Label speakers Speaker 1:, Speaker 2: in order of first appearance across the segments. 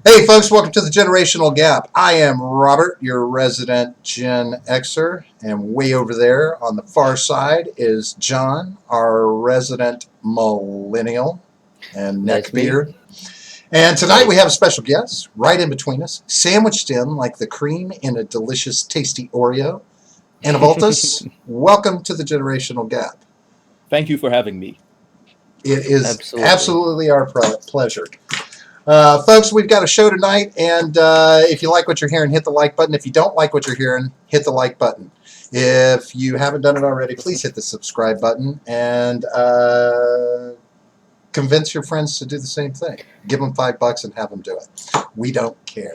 Speaker 1: Hey, folks, welcome to the Generational Gap. I am Robert, your resident Gen Xer, and way over there on the far side is John, our resident Millennial and
Speaker 2: That's me.
Speaker 1: neckbeard. And tonight we have a special guest right in between us, sandwiched in like the cream in a delicious, tasty Oreo. Anavultus, welcome to the Generational Gap.
Speaker 3: Thank you for having me.
Speaker 1: It is
Speaker 2: Absolutely.
Speaker 1: absolutely our pleasure. Folks, we've got a show tonight, and if you like what you're hearing, hit the like button. If you don't like what you're hearing, hit the like button. If you haven't done it already, please hit the subscribe button and convince your friends to do the same thing. Give them $5 and have them do it. We don't care.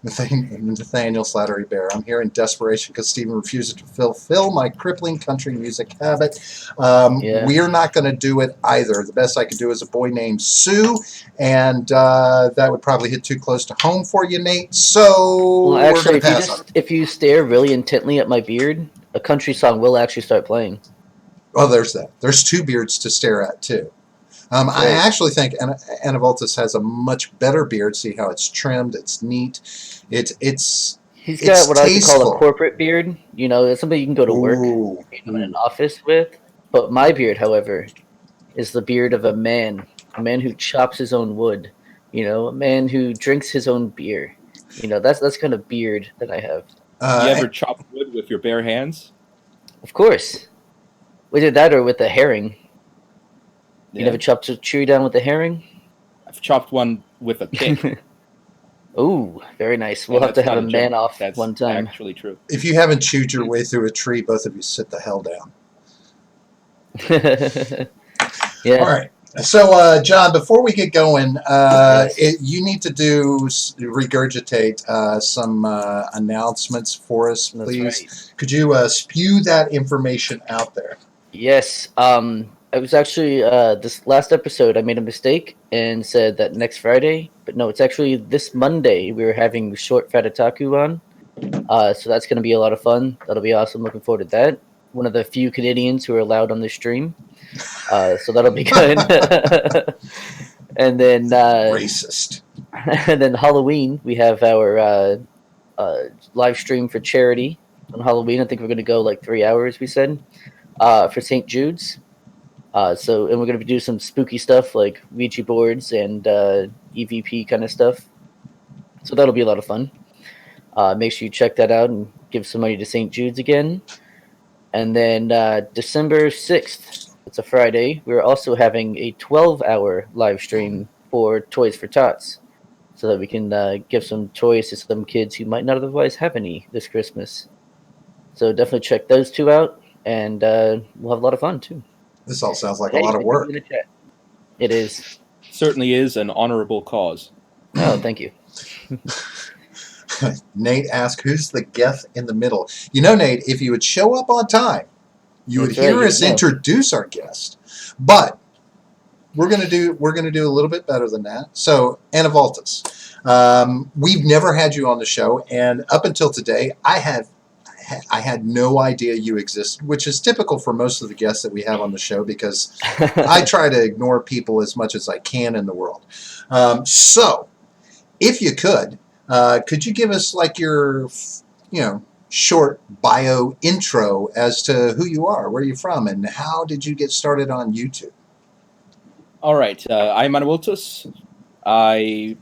Speaker 1: Nathaniel Slattery Bear. I'm here in desperation because Stephen refuses to fulfill my crippling country music habit.
Speaker 2: Yeah.
Speaker 1: We're not going to do it either. The best I could do is a boy named Sue, and that would probably hit too close to home for you, Nate. So
Speaker 2: Well,
Speaker 1: we're
Speaker 2: actually,
Speaker 1: going to pass on it.
Speaker 2: if you stare really intently at my beard, a country song will actually start playing.
Speaker 1: Oh, there's that. There's two beards to stare at, too. I
Speaker 2: Right.
Speaker 1: actually think Anavultus has a much better beard. See how it's trimmed, it's neat. It's
Speaker 2: He's
Speaker 1: it's
Speaker 2: got what I like to call
Speaker 1: tasteful.
Speaker 2: a corporate beard. You know, it's somebody you can go to work
Speaker 1: Ooh.
Speaker 2: in an office with. But my beard, however, is the beard of a man who chops his own wood. You know, a man who drinks his own beer. You know, that's kind of beard that I have.
Speaker 3: You ever chop wood with your bare hands?
Speaker 2: Of course, we did that or with a herring. You
Speaker 3: Yeah.
Speaker 2: never chopped a tree down with a herring?
Speaker 3: I've chopped one with a pick.
Speaker 2: Ooh, very nice. We'll
Speaker 3: And
Speaker 2: have to
Speaker 3: that's
Speaker 2: have a
Speaker 3: not a
Speaker 2: man
Speaker 3: joke.
Speaker 2: off
Speaker 3: That's
Speaker 2: one time.
Speaker 3: actually true.
Speaker 1: If you haven't chewed your way through a tree, both of you sit the hell down.
Speaker 2: Yeah.
Speaker 1: All right. So, John, before we get going,
Speaker 2: Yes.
Speaker 1: you need to regurgitate some announcements for us,
Speaker 2: That's
Speaker 1: please.
Speaker 2: right.
Speaker 1: Could you spew that information out there?
Speaker 2: Yes. I was actually this last episode I made a mistake and said that next Friday, but no, it's actually this Monday. We were having Short Fat Otaku on. So that's going to be a lot of fun. That'll be awesome. Looking forward to that. One of the few Canadians who are allowed on the stream. So that'll be good. And then
Speaker 1: Racist.
Speaker 2: and then Halloween, we have our live stream for charity on Halloween. I think we're going to go like 3 hours, we said, for St. Jude's. And we're going to do some spooky stuff like Ouija boards and EVP kind of stuff. So that'll be a lot of fun. Make sure you check that out and give some money to St. Jude's again. And then December 6th, it's a Friday, we're also having a 12-hour live stream for Toys for Tots so that we can give some toys to some kids who might not otherwise have any this Christmas. So definitely check those two out, and we'll have a lot of fun, too.
Speaker 1: This all sounds like
Speaker 2: Hey,
Speaker 1: a lot of
Speaker 2: thank you
Speaker 1: work.
Speaker 2: for the chat. It is.
Speaker 3: Certainly is an honorable cause.
Speaker 2: Oh, thank you.
Speaker 1: Nate asked, "Who's the guest in the middle?" You know, Nate, if you would show up on time, you would
Speaker 2: That's right,
Speaker 1: hear
Speaker 2: you'd
Speaker 1: us
Speaker 2: know.
Speaker 1: introduce our guest. But we're gonna do a little bit better than that. So, Anavultus, we've never had you on the show, and up until today, I had no idea you existed, which is typical for most of the guests that we have on the show because I try to ignore people as much as I can in the world. So, if you could you give us like your, short bio intro as to who you are, where you're from, and how did you get started on YouTube?
Speaker 3: All right. I'm Anavultus. I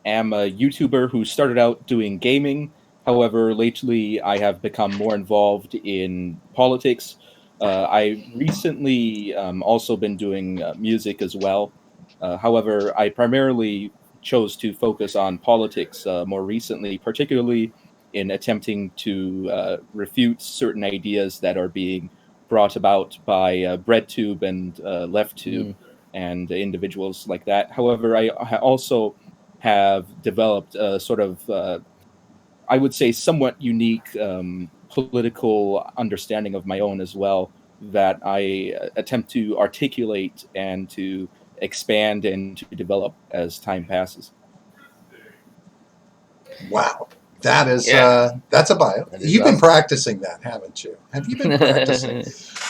Speaker 3: am a YouTuber who started out doing gaming. However, lately I have become more involved in politics. I recently also been doing music as well. However, I primarily chose to focus on politics more recently, particularly in attempting to refute certain ideas that are being brought about by BreadTube and LeftTube and individuals like that. However, I also have developed a sort of I would say, somewhat unique political understanding of my own as well that I attempt to articulate and to expand and to develop as time passes.
Speaker 1: Wow. That is
Speaker 2: Yeah.
Speaker 1: that's a bio.
Speaker 2: That is
Speaker 1: You've been
Speaker 2: awesome.
Speaker 1: practicing that, haven't you? Have you been practicing?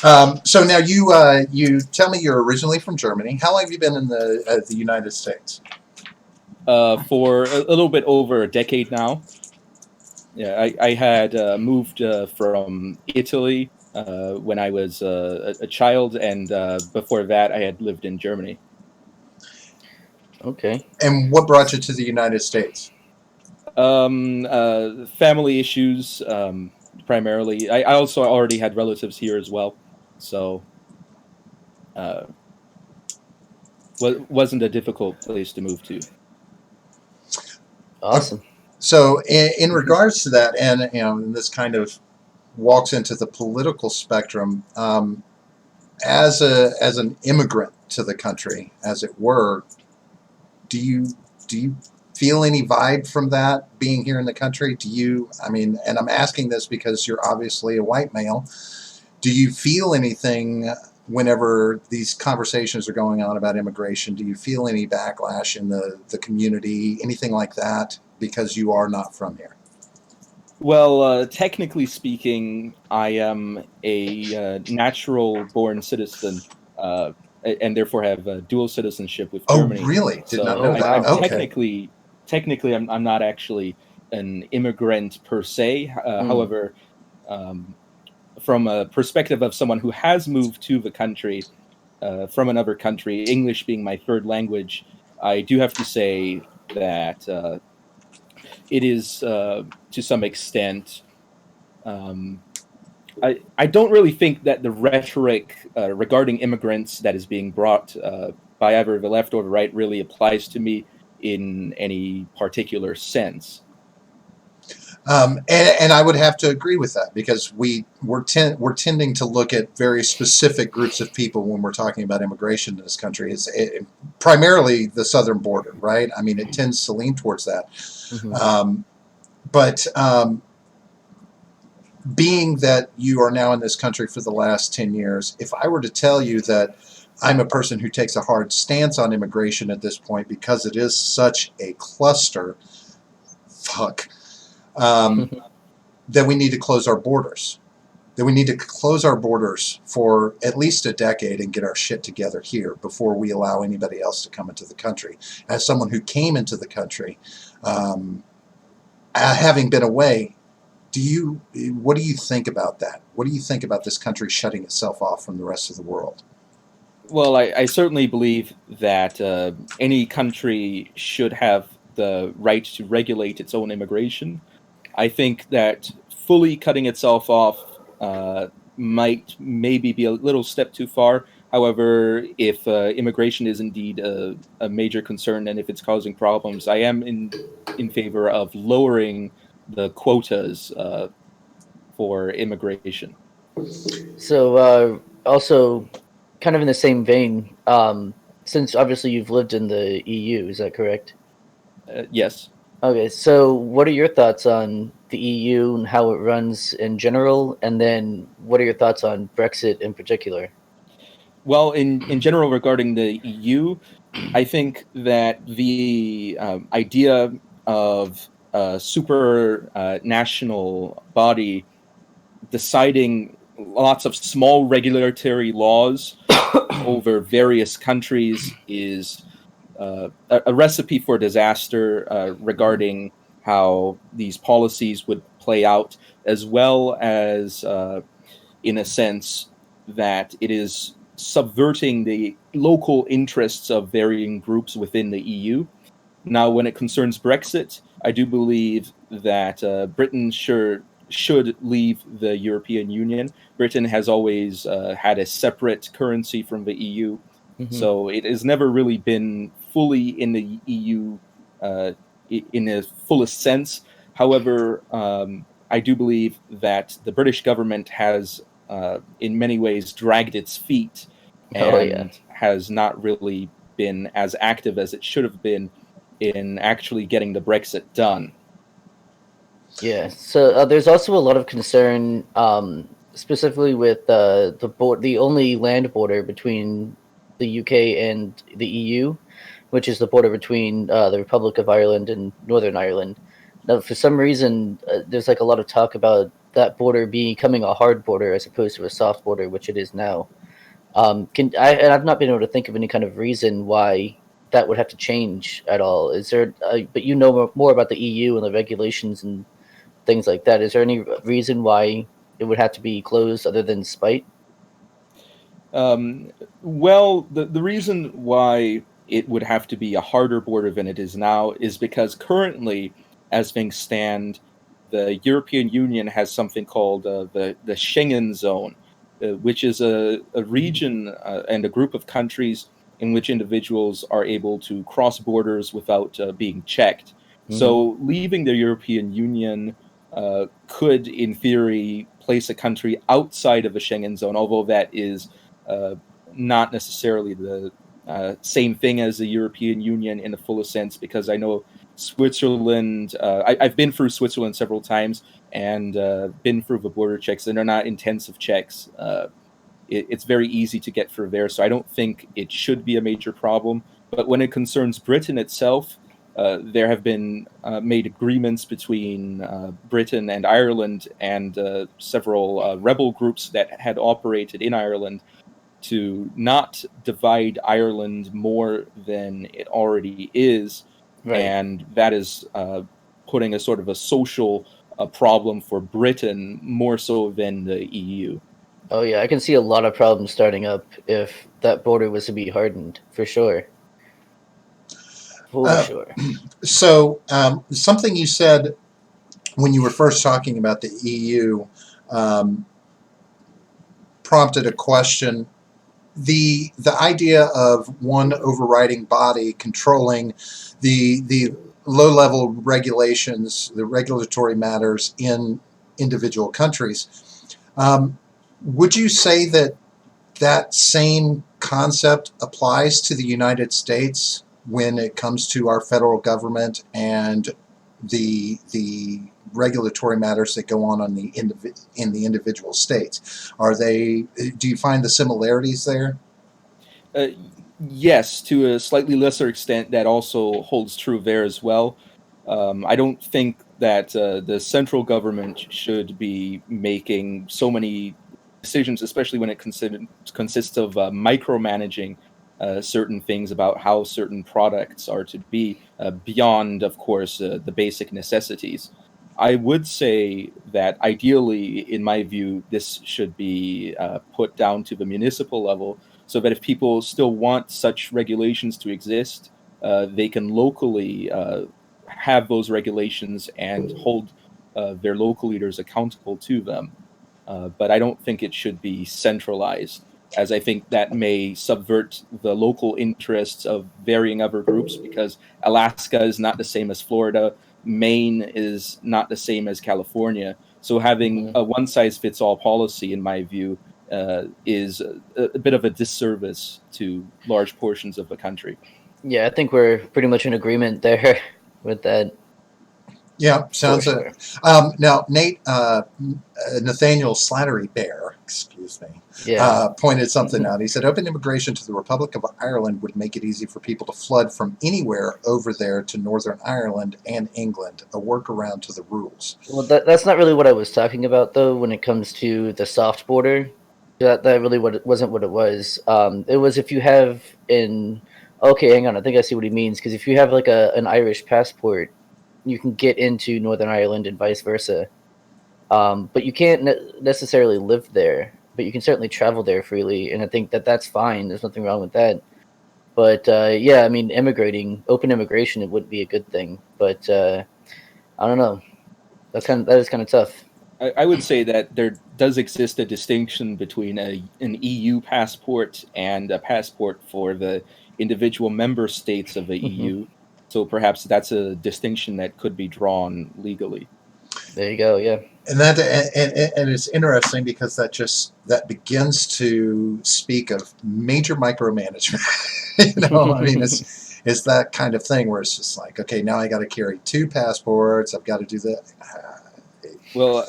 Speaker 1: So now you tell me you're originally from Germany. How long have you been in the United States?
Speaker 3: For a little bit over a decade now. Yeah, I had moved from Italy when I was a child, and before that, I had lived in Germany.
Speaker 2: Okay.
Speaker 1: And what brought you to the United States?
Speaker 3: Family issues, primarily. I also already had relatives here as well, so uh, wasn't a difficult place to move to.
Speaker 2: Awesome.
Speaker 1: So in regards to that, and and this kind of walks into the political spectrum. As an immigrant to the country, as it were, do you feel any vibe from that being here in the country? Do you? I mean, and I'm asking this because you're obviously a white male. Do you feel anything whenever these conversations are going on about immigration? Do you feel any backlash in the community, anything like that, because you are not from here?
Speaker 3: Well, technically speaking, I am a natural-born citizen, uh, and therefore have dual citizenship with
Speaker 1: Oh,
Speaker 3: Germany.
Speaker 1: really? Did not
Speaker 3: So
Speaker 1: know
Speaker 2: Oh,
Speaker 1: that.
Speaker 2: wow.
Speaker 1: Okay.
Speaker 3: technically, I'm not actually an immigrant per se.
Speaker 2: Mm.
Speaker 3: However, um, from a perspective of someone who has moved to the country from another country, English being my third language, I do have to say that it is to some extent. Um, I don't really think that the rhetoric regarding immigrants that is being brought by either the left or the right really applies to me in any particular sense.
Speaker 1: And I would have to agree with that because we're tending to look at very specific groups of people when we're talking about immigration in this country. Primarily the southern border, right? I mean, it tends to lean towards that.
Speaker 2: Hmm.
Speaker 1: Um, but being that you are now in this country for the last 10 years, if I were to tell you that I'm a person who takes a hard stance on immigration at this point because it is such a cluster, fuck. Um, that we need to close our borders. That we need to close our borders for at least a decade and get our shit together here before we allow anybody else to come into the country. As someone who came into the country, um, having been away, what do you think about that? What do you think about this country shutting itself off from the rest of the world?
Speaker 3: Well, I certainly believe that any country should have the right to regulate its own immigration. I think that fully cutting itself off might maybe be a little step too far. However, if immigration is indeed a major concern and if it's causing problems, I am in favor of lowering the quotas for immigration.
Speaker 2: So, also, kind of in the same vein, since obviously you've lived in the EU, is that correct?
Speaker 3: Yes.
Speaker 2: Okay, so what are your thoughts on the EU and how it runs in general, and then what are your thoughts on Brexit in particular?
Speaker 3: Well, in general, regarding the EU, I think that the idea of a super national body deciding lots of small regulatory laws over various countries is a recipe for disaster regarding how these policies would play out, as well as, in a sense, that it is subverting the local interests of varying groups within the EU. Now, when it concerns Brexit, I do believe that Britain should leave the European Union. Britain has always had a separate currency from the EU,
Speaker 2: Hmm.
Speaker 3: so it has never really been fully in the EU in a fullest sense. However, I do believe that the British government has, in many ways, dragged its feet
Speaker 2: Oh yeah,
Speaker 3: and has not really been as active as it should have been in actually getting the Brexit done.
Speaker 2: yeah. So there's also a lot of concern, specifically with the only land border between the UK and the EU, which is the border between the Republic of Ireland and Northern Ireland. Now, for some reason, there's like a lot of talk about that border becoming a hard border as opposed to a soft border, which it is now. And I've not been able to think of any kind of reason why that would have to change at all. Is there? But you know more about the EU and the regulations and things like that. Is there any reason why it would have to be closed other than spite?
Speaker 3: Well, the reason why it would have to be a harder border than it is now is because currently, as things stand, the European Union has something called the Schengen zone, which is a region and a group of countries in which individuals are able to cross borders without being checked.
Speaker 2: Hmm.
Speaker 3: So, leaving the European Union could, in theory, place a country outside of the Schengen zone, although that is uh, not necessarily the same thing as the European Union in the fullest sense, because I know Switzerland. I've been through Switzerland several times and been through the border checks, and they're not intensive checks. It's very easy to get through there, so I don't think it should be a major problem. But when it concerns Britain itself, there have been made agreements between Britain and Ireland and several rebel groups that had operated in Ireland to not divide Ireland more than it already is,
Speaker 2: Right.
Speaker 3: and that is putting a sort of a social problem for Britain more so than the EU.
Speaker 2: Oh yeah, I can see a lot of problems starting up if that border was to be hardened, for sure. For
Speaker 1: Uh,
Speaker 2: sure.
Speaker 1: so something you said when you were first talking about the EU um, prompted a question. The idea of one overriding body controlling the low level regulations, the regulatory matters in individual countries. Would you say that that same concept applies to the United States when it comes to our federal government and the regulatory matters that go on the in the individual states? Are they? Do you find the similarities there?
Speaker 3: Uh, yes, to a slightly lesser extent, that also holds true there as well. I don't think that the central government should be making so many decisions, especially when it consists of micromanaging certain things about how certain products are to be, beyond, of course, the basic necessities. I would say that ideally, in my view, this should be put down to the municipal level so that if people still want such regulations to exist, they can locally have those regulations and hold their local leaders accountable to them. But I don't think it should be centralized, as I think that may subvert the local interests of varying other groups because Alaska is not the same as Florida, Maine is not the same as California. So having
Speaker 2: Hmm.
Speaker 3: a one size fits all policy, in my view, is a bit of a disservice to large portions of the country.
Speaker 2: Yeah, I think we're pretty much in agreement there with that,
Speaker 1: Yeah,
Speaker 2: for
Speaker 1: sounds it.
Speaker 2: sure.
Speaker 1: Now, Nate, Nathaniel Slattery Bear, excuse me,
Speaker 2: Yeah.
Speaker 1: pointed something out. He said, open immigration to the Republic of Ireland would make it easy for people to flood from anywhere over there to Northern Ireland and England, a workaround to the rules.
Speaker 2: Well, that's not really what I was talking about, though. When it comes to the soft border, that really wasn't what it was. It was if you have in. Okay, hang on. I think I see what he means. Because if you have like an Irish passport, you can get into Northern Ireland and vice versa. But you can't necessarily live there, but you can certainly travel there freely, and I think that that's fine. There's nothing wrong with that. But yeah, I mean, open immigration, it would be a good thing. But I don't know. That is kind of tough.
Speaker 3: I would say that there does exist a distinction between an EU passport and a passport for the individual member states of the
Speaker 2: Hmm.
Speaker 3: EU. So perhaps that's a distinction that could be drawn legally.
Speaker 2: There you go. Yeah.
Speaker 1: And that and it's interesting because that begins to speak of major micromanagement. I mean, it's that kind of thing where it's just like, okay, now I got to carry two passports. I've got to do that.
Speaker 3: Well,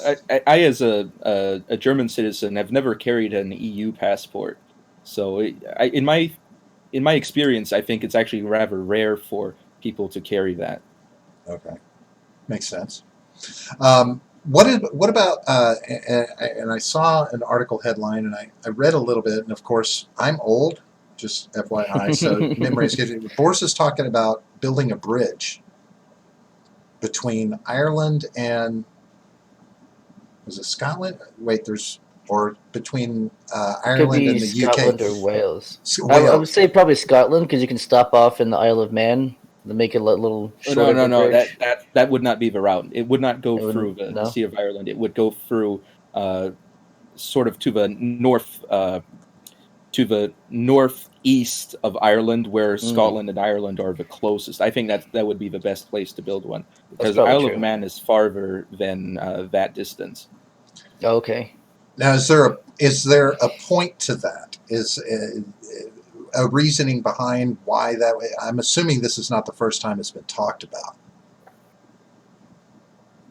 Speaker 3: I as a German citizen, have never carried an EU passport. So in my experience, I think it's actually rather rare for people to carry that.
Speaker 1: Okay, makes sense. Um, What about and I saw an article headline and I read a little bit, and of course I'm old, just FYI, so memories get. Boris is talking about building a bridge between Ireland and, was it Scotland? Wait, there's, or between
Speaker 2: Could
Speaker 1: Ireland
Speaker 2: be
Speaker 1: and the UK.
Speaker 2: Scotland or Wales. I would
Speaker 1: Wales.
Speaker 2: say probably Scotland because you can stop off in the Isle of Man to make it a little
Speaker 3: Oh,
Speaker 2: shorter of a
Speaker 3: no.
Speaker 2: bridge.
Speaker 3: That would not be the route. It would not go
Speaker 2: It wouldn't.
Speaker 3: through the
Speaker 2: No.
Speaker 3: Sea of Ireland. It would go through sort of to the north, to the northeast of Ireland, where Scotland and Ireland are the closest. I think that would be the best place to build one, because
Speaker 2: probably
Speaker 3: Isle of
Speaker 2: true.
Speaker 3: Man is farther than that distance.
Speaker 2: Okay.
Speaker 1: Now, is there a point to that? Is a reasoning behind why that way? I'm assuming this is not the first time it's been talked about.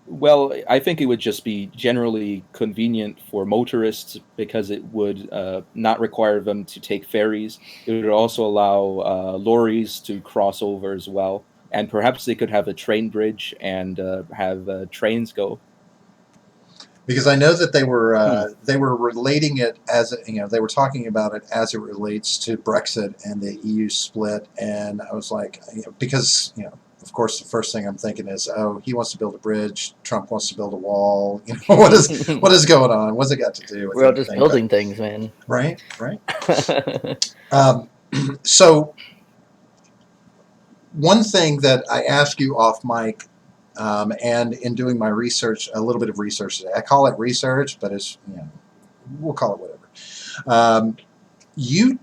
Speaker 3: Well, I think it would just be generally convenient for motorists because it would not require them to take ferries. It would also allow lorries to cross over as well, and perhaps they could have a train bridge and have trains go.
Speaker 1: Because I know that they were relating it as, they were talking about it as it relates to Brexit and the EU split, and I was like, because of course the first thing I'm thinking is, oh, he wants to build a bridge, Trump wants to build a wall. What is going on? What's it got to do with
Speaker 2: We're all just
Speaker 1: anything?
Speaker 2: building things, man.
Speaker 1: Right. So one thing that I asked you off mic, and in doing my research, a little bit of research today, I call it research, but it's, we'll call it whatever. You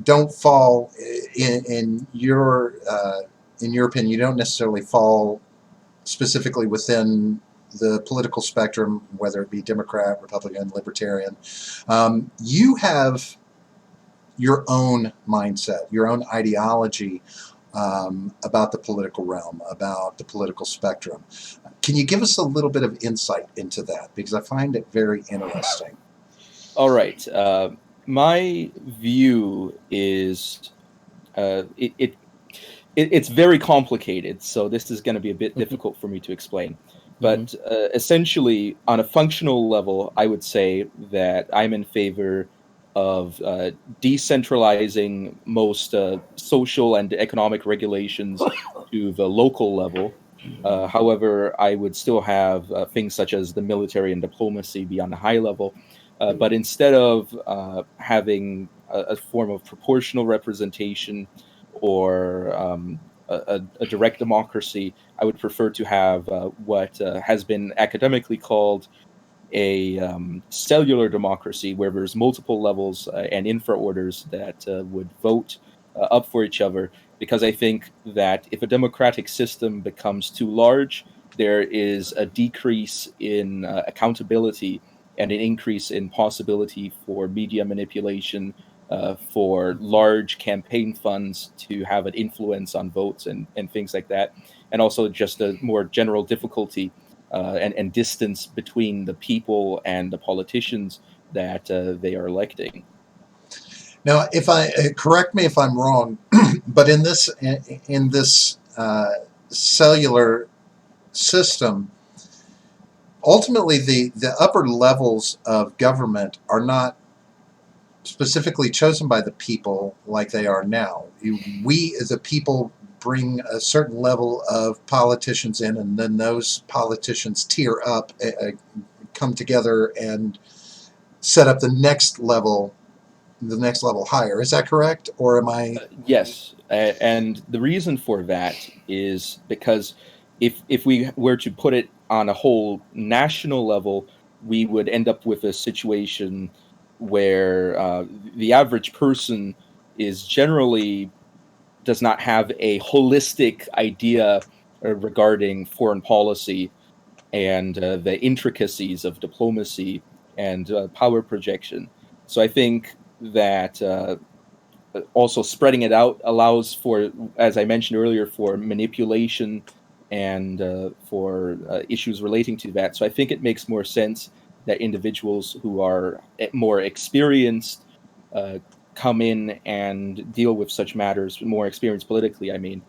Speaker 1: don't fall in your opinion. You don't necessarily fall specifically within the political spectrum, whether it be Democrat, Republican, Libertarian. You have your own mindset, your own ideology about the political realm, about the political spectrum. Can you give us a little bit of insight into that? Because I find it very interesting.
Speaker 3: All right. My view is it's very complicated, so this is going to be a bit difficult for me to explain. But essentially, on a functional level, I would say that I'm in favor of decentralizing most social and economic regulations to the local level. However, I would still have things such as the military and diplomacy be on a high level. But instead of having a form of proportional representation or a direct democracy, I would prefer to have what has been academically called a cellular democracy, where there's multiple levels and infraorders that would vote up for each other. Because I think that if a democratic system becomes too large, there is a decrease in accountability and an increase in possibility for media manipulation, for large campaign funds to have an influence on votes and things like that. And also just a more general difficulty and distance between the people and the politicians that they are electing.
Speaker 1: Now, if I correct me if I'm wrong, but in this cellular system, ultimately the upper levels of government are not specifically chosen by the people like they are now. We, as a people, bring a certain level of politicians in, and then those politicians tier up, come together, and set up the next level higher. Is that correct, or am I?
Speaker 3: Yes, and the reason for that is because if we were to put it on a whole national level, we would end up with a situation where the average person is generally does not have a holistic idea regarding foreign policy and the intricacies of diplomacy and power projection. So I think that also spreading it out allows for, as I mentioned earlier, for manipulation and for issues relating to that. So I think it makes more sense that individuals who are more experienced come in and deal with such matters, more experienced politically, I mean,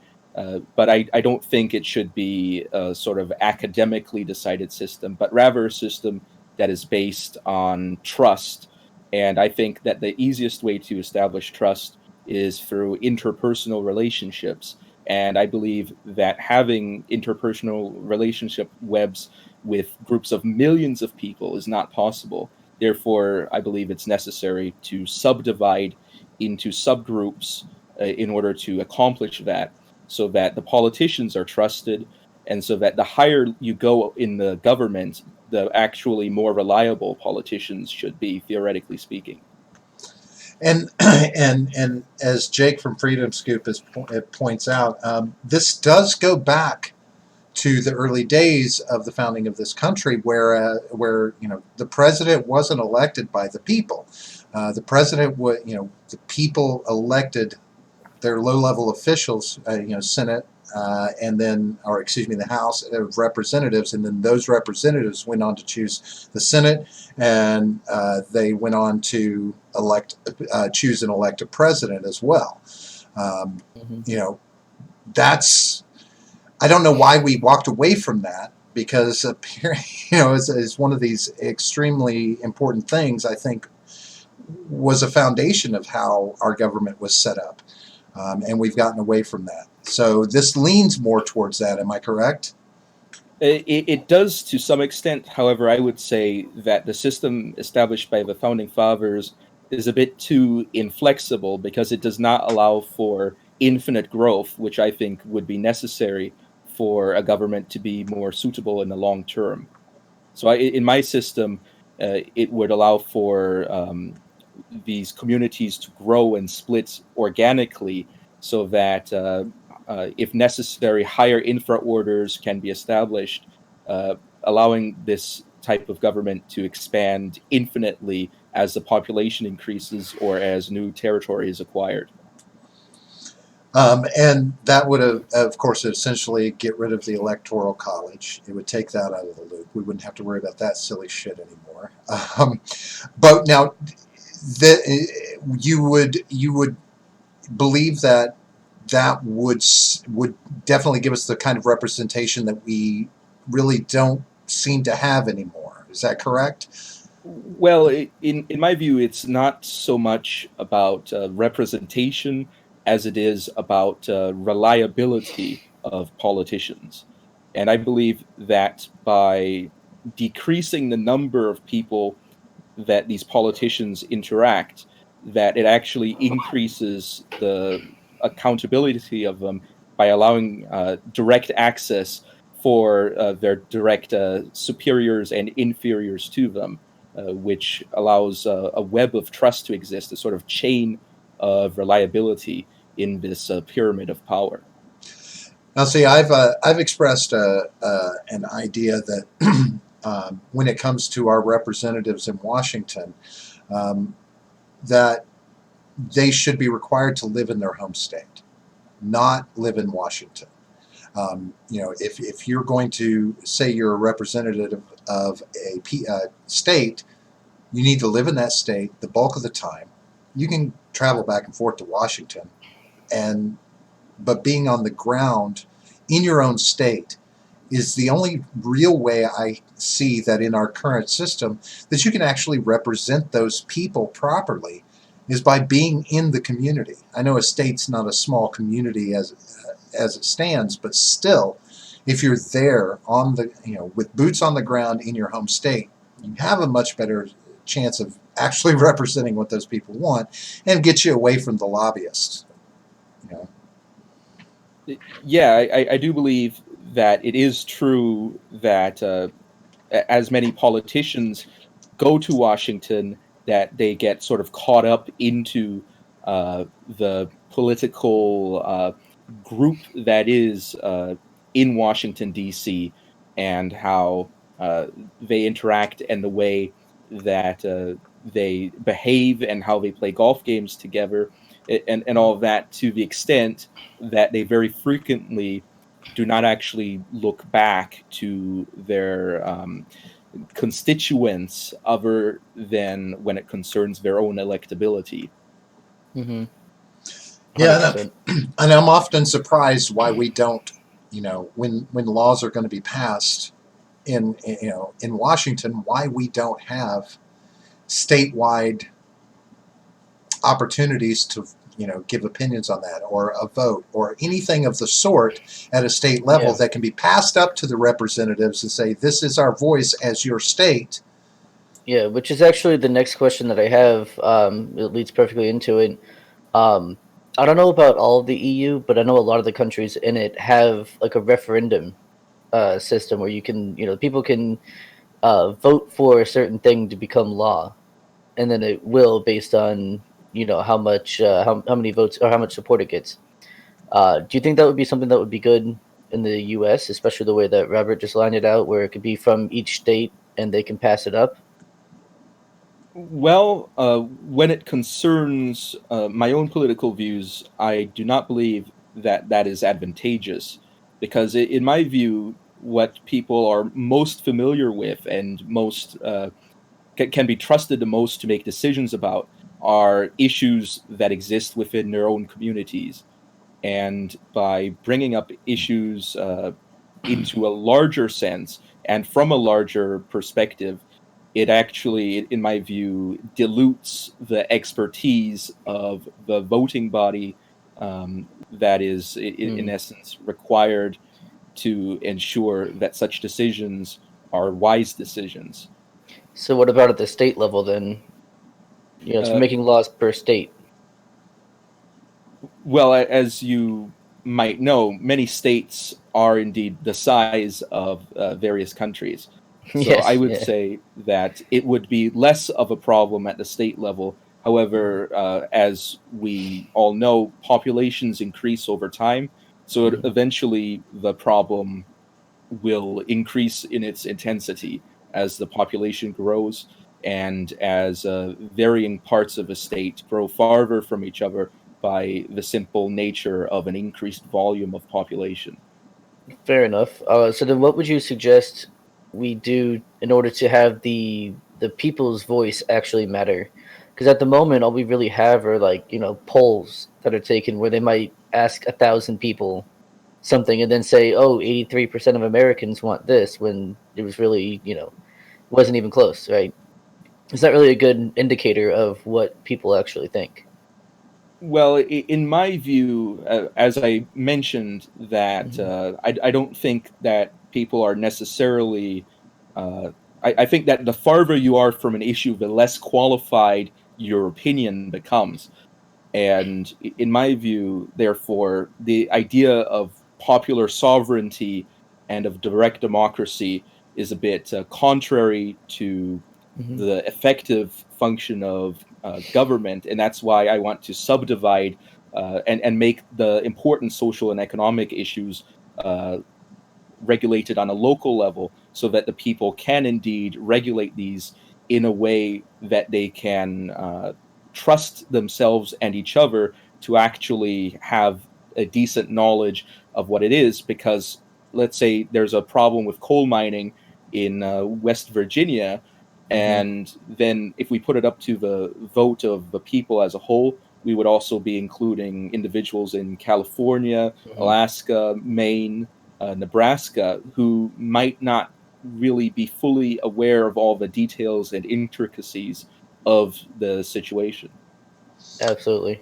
Speaker 3: But I don't think it should be a sort of academically decided system, but rather a system that is based on trust. And I think that the easiest way to establish trust is through interpersonal relationships. And I believe that having interpersonal relationship webs with groups of millions of people is not possible. Therefore, I believe it's necessary to subdivide into subgroups in order to accomplish that, so that the politicians are trusted, and so that the higher you go in the government, the actually more reliable politicians should be, theoretically speaking.
Speaker 1: And and as Jake from Freedom Scoop points out, this does go back to the early days of the founding of this country, where the president wasn't elected by the people. The president would, the people elected their low-level officials, Senate, and then, or excuse me, the House of Representatives, and then those representatives went on to choose the Senate, and they went on to choose and elect a president as well. That's, I don't know why we walked away from that, because it's one of these extremely important things. I think was a foundation of how our government was set up. And we've gotten away from that. So this leans more towards that. Am I correct?
Speaker 3: It does to some extent. However, I would say that the system established by the founding fathers is a bit too inflexible, because it does not allow for infinite growth, which I think would be necessary for a government to be more suitable in the long term. So in my system, it would allow for these communities to grow and split organically, so that if necessary, higher infra orders can be established, allowing this type of government to expand infinitely as the population increases or as new territory is acquired.
Speaker 1: And that would, of course, essentially get rid of the Electoral College. It would take that out of the loop. We wouldn't have to worry about that silly shit anymore. But now, you would believe that would definitely give us the kind of representation that we really don't seem to have anymore. Is that correct?
Speaker 3: Well, in my view, it's not so much about representation as it is about reliability of politicians. And I believe that by decreasing the number of people that these politicians interact, that it actually increases the accountability of them by allowing direct access for their direct superiors and inferiors to them, which allows a web of trust to exist, a sort of chain of reliability in this pyramid of power.
Speaker 1: Now, see, I've expressed an idea that when it comes to our representatives in Washington, that they should be required to live in their home state, not live in Washington. If you're going to say you're a representative of a state, you need to live in that state the bulk of the time. You can travel back and forth to Washington, but being on the ground in your own state is the only real way I see that in our current system that you can actually represent those people properly, is by being in the community. I know a state's not a small community as it stands, but still, if you're there with boots on the ground in your home state, you have a much better chance of actually representing what those people want, and get you away from the lobbyists.
Speaker 3: Yeah, I do believe that it is true that as many politicians go to Washington, that they get sort of caught up into the political group that is in Washington, D.C., and how they interact, and the way that they behave, and how they play golf games together, and all of that, to the extent that they very frequently do not actually look back to their constituents other than when it concerns their own electability.
Speaker 2: Mm-hmm.
Speaker 1: Yeah,
Speaker 2: 100%.
Speaker 1: and I'm often surprised why we don't, when laws are going to be passed in Washington, why we don't have statewide opportunities to give opinions on that, or a vote, or anything of the sort at a state level
Speaker 2: Yeah.
Speaker 1: that can be passed up to the representatives and say, this is our voice as your state.
Speaker 2: Yeah, which is actually the next question that I have. It leads perfectly into it. Um, I don't know about all of the EU, but I know a lot of the countries in it have like a referendum system where you can, people can vote for a certain thing to become law, and then it will based on how much how many votes or how much support it gets. Do you think that would be something that would be good in the U.S., especially the way that Robert just lined it out, where it could be from each state and they can pass it up?
Speaker 3: Well, when it concerns my own political views, I do not believe that that is advantageous because, in my view, what people are most familiar with and most can be trusted the most to make decisions about are issues that exist within their own communities. And by bringing up issues into a larger sense and from a larger perspective, it actually, in my view, dilutes the expertise of the voting body that is, in
Speaker 2: Hmm.
Speaker 3: essence, required to ensure that such decisions are wise decisions.
Speaker 2: So what about at the state level then? So
Speaker 3: Uh,
Speaker 2: making laws per state.
Speaker 3: Well, as you might know, many states are indeed the size of various countries. So I
Speaker 2: Yes,
Speaker 3: would
Speaker 2: yeah.
Speaker 3: say that it would be less of a problem at the state level. However, as we all know, populations increase over time. So
Speaker 2: Mhm.
Speaker 3: eventually the problem will increase in its intensity as the population grows and as varying parts of a state grow farther from each other by the simple nature of an increased volume of population.
Speaker 2: Fair enough. So then, what would you suggest we do in order to have the people's voice actually matter? Because at the moment, all we really have are like polls that are taken where they might ask 1,000 people something and then say, "Oh, 83% of Americans want this," when it was really wasn't even close, right? It's not really a good indicator of what people actually think.
Speaker 3: Well, in my view, as I mentioned, that
Speaker 2: Hmm.
Speaker 3: I don't think that people are necessarily. Uh, I think that the farther you are from an issue, the less qualified your opinion becomes. And in my view, therefore, the idea of popular sovereignty and of direct democracy is a bit contrary to
Speaker 2: Hmm.
Speaker 3: the effective function of government. And that's why I want to subdivide and make the important social and economic issues uh, regulated on a local level so that the people can indeed regulate these in a way that they can trust themselves and each other to actually have a decent knowledge of what it is. Because let's say there's a problem with coal mining in West Virginia,
Speaker 2: Hmm.
Speaker 3: and then if we put it up to the vote of the people as a whole, we would also be including individuals in California,
Speaker 2: Hmm.
Speaker 3: Alaska, Maine, Nebraska, who might not really be fully aware of all the details and intricacies of the situation.
Speaker 2: Absolutely.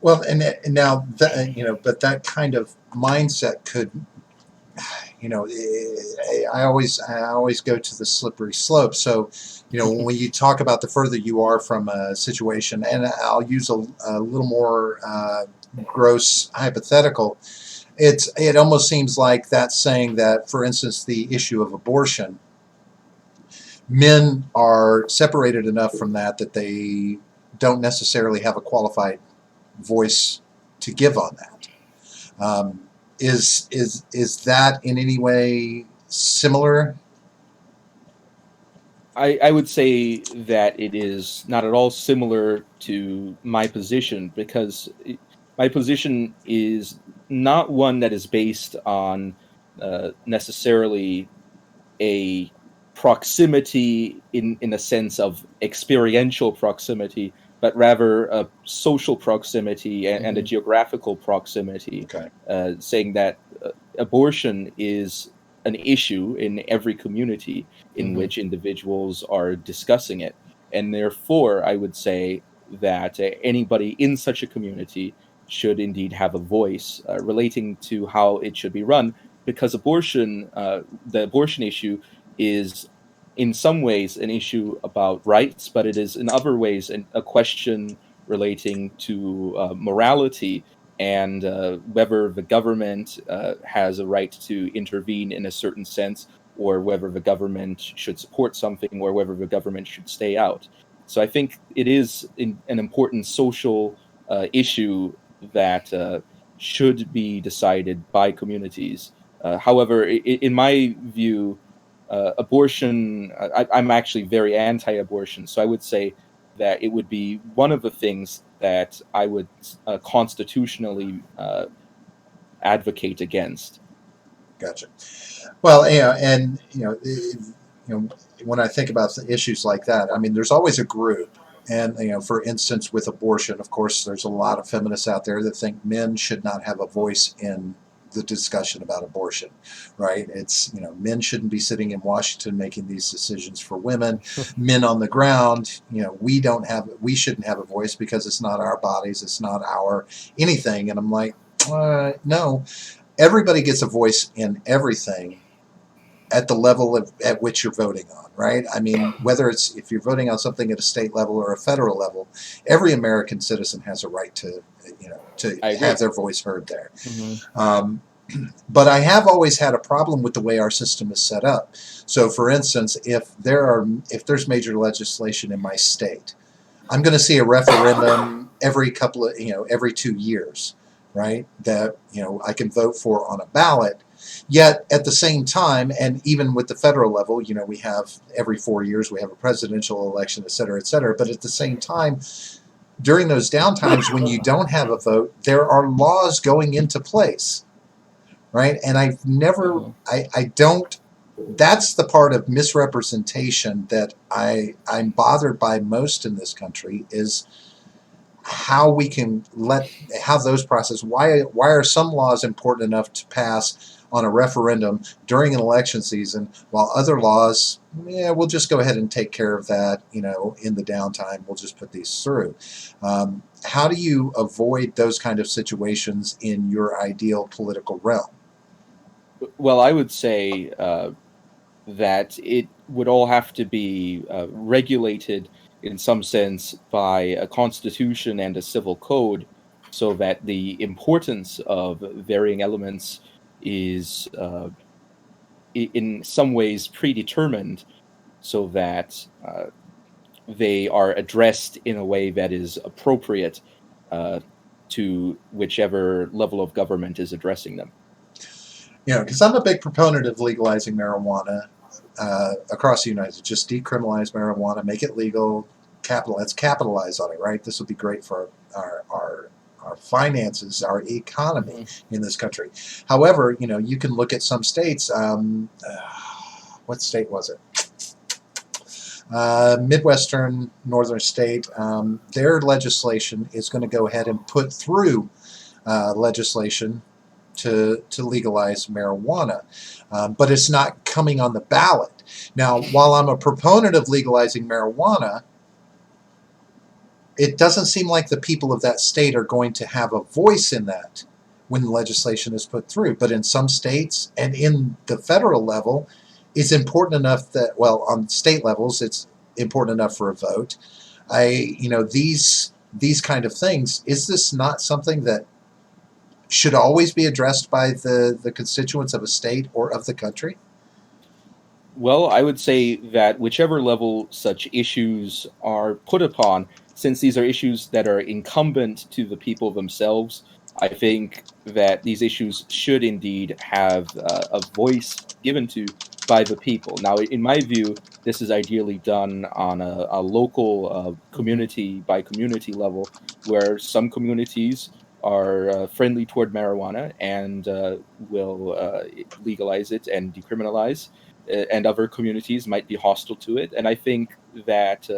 Speaker 1: Well, and now that, but that kind of mindset could, I always go to the slippery slope. So, when you talk about the further you are from a situation, and I'll use a little more gross hypothetical. It almost seems like that's saying that, for instance, the issue of abortion, men are separated enough from that they don't necessarily have a qualified voice to give on that. Um, is that in any way similar?
Speaker 3: I would say that it is not at all similar to my position because my position is not one that is based on necessarily a proximity in a sense of experiential proximity, but rather a social proximity and a geographical proximity,
Speaker 1: Okay.
Speaker 3: saying that abortion is an issue in every community in which individuals are discussing it. And therefore, I would say that anybody in such a community should indeed have a voice relating to how it should be run, because the abortion issue is in some ways an issue about rights, but it is in other ways a question relating to morality and whether the government has a right to intervene in a certain sense, or whether the government should support something, or whether the government should stay out. So I think it is an important social issue that should be decided by communities. However, in my view, abortion, I'm actually very anti-abortion, so I would say that it would be one of the things that I would constitutionally advocate against.
Speaker 1: Gotcha. Well, and when I think about the issues like that, I mean, there's always a group, and for instance, with abortion, of course, there's a lot of feminists out there that think men should not have a voice in the discussion about abortion, right? It's men shouldn't be sitting in Washington making these decisions for women. Men on the ground, we shouldn't have a voice because it's not our bodies, it's not our anything. And I'm like, no. Everybody gets a voice in everything at the level at which you're voting on, right? I mean, whether it's if you're voting on something at a state level or a federal level, every American citizen has a right to have their voice heard there. But I have always had a problem with the way our system is set up. So, for instance, if there's major legislation in my state, I'm going to see a referendum every 2 years, right? That I can vote for on a ballot. Yet at the same time, and even with the federal level, we have every 4 years we have a presidential election, et cetera, et cetera. But at the same time, during those downtimes when you don't have a vote, there are laws going into place, right? And I've never, I don't. That's the part of misrepresentation that I'm bothered by most in this country is how we can how those process. Why are some laws important enough to pass on a referendum during an election season, while other laws, we'll just go ahead and take care of that, in the downtime. We'll just put these through. How do you avoid those kind of situations in your ideal political realm?
Speaker 3: Well, I would say that it would all have to be regulated in some sense by a constitution and a civil code, so that the importance of varying elements is in some ways predetermined, so that they are addressed in a way that is appropriate to whichever level of government is addressing them.
Speaker 1: Because I'm a big proponent of legalizing marijuana across the United States. Just decriminalize marijuana, make it legal, let's capitalize on it, right? This would be great for our finances, our economy in this country. However, you can look at some states. What state was it? Midwestern northern state. Their legislation is going to go ahead and put through legislation to legalize marijuana, but it's not coming on the ballot. Now, while I'm a proponent of legalizing marijuana, it doesn't seem like the people of that state are going to have a voice in that when legislation is put through. But in some states and in the federal level, it's important enough that, well, on state levels, it's important enough for a vote. These kind of things, is this not something that should always be addressed by the constituents of a state or of the country?
Speaker 3: Well, I would say that whichever level such issues are put upon, since these are issues that are incumbent to the people themselves, I think that these issues should indeed have a voice given to by the people. Now, in my view, this is ideally done on a local community by community level, where some communities are friendly toward marijuana and will legalize it and decriminalize, and other communities might be hostile to it. And I think that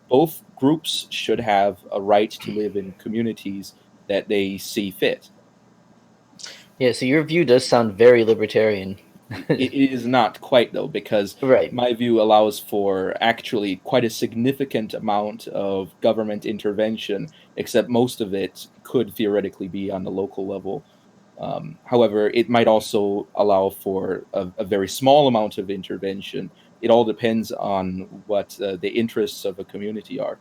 Speaker 3: both groups should have a right to live in communities that they see fit.
Speaker 2: Yeah, so your view does sound very libertarian.
Speaker 3: It is not quite, though, because
Speaker 2: Right.
Speaker 3: my view allows for actually quite a significant amount of government intervention, except most of it could theoretically be on the local level. However, it might also allow for a very small amount of intervention. It all depends on what the interests of a community are.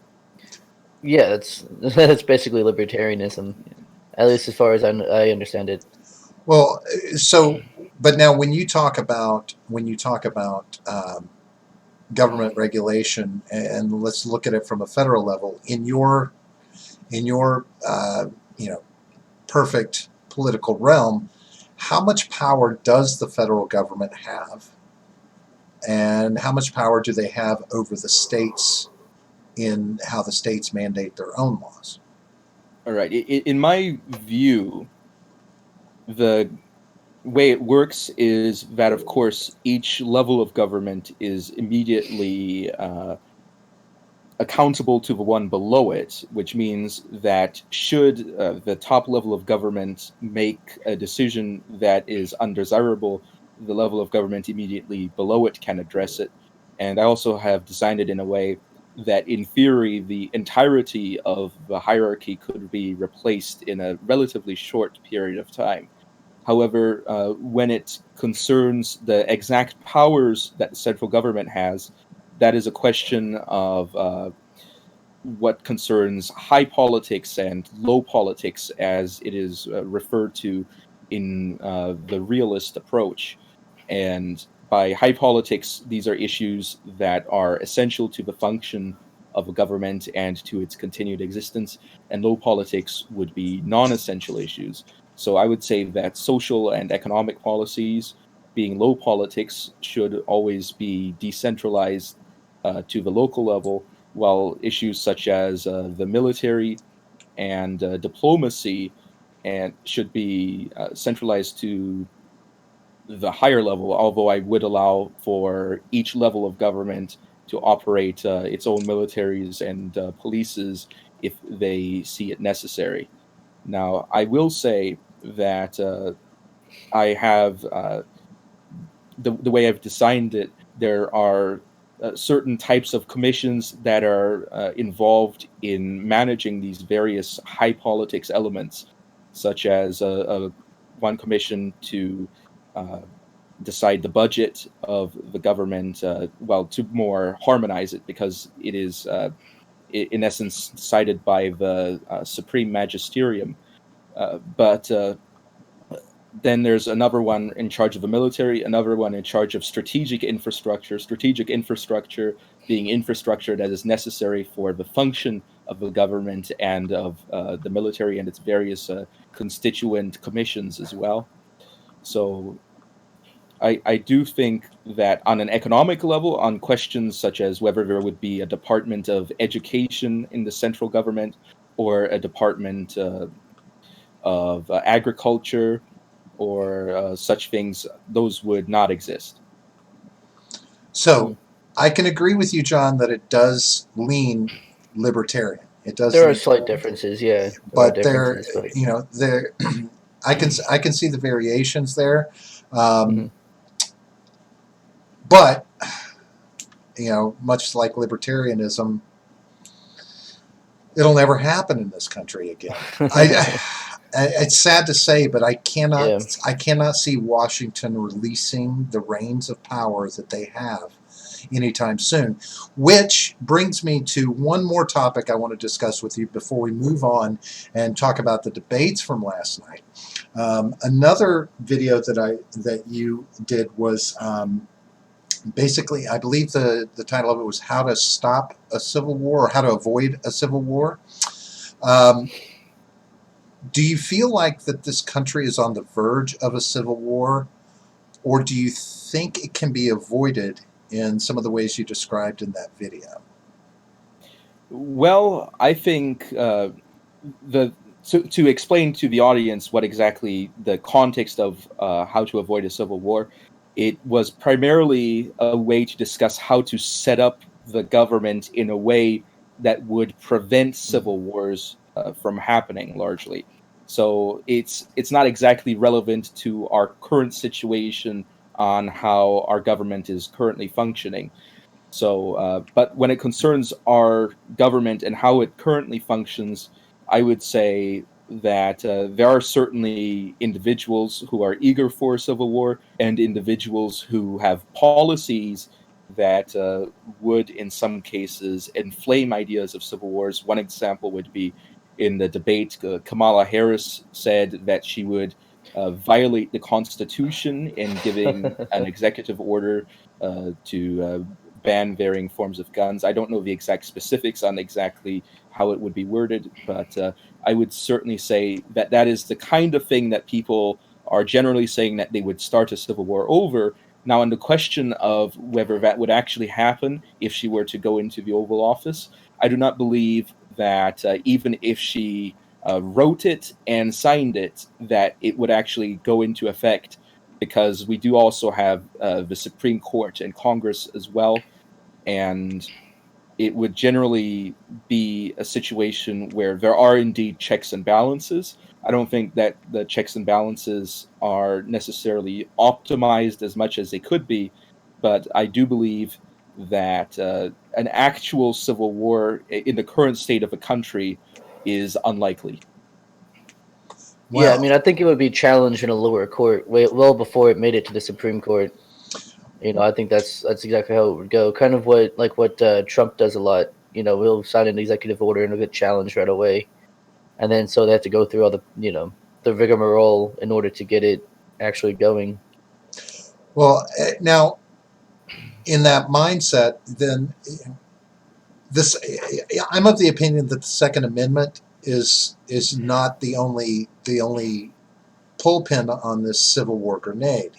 Speaker 2: Yeah, that's basically libertarianism, at least as far as I understand it.
Speaker 1: Well, so but now when you talk about government regulation, and let's look at it from a federal level, in your you know perfect political realm, how much power does the federal government have, and how much power do they have over the states in how the states mandate their own laws?
Speaker 3: All right. In my view, the way it works is that, of course, each level of government is immediately accountable to the one below it, which means that should the top level of government make a decision that is undesirable, the level of government immediately below it can address it. And I also have designed it in a way that, in theory, the entirety of the hierarchy could be replaced in a relatively short period of time. However, when it concerns the exact powers that the central government has, that is a question of what concerns high politics and low politics, as it is referred to in the realist approach. And by high politics, these are issues that are essential to the function of a government and to its continued existence, and low politics would be non essential issues. So I would say that social and economic policies, being low politics, should always be decentralized to the local level, while issues such as the military and diplomacy and should be centralized to the higher level, although I would allow for each level of government to operate its own militaries and polices if they see it necessary. Now, I will say that I have the way I've designed it, there are certain types of commissions that are involved in managing these various high politics elements, such as one commission to uh, decide the budget of the government, well, to more harmonize it, because it is, in essence, decided by the supreme magisterium. But then there's another one in charge of the military, another one in charge of strategic infrastructure being infrastructure that is necessary for the function of the government and of the military and its various constituent commissions as well. So I do think that on an economic level, on questions such as whether there would be a department of education in the central government or a department of agriculture or such things, those would not exist.
Speaker 1: So I can agree with you, John, that it does lean libertarian. It does
Speaker 2: There are
Speaker 1: lean,
Speaker 2: slight differences, yeah. There are
Speaker 1: but there,
Speaker 2: differences, but
Speaker 1: there, I can see the variations there,
Speaker 2: mhm.
Speaker 1: but much like libertarianism, it'll never happen in this country again. It's sad to say, but
Speaker 2: Yeah.
Speaker 1: I cannot see Washington releasing the reins of power that they have anytime soon. Which brings me to one more topic I want to discuss with you before we move on and talk about the debates from last night. Another video that you did was basically, I believe the title of it was "How to Stop a Civil War" or "How to Avoid a Civil War." Um, do you feel like that this country is on the verge of a civil war, or do you think it can be avoided in some of the ways you described in that video?
Speaker 3: Well, I think the to explain to the audience what exactly the context of how to avoid a civil war, it was primarily a way to discuss how to set up the government in a way that would prevent civil wars from happening largely. So it's not exactly relevant to our current situation on how our government is currently functioning. So, but when it concerns our government and how it currently functions, I would say that there are certainly individuals who are eager for civil war and individuals who have policies that would, in some cases, inflame ideas of civil wars. One example would be in the debate, Kamala Harris said that she would violate the Constitution in giving an executive order to ban varying forms of guns. I don't know the exact specifics on exactly how it would be worded, but I would certainly say that that is the kind of thing that people are generally saying that they would start a civil war over. Now, on the question of whether that would actually happen if she were to go into the Oval Office, I do not believe that even if she wrote it and signed it, that it would actually go into effect, because we do also have the Supreme Court and Congress as well, and it would generally be a situation where there are indeed checks and balances. I don't think that the checks and balances are necessarily optimized as much as they could be, but I do believe that an actual civil war in the current state of a country is unlikely.
Speaker 2: Yeah, I
Speaker 1: Well,
Speaker 2: mean, I think it would be challenged in a lower court well before it made it to the Supreme Court. I think that's exactly how it would go. Kind of what Trump does a lot. He'll sign an executive order and it'll get challenged right away, and then so they have to go through all the rigmarole in order to get it actually going.
Speaker 1: well, now in that mindset, then this I'm of the opinion that the Second Amendment is not the only pin on this Civil War grenade,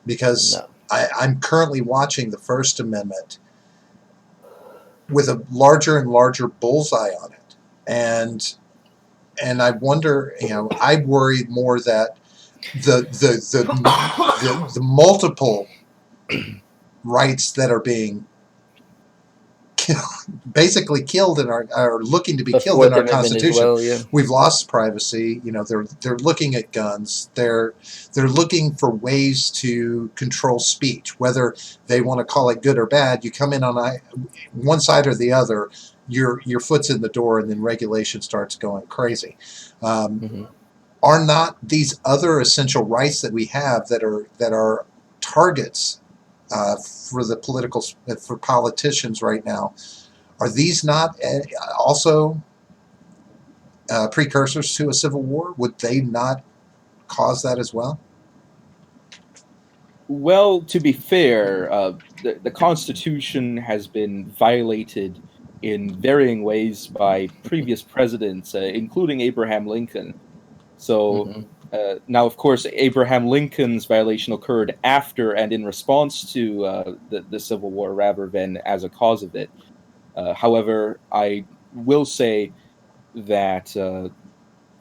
Speaker 1: because
Speaker 2: No.
Speaker 1: I'm currently watching the First Amendment with a larger and larger bullseye on it, and I wonder, I worry more that the multiple rights that are being basically killed in our, are looking to be
Speaker 2: The
Speaker 1: killed in
Speaker 2: Fourth
Speaker 1: our
Speaker 2: Amendment as
Speaker 1: Constitution.
Speaker 2: well. Yeah.
Speaker 1: We've lost privacy. They're looking at guns. They're looking for ways to control speech, whether they want to call it good or bad. You come in on one side or the other, your foot's in the door, and then regulation starts going crazy.
Speaker 2: Hmm.
Speaker 1: Are not these other essential rights that we have that are targets for politicians right now? Are these not also precursors to a civil war? Would they not cause that as well?
Speaker 3: Well, to be fair, the Constitution has been violated in varying ways by previous presidents, including Abraham Lincoln. So
Speaker 2: Hmm.
Speaker 3: now, of course, Abraham Lincoln's violation occurred after and in response to the Civil War rather than as a cause of it. However, I will say that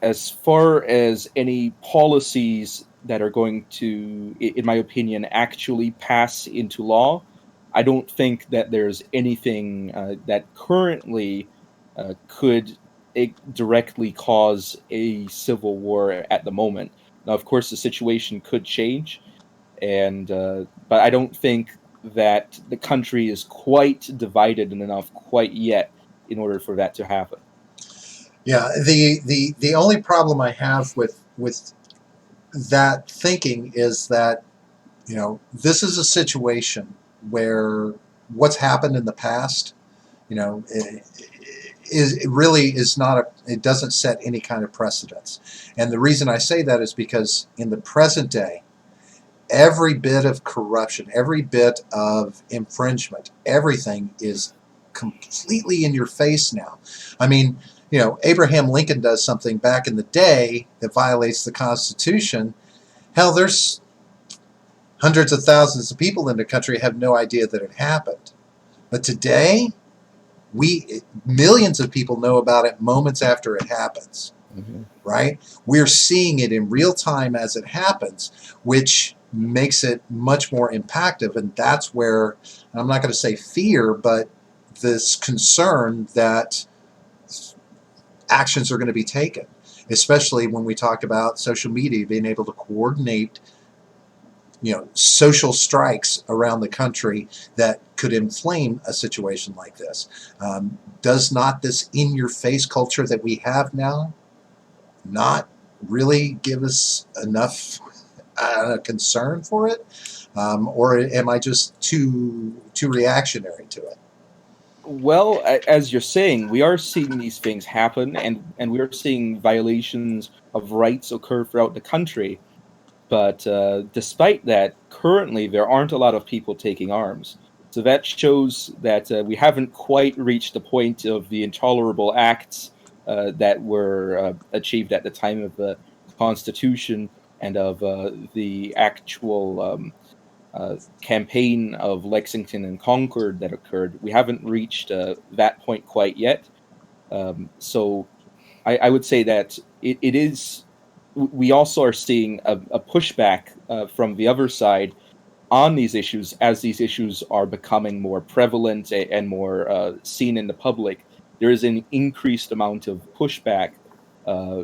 Speaker 3: as far as any policies that are going to, in my opinion, actually pass into law, I don't think that there's anything that currently could directly cause a civil war at the moment. Now, of course, the situation could change, and but I don't think that the country is quite divided enough quite yet in order for that to happen.
Speaker 1: Yeah, the only problem I have with that thinking is that, this is a situation where what's happened in the past, it really is not it doesn't set any kind of precedence. And the reason I say that is because in the present day, every bit of corruption, every bit of infringement, everything is completely in your face now. I mean, Abraham Lincoln does something back in the day that violates the Constitution. Hell, there's hundreds of thousands of people in the country have no idea that it happened. But today, millions of people know about it moments after it happens,
Speaker 2: Hmm.
Speaker 1: right? We're seeing it in real time as it happens, which makes it much more impactful. And that's where, I'm not going to say fear, but this concern that actions are going to be taken, especially when we talk about social media being able to coordinate, social strikes around the country that could inflame a situation like this. Does not this in-your-face culture that we have now not really give us enough concern for it? Or am I just too reactionary to it?
Speaker 3: Well, as you're saying, we are seeing these things happen, and we are seeing violations of rights occur throughout the country. But despite that, currently there aren't a lot of people taking arms. So that shows that we haven't quite reached the point of the intolerable acts that were achieved at the time of the Constitution and of the actual campaign of Lexington and Concord that occurred. We haven't reached that point quite yet. So I would say that it is. We also are seeing a pushback from the other side on these issues as these issues are becoming more prevalent and more seen in the public. There is an increased amount of pushback uh,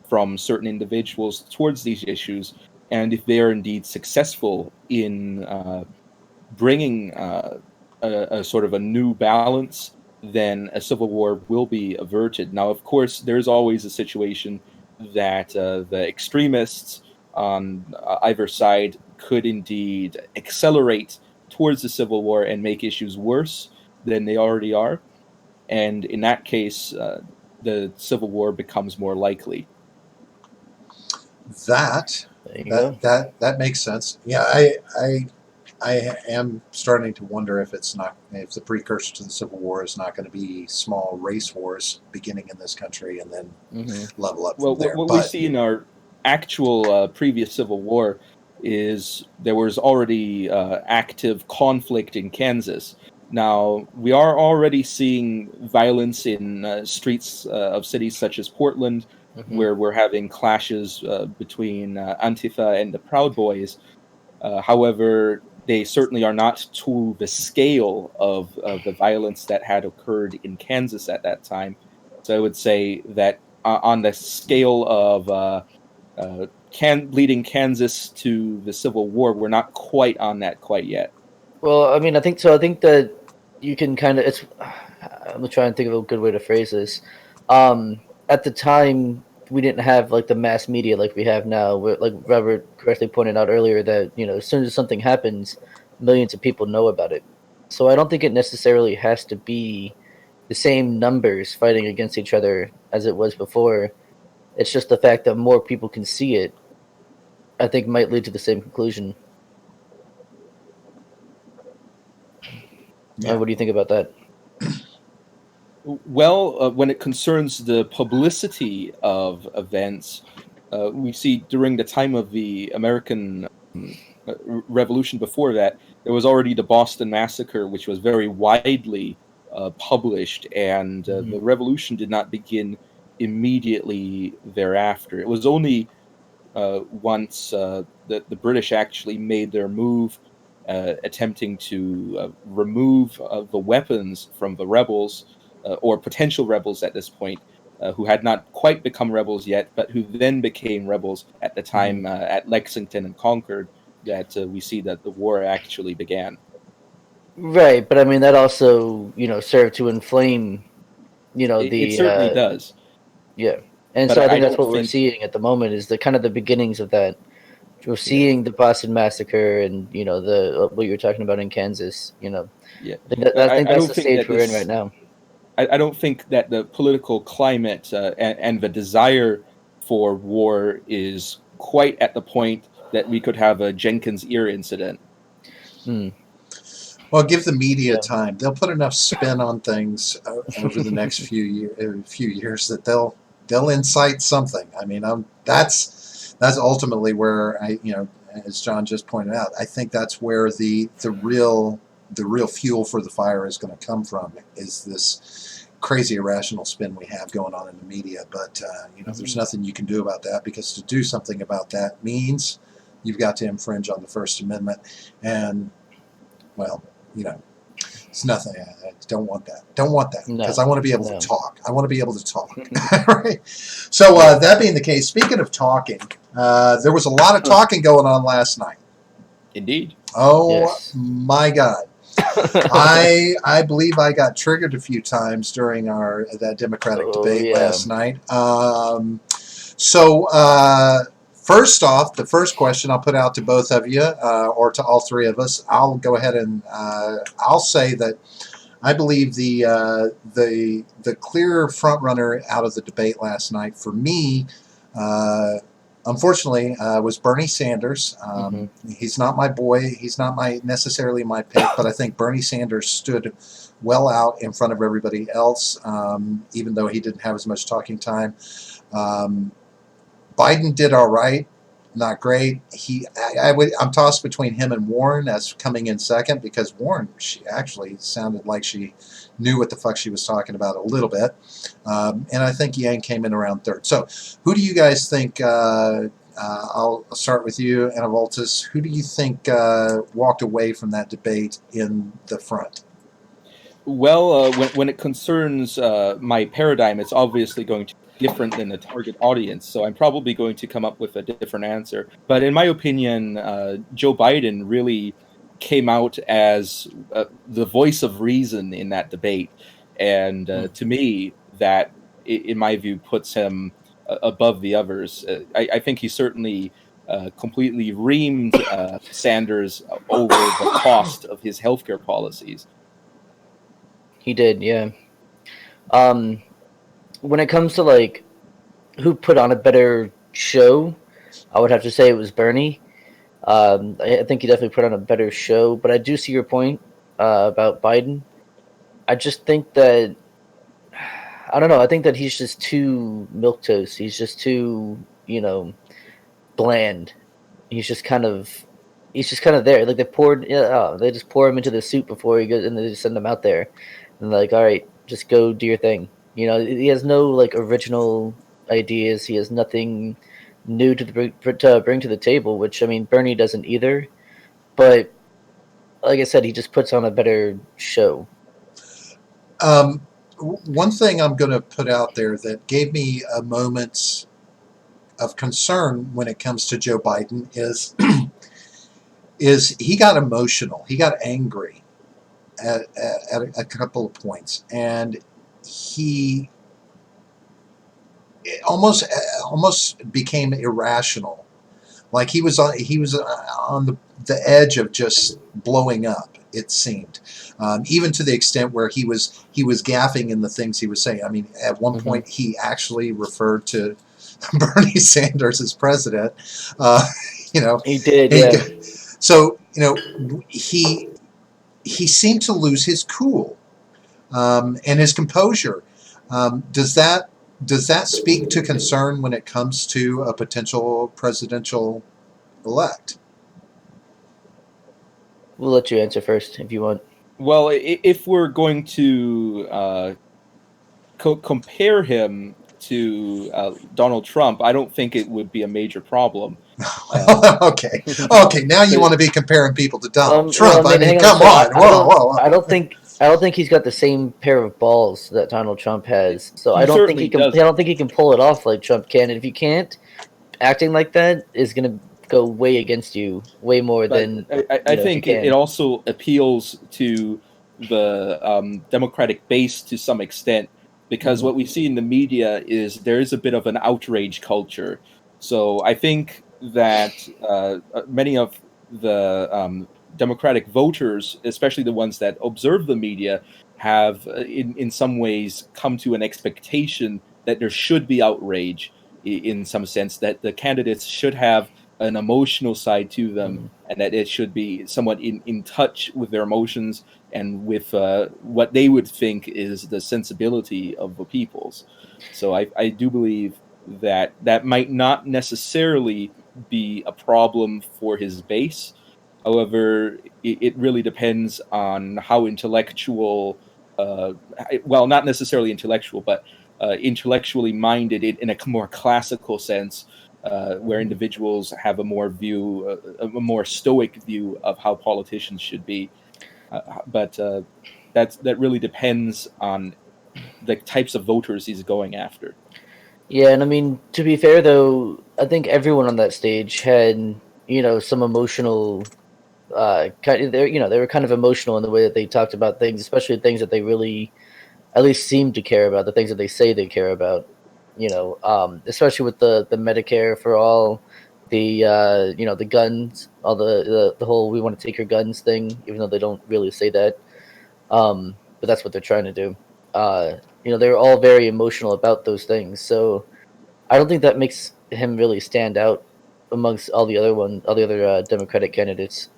Speaker 3: from certain individuals towards these issues, and if they are indeed successful in bringing a sort of a new balance, then a civil war will be averted. Now, of course, there's always a situation that the extremists on either side could indeed accelerate towards the civil war and make issues worse than they already are. And in that case, the civil war becomes more likely.
Speaker 1: That
Speaker 2: There you go.
Speaker 1: that makes sense. Yeah, I am starting to wonder if the precursor to the Civil War is not going to be small race wars beginning in this country and then level up
Speaker 3: Well,
Speaker 1: from there.
Speaker 3: what we see in our actual previous Civil War is there was already active conflict in Kansas. Now, we are already seeing violence in streets of cities such as Portland, where we're having clashes between Antifa and the Proud Boys. However, they certainly are not to the scale of the violence that had occurred in Kansas at that time. So I would say that on the scale of leading Kansas to the Civil War, we're not quite on that quite yet.
Speaker 2: Well, I mean, I think so. I think that you can kind of. It's. I'm trying to think of a good way to phrase this. At the time, we didn't have like the mass media like we have now. Where, like Robert correctly pointed out earlier, that as soon as something happens, millions of people know about it. So I don't think it necessarily has to be the same numbers fighting against each other as it was before. It's just the fact that more people can see it. I think might lead to the same conclusion.
Speaker 1: Yeah.
Speaker 2: What do you think about that?
Speaker 3: Well, when it concerns the publicity of events, we see during the time of the American Revolution before that, there was already the Boston Massacre, which was very widely published, and the revolution did not begin immediately thereafter. It was only once the British actually made their move, attempting to remove the weapons from the rebels, or potential rebels at this point, who had not quite become rebels yet, but who then became rebels at the time at Lexington and Concord, that we see that the war actually began.
Speaker 2: Right, but I mean that also, served to inflame,
Speaker 3: It certainly does.
Speaker 2: yeah. And
Speaker 3: But
Speaker 2: so I
Speaker 3: I
Speaker 2: think that's
Speaker 3: don't
Speaker 2: what we're
Speaker 3: think
Speaker 2: seeing at the moment is the kind of the beginnings of that. We're seeing the Boston Massacre and the what you're talking about in Kansas.
Speaker 3: Yeah,
Speaker 2: I think
Speaker 3: I
Speaker 2: that's
Speaker 3: don't
Speaker 2: the
Speaker 3: think
Speaker 2: stage
Speaker 3: that
Speaker 2: we're in
Speaker 3: this.
Speaker 2: right now.
Speaker 3: I don't think that the political climate and the desire for war is quite at the point that we could have a Jenkins ear incident.
Speaker 1: Well, give the media
Speaker 2: Yeah.
Speaker 1: time. They'll put enough spin on things over the next few years that they'll incite something. I mean, that's ultimately where as John just pointed out, I think that's where the real fuel for the fire is going to come from, is this crazy irrational spin we have going on in the media. But there's nothing you can do about that, because to do something about that means you've got to infringe on the First Amendment, and well, It's nothing. I don't want that. Don't want that because
Speaker 2: No,
Speaker 1: I want to be able
Speaker 2: no.
Speaker 1: to talk. I want to be able to talk. Right. So that being the case, speaking of talking, there was a lot of talking going on last night.
Speaker 3: Indeed.
Speaker 1: Oh
Speaker 2: Yes.
Speaker 1: my God. I believe I got triggered a few times during that Democratic debate last night. First off, the first question I'll put out to both of you, or to all three of us. I'll go ahead and I'll say that I believe the clear front runner out of the debate last night for me. Unfortunately, was Bernie Sanders. He's not my boy. He's not necessarily my pick, but I think Bernie Sanders stood well out in front of everybody else, even though he didn't have as much talking time. Biden did all right, not great. I'm tossed between him and Warren as coming in second because Warren, she actually sounded like she knew what the fuck she was talking about a little bit. And I think Yang came in around third. So who do you guys think, I'll start with you, Anavultus. Who do you think walked away from that debate in the front?
Speaker 3: Well, when it concerns my paradigm, it's obviously going to be different than the target audience, so I'm probably going to come up with a different answer. But in my opinion, Joe Biden really came out as the voice of reason in that debate, and to me, that, in my view, puts him above the others. I think he certainly completely reamed Sanders over the cost of his healthcare policies.
Speaker 2: He did, yeah. When it comes to like who put on a better show, I would have to say it was Bernie. I think he definitely put on a better show, but I do see your point about Biden. I just think that I don't know. I think that he's just too milquetoast. He's just too, bland. He's just kind of there. Like they just pour him into the soup before he goes, and they just send him out there, and they're like, all right, just go do your thing. He has no like original ideas. He has nothing new to bring to the table. Which I mean, Bernie doesn't either. But like I said, he just puts on a better show.
Speaker 1: One thing I'm going to put out there that gave me a moment of concern when it comes to Joe Biden is he got emotional. He got angry at a couple of points, and he almost became irrational. Like he was on the edge of just blowing up. It seemed, even to the extent where he was gaffing in the things he was saying. I mean, at one point he actually referred to Bernie Sanders as president.
Speaker 2: He did. Yeah.
Speaker 1: So he seemed to lose his cool and his composure. Does that speak to concern when it comes to a potential presidential elect?
Speaker 2: We'll let you answer first if you want.
Speaker 3: Well, if we're going to compare him to Donald Trump, I don't think it would be a major problem.
Speaker 1: Okay. Now you want to be comparing people to Donald Trump.
Speaker 2: Well,
Speaker 1: I mean,
Speaker 2: hang
Speaker 1: come on. Whoa.
Speaker 2: I don't think he's got the same pair of balls that Donald Trump has. So
Speaker 3: He
Speaker 2: I don't think
Speaker 3: certainly
Speaker 2: he can.
Speaker 3: doesn't.
Speaker 2: I don't think he can pull it off like Trump can. And if you can't, acting like that is going to go way against you, way more than.
Speaker 3: I think it also appeals to the Democratic base to some extent, because what we see in the media is there is a bit of an outrage culture. So I think that many of the Democratic voters, especially the ones that observe the media, have in some ways come to an expectation that there should be outrage in some sense, that the candidates should have an emotional side to them, and that it should be somewhat in touch with their emotions and with what they would think is the sensibility of the peoples. So I do believe that might not necessarily be a problem for his base. However, it really depends on how intellectual, well, not necessarily intellectual, but intellectually minded in a more classical sense, where individuals have a more stoic view of how politicians should be. But that really depends on the types of voters he's going after.
Speaker 2: Yeah, and I mean, to be fair though, I think everyone on that stage had, some emotional kind of, they were kind of emotional in the way that they talked about things, especially things that they really at least seem to care about, the things that they say they care about. Especially with the Medicare for all, the guns, all the whole "we want to take your guns" thing, even though they don't really say that. But that's what they're trying to do. They were all very emotional about those things. So I don't think that makes him really stand out amongst all the other Democratic candidates.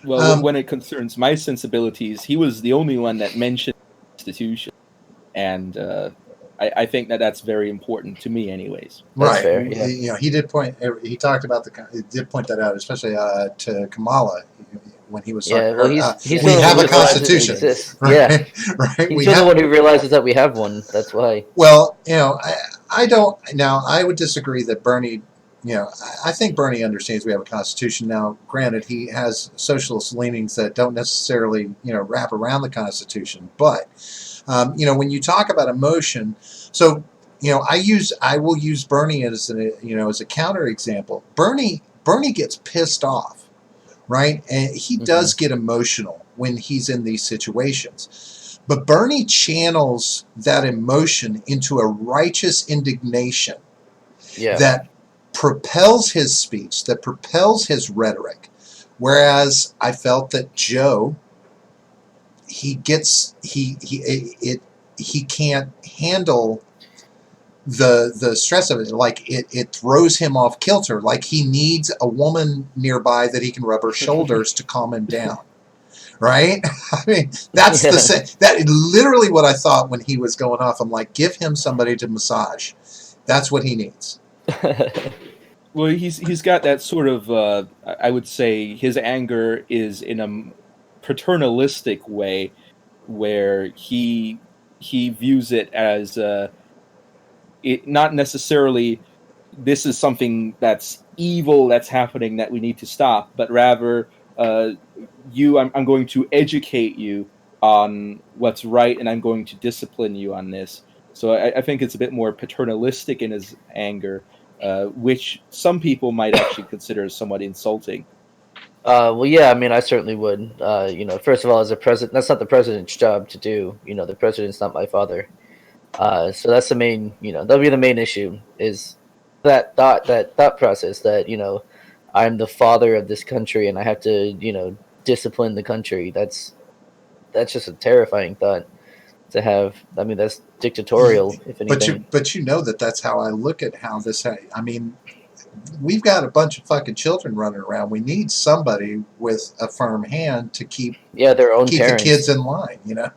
Speaker 3: Well,
Speaker 1: Um,
Speaker 3: when it concerns my sensibilities, he was the only one that mentioned the Constitution, and I think that's very important to me, anyways.
Speaker 2: That's
Speaker 1: right.
Speaker 2: fair. Yeah.
Speaker 1: He did point. He talked about he did point that out, especially to Kamala when he was
Speaker 2: Yeah.
Speaker 1: talking.
Speaker 2: Well, he's
Speaker 1: We
Speaker 2: the one
Speaker 1: have
Speaker 2: who
Speaker 1: a
Speaker 2: realizes it
Speaker 1: constitution,
Speaker 2: exists. Yeah.
Speaker 1: right? Right.
Speaker 2: He's the one who realizes that we have one. That's why.
Speaker 1: Well, I don't. Now, I would disagree that Bernie. I think Bernie understands we have a constitution. Now, granted, he has socialist leanings that don't necessarily, wrap around the Constitution. But, when you talk about emotion, so I will use Bernie as as a counter example. Bernie gets pissed off, right, and he does get emotional when he's in these situations. But Bernie channels that emotion into a righteous indignation
Speaker 2: Yeah.
Speaker 1: that propels his speech, that propels his rhetoric. Whereas I felt that Joe, he can't handle the stress of it. Like it throws him off kilter. Like he needs a woman nearby that he can rub her shoulders to calm him down. Right? I mean, that's that literally what I thought when he was going off. I'm like, give him somebody to massage. That's what he needs.
Speaker 3: Well, he's got that sort of I would say his anger is in a paternalistic way, where he views it as it not necessarily this is something that's evil that's happening that we need to stop, but rather I'm going to educate you on what's right, and I'm going to discipline you on this. So I think it's a bit more paternalistic in his anger, which some people might actually consider somewhat insulting.
Speaker 2: Well, yeah. I mean, I certainly would. First of all, as a president, that's not the president's job to do. The president's not my father. So that's the main. That'll be the main issue is that thought process that I'm the father of this country and I have to discipline the country. That's just a terrifying thought to have. I mean, that's dictatorial, if anything.
Speaker 1: But that's how I look at how this. I mean, we've got a bunch of fucking children running around. We need somebody with a firm hand to keep
Speaker 2: their own
Speaker 1: keep
Speaker 2: parents.
Speaker 1: the kids in line.
Speaker 2: Their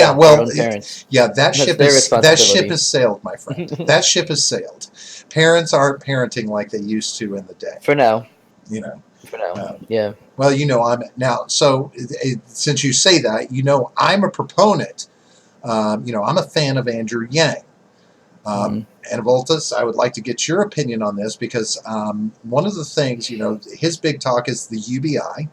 Speaker 2: own parents.
Speaker 1: That ship has sailed, my friend. That ship has sailed. Parents aren't parenting like they used to in the day.
Speaker 2: For now.
Speaker 1: For now.
Speaker 2: Yeah.
Speaker 1: Well, I'm now. So since you say that, I'm a proponent. I'm a fan of Andrew Yang. Anavultus, I would like to get your opinion on this because one of the things, his big talk is the UBI,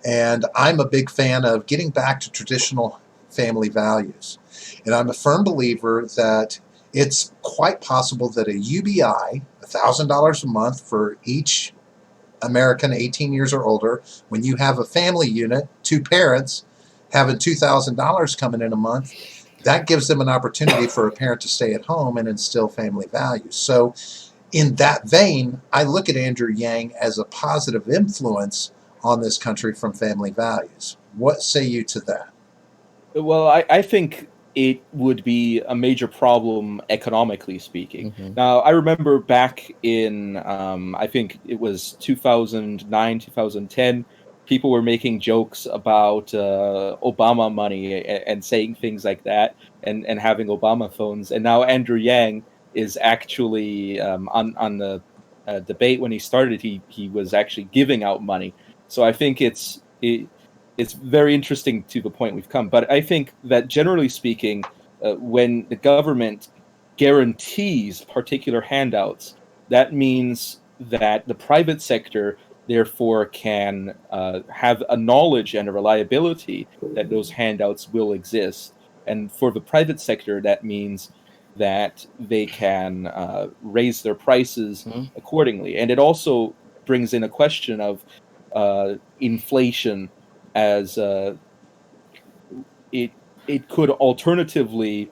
Speaker 1: and I'm a big fan of getting back to traditional family values. And I'm a firm believer that it's quite possible that a UBI, $1,000 a month for each American 18 years or older, when you have a family unit, two parents having $2,000 coming in a month, that gives them an opportunity for a parent to stay at home and instill family values. So in that vein, I look at Andrew Yang as a positive influence on this country from family values. What say you to that?
Speaker 3: Well, I think it would be a major problem economically speaking. Now, I remember back in, I think it was 2009, 2010, people were making jokes about Obama money and saying things like that and having Obama phones. And now Andrew Yang is actually on the debate. When he started, he was actually giving out money. So I think it's very interesting to the point we've come. But I think that generally speaking, when the government guarantees particular handouts, that means that the private sector therefore can have a knowledge and a reliability that those handouts will exist. And for the private sector, that means that they can raise their prices
Speaker 2: Mhm.
Speaker 3: accordingly. And it also brings in a question of inflation, as it could alternatively,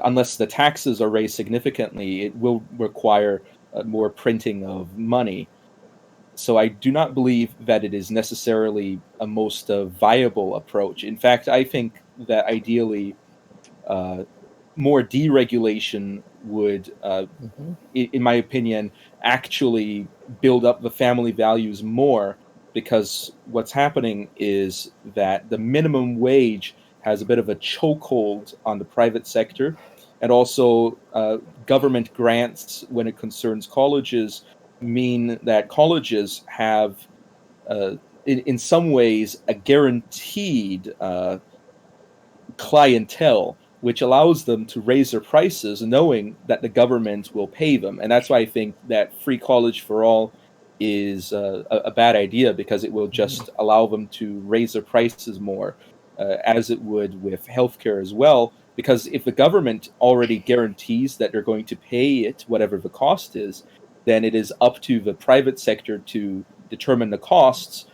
Speaker 3: unless the taxes are raised significantly, it will require more printing of money. So I do not believe that it is necessarily a most viable approach. In fact, I think that ideally, uh, more deregulation would,
Speaker 2: Mhm.
Speaker 3: in my opinion, actually build up the family values more, because what's happening is that the minimum wage has a bit of a chokehold on the private sector, and also government grants when it concerns colleges mean that colleges have, uh, in some ways, a guaranteed clientele, which allows them to raise their prices knowing that the government will pay them. And that's why I think that free college for all is a bad idea, because it will just allow them to raise their prices more, as it would with healthcare as well. Because if the government already guarantees that they're going to pay it, whatever the cost is, then it is up to the private sector to determine the costs,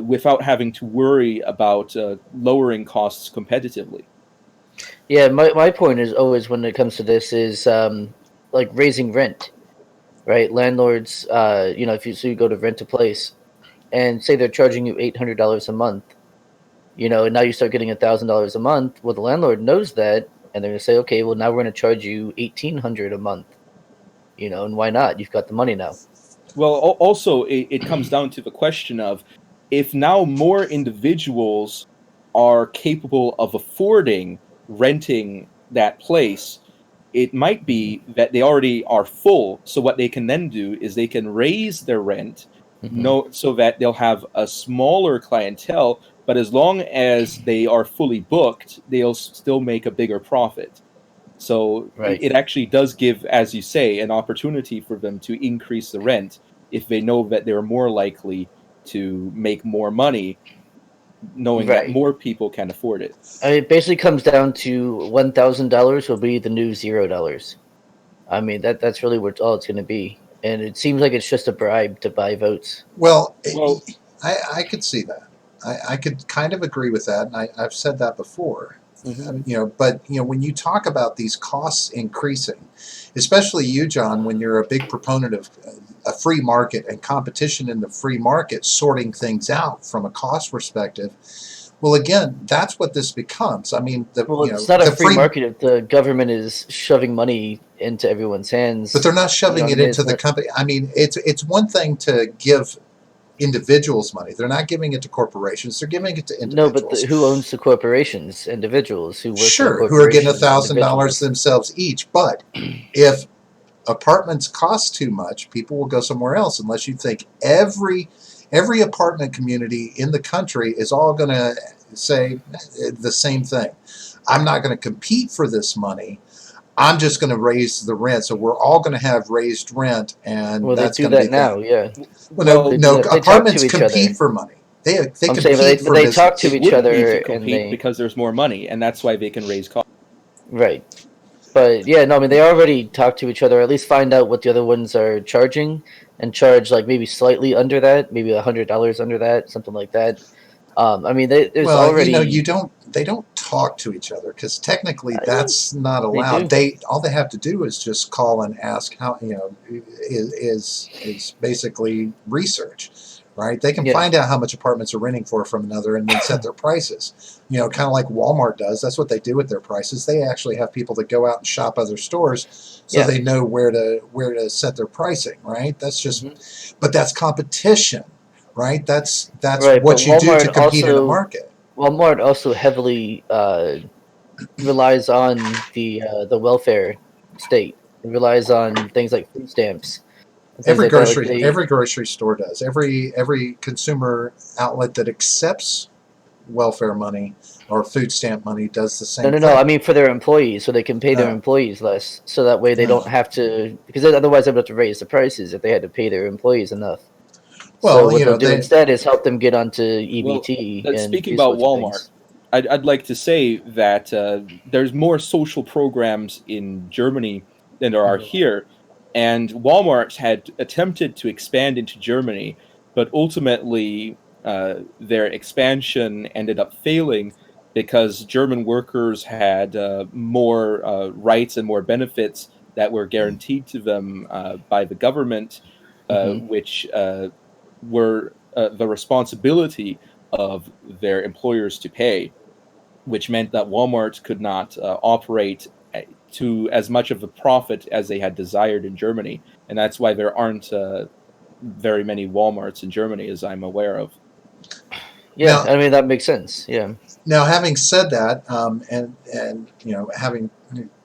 Speaker 3: without having to worry about lowering costs competitively.
Speaker 2: Yeah, my point is always when it comes to this is like raising rent, right? Landlords, if you go to rent a place and say they're charging you $800 a month, and now you start getting $1,000 a month. Well, the landlord knows that, and they're gonna say, okay, well now we're gonna charge you 1,800 a month, and why not? You've got the money now.
Speaker 3: Well, also, it comes down to the question of, if now more individuals are capable of affording renting that place, it might be that they already are full. So what they can then do is they can raise their rent,
Speaker 2: Hmm.
Speaker 3: no, so that they'll have a smaller clientele. But as long as they are fully booked, they'll still make a bigger profit. So
Speaker 2: Right.
Speaker 3: it actually does give, as you say, an opportunity for them to increase the rent if they know that they're more likely to make more money, knowing that
Speaker 2: Right.
Speaker 3: more people can afford it.
Speaker 2: I mean, it basically comes down to $1,000 will be the new $0. I mean, that's really what all it's going to be, and it seems like it's just a bribe to buy votes.
Speaker 1: Well,
Speaker 3: Well,
Speaker 1: I could see that. I could kind of agree with that, and I've said that before.
Speaker 2: Hmm.
Speaker 1: But when you talk about these costs increasing, especially you, John, when you're a big proponent of a free market and competition in the free market, sorting things out from a cost perspective. Well, again, that's what this becomes. I mean,
Speaker 2: Well, it's not a
Speaker 1: the
Speaker 2: free
Speaker 1: free,
Speaker 2: market if the government is shoving money into everyone's
Speaker 1: but
Speaker 2: hands.
Speaker 1: they're not
Speaker 2: You know
Speaker 1: shoving
Speaker 2: what I
Speaker 1: it
Speaker 2: mean?
Speaker 1: into
Speaker 2: It's
Speaker 1: the
Speaker 2: not.
Speaker 1: company. I mean, it's one thing to give individuals money. They're not giving it to corporations. They're giving it to
Speaker 2: No, but who
Speaker 1: individuals.
Speaker 2: owns the corporations? Individuals who work for the
Speaker 1: Sure, who are getting
Speaker 2: corporations.
Speaker 1: $1,000
Speaker 2: Individuals.
Speaker 1: themselves each. But if apartments cost too much, people will go somewhere else. Unless you think every apartment community in the country is all going to say the same thing. I'm not going to compete for this money. I'm just going to raise the rent. So we're all going to have raised rent, and
Speaker 2: Well, they
Speaker 1: that's
Speaker 2: do
Speaker 1: going to be
Speaker 2: that
Speaker 1: that.
Speaker 2: now. Yeah,
Speaker 1: Well, no,
Speaker 3: well,
Speaker 2: they do
Speaker 1: no.
Speaker 2: that. They talk
Speaker 1: Apartments
Speaker 2: to each
Speaker 1: compete
Speaker 2: other.
Speaker 1: for money. They
Speaker 2: I'm saying,
Speaker 1: compete
Speaker 2: but
Speaker 1: for
Speaker 2: they talk to
Speaker 1: business.
Speaker 3: they
Speaker 2: each
Speaker 3: wouldn't need
Speaker 2: other,
Speaker 3: to
Speaker 2: and
Speaker 3: compete
Speaker 2: they
Speaker 3: because there's more money, and that's why they can raise costs.
Speaker 2: right. But yeah, no, I mean they already talk to each other. Or at least find out what the other ones are charging, and charge like maybe slightly under that, maybe $100 under that, something like that. I mean, there's
Speaker 1: Well, you
Speaker 2: already.
Speaker 1: don't. They don't talk to each other because technically
Speaker 2: I mean,
Speaker 1: that's not
Speaker 2: they
Speaker 1: allowed.
Speaker 2: do.
Speaker 1: They all they have to do is just call and ask how is basically research, right? They can
Speaker 2: Yeah.
Speaker 1: find out how much apartments are renting for from another and then set their prices. Kind of like Walmart does. That's what they do with their prices. They actually have people that go out and shop other stores so
Speaker 2: Yeah.
Speaker 1: they know where to set their pricing, right? That's
Speaker 2: Hmm.
Speaker 1: just, but that's competition, right? That's
Speaker 2: Right, but
Speaker 1: what you do to compete in a market.
Speaker 2: Walmart also heavily relies on the welfare state. It relies on things like food stamps and things
Speaker 1: Every
Speaker 2: like that. Like
Speaker 1: grocery
Speaker 2: they
Speaker 1: every grocery store does. Every consumer outlet that accepts welfare money or food stamp money does the
Speaker 2: no,
Speaker 1: same
Speaker 2: no, no.
Speaker 1: thing.
Speaker 2: I mean for their employees, so they can pay their
Speaker 1: Uh,
Speaker 2: employees less, so that way they don't
Speaker 1: uh,
Speaker 2: have to, because otherwise they'd have to raise the prices if they had to pay their employees enough.
Speaker 1: Well,
Speaker 2: what
Speaker 1: you
Speaker 2: they'll
Speaker 1: know,
Speaker 2: do instead is help them get onto EBT and
Speaker 3: speaking
Speaker 2: these
Speaker 3: about
Speaker 2: sorts of
Speaker 3: Walmart,
Speaker 2: things.
Speaker 3: I'd like to say that there's more social programs in Germany than there are here. And Walmart had attempted to expand into Germany, but ultimately their expansion ended up failing because German workers had more rights and more benefits that were guaranteed to them by the government, which were the responsibility of their employers to pay, which meant that Walmart could not operate to as much of a profit as they had desired in Germany. And that's why there aren't very many Walmarts in Germany, as I'm aware of.
Speaker 2: Yeah,
Speaker 1: now,
Speaker 2: I mean that makes sense. Yeah.
Speaker 1: now having said that, and you know, having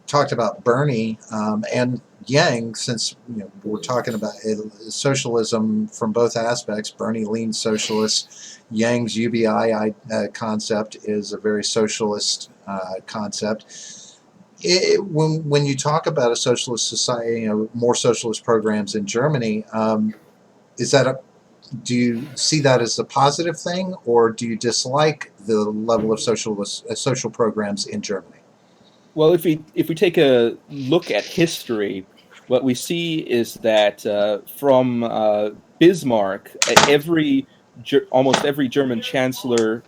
Speaker 1: talked about Bernie and Yang, since you know we're talking about socialism from both aspects. Bernie leans socialist. Yang's UBI concept is a very socialist concept. When you talk about a socialist society, you know, more socialist programs in Germany, is that a do you see that as a positive thing, or do you dislike the level of social programs in Germany?
Speaker 3: Well, if we take a look at history, what we see is that from Bismarck, almost every German chancellor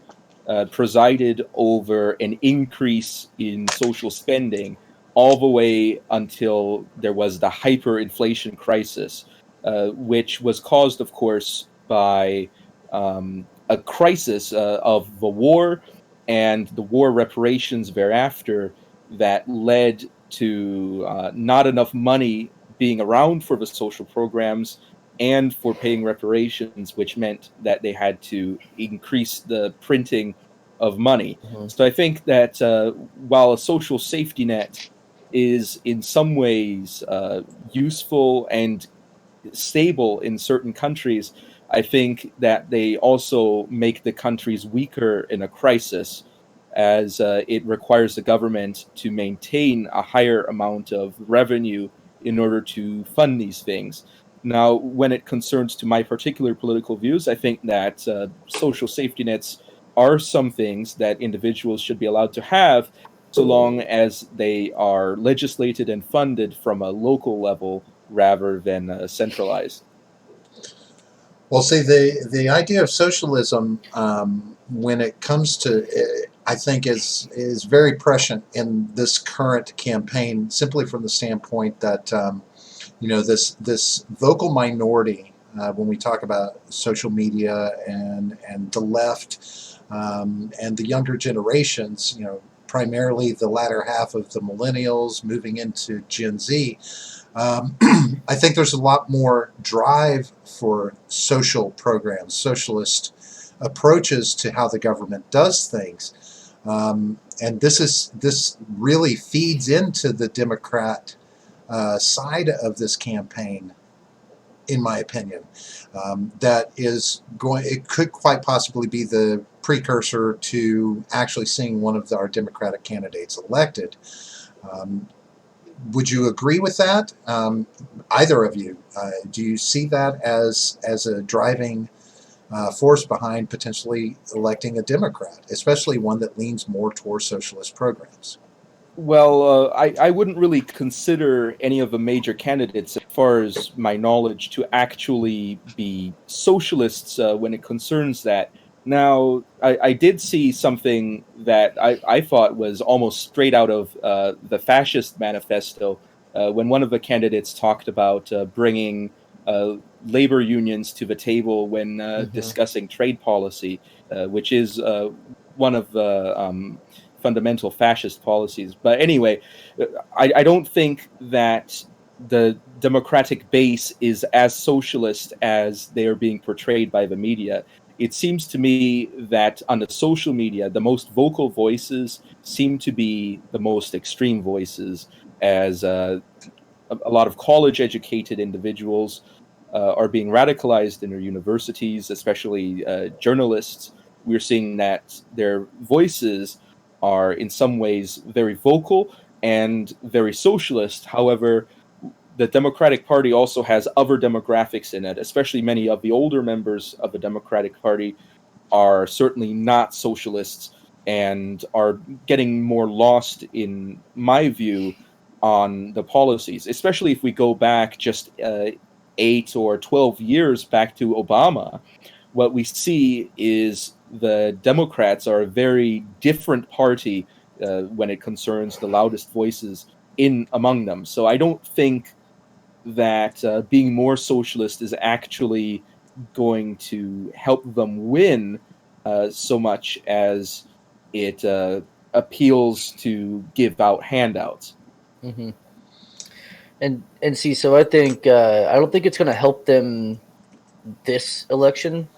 Speaker 3: presided over an increase in social spending, all the way until there was the hyperinflation crisis, which was caused, of course, by a crisis of the war and the war reparations thereafter that led to not enough money being around for the social programs and for paying reparations, which meant that they had to increase the printing of money.
Speaker 2: Mhm.
Speaker 3: So I think that while a social safety net is in some ways useful and stable in certain countries, I think that they also make the countries weaker in a crisis, as it requires the government to maintain a higher amount of revenue in order to fund these things. Now, when it concerns to my particular political views, I think that social safety nets are some things that individuals should be allowed to have, so long as they are legislated and funded from a local level rather than centralized.
Speaker 1: Well, see, the idea of socialism, when it comes to, I think, is very prescient in this current campaign, simply from the standpoint that you know this vocal minority. When we talk about social media and the left and the younger generations, you know, primarily the latter half of the millennials moving into Gen Z, I think there's a lot more drive for social programs, socialist approaches to how the government does things, and this really feeds into the Democrat side of this campaign, in my opinion. That is going. It could quite possibly be the precursor to actually seeing one of our Democratic candidates elected. Um, would you agree with that? Either of you, do you see that as a driving force behind potentially electing a Democrat, especially one that leans more towards socialist programs?
Speaker 3: Well, I wouldn't really consider any of the major candidates, as far as my knowledge, to actually be socialists when it concerns that. Now, I did see something that I thought was almost straight out of the fascist manifesto when one of the candidates talked about bringing uh, labor unions to the table when
Speaker 2: Mhm.
Speaker 3: discussing trade policy, which is one of the fundamental fascist policies. But anyway, I don't think that the Democratic base is as socialist as they are being portrayed by the media. It seems to me that on the social media, the most vocal voices seem to be the most extreme voices, as a lot of college educated individuals are being radicalized in their universities, especially journalists. We're seeing that their voices are in some ways very vocal and very socialist. However, the Democratic Party also has other demographics in it, especially many of the older members of the Democratic Party are certainly not socialists and are getting more lost, in my view, on the policies, especially if we go back just 8 or 12 years back to Obama. What we see is the Democrats are a very different party when it concerns the loudest voices in among them. So I don't think that being more socialist is actually going to help them win so much as it appeals to give out handouts.
Speaker 2: Hmm. And see, so I think I don't think it's going to help them this election.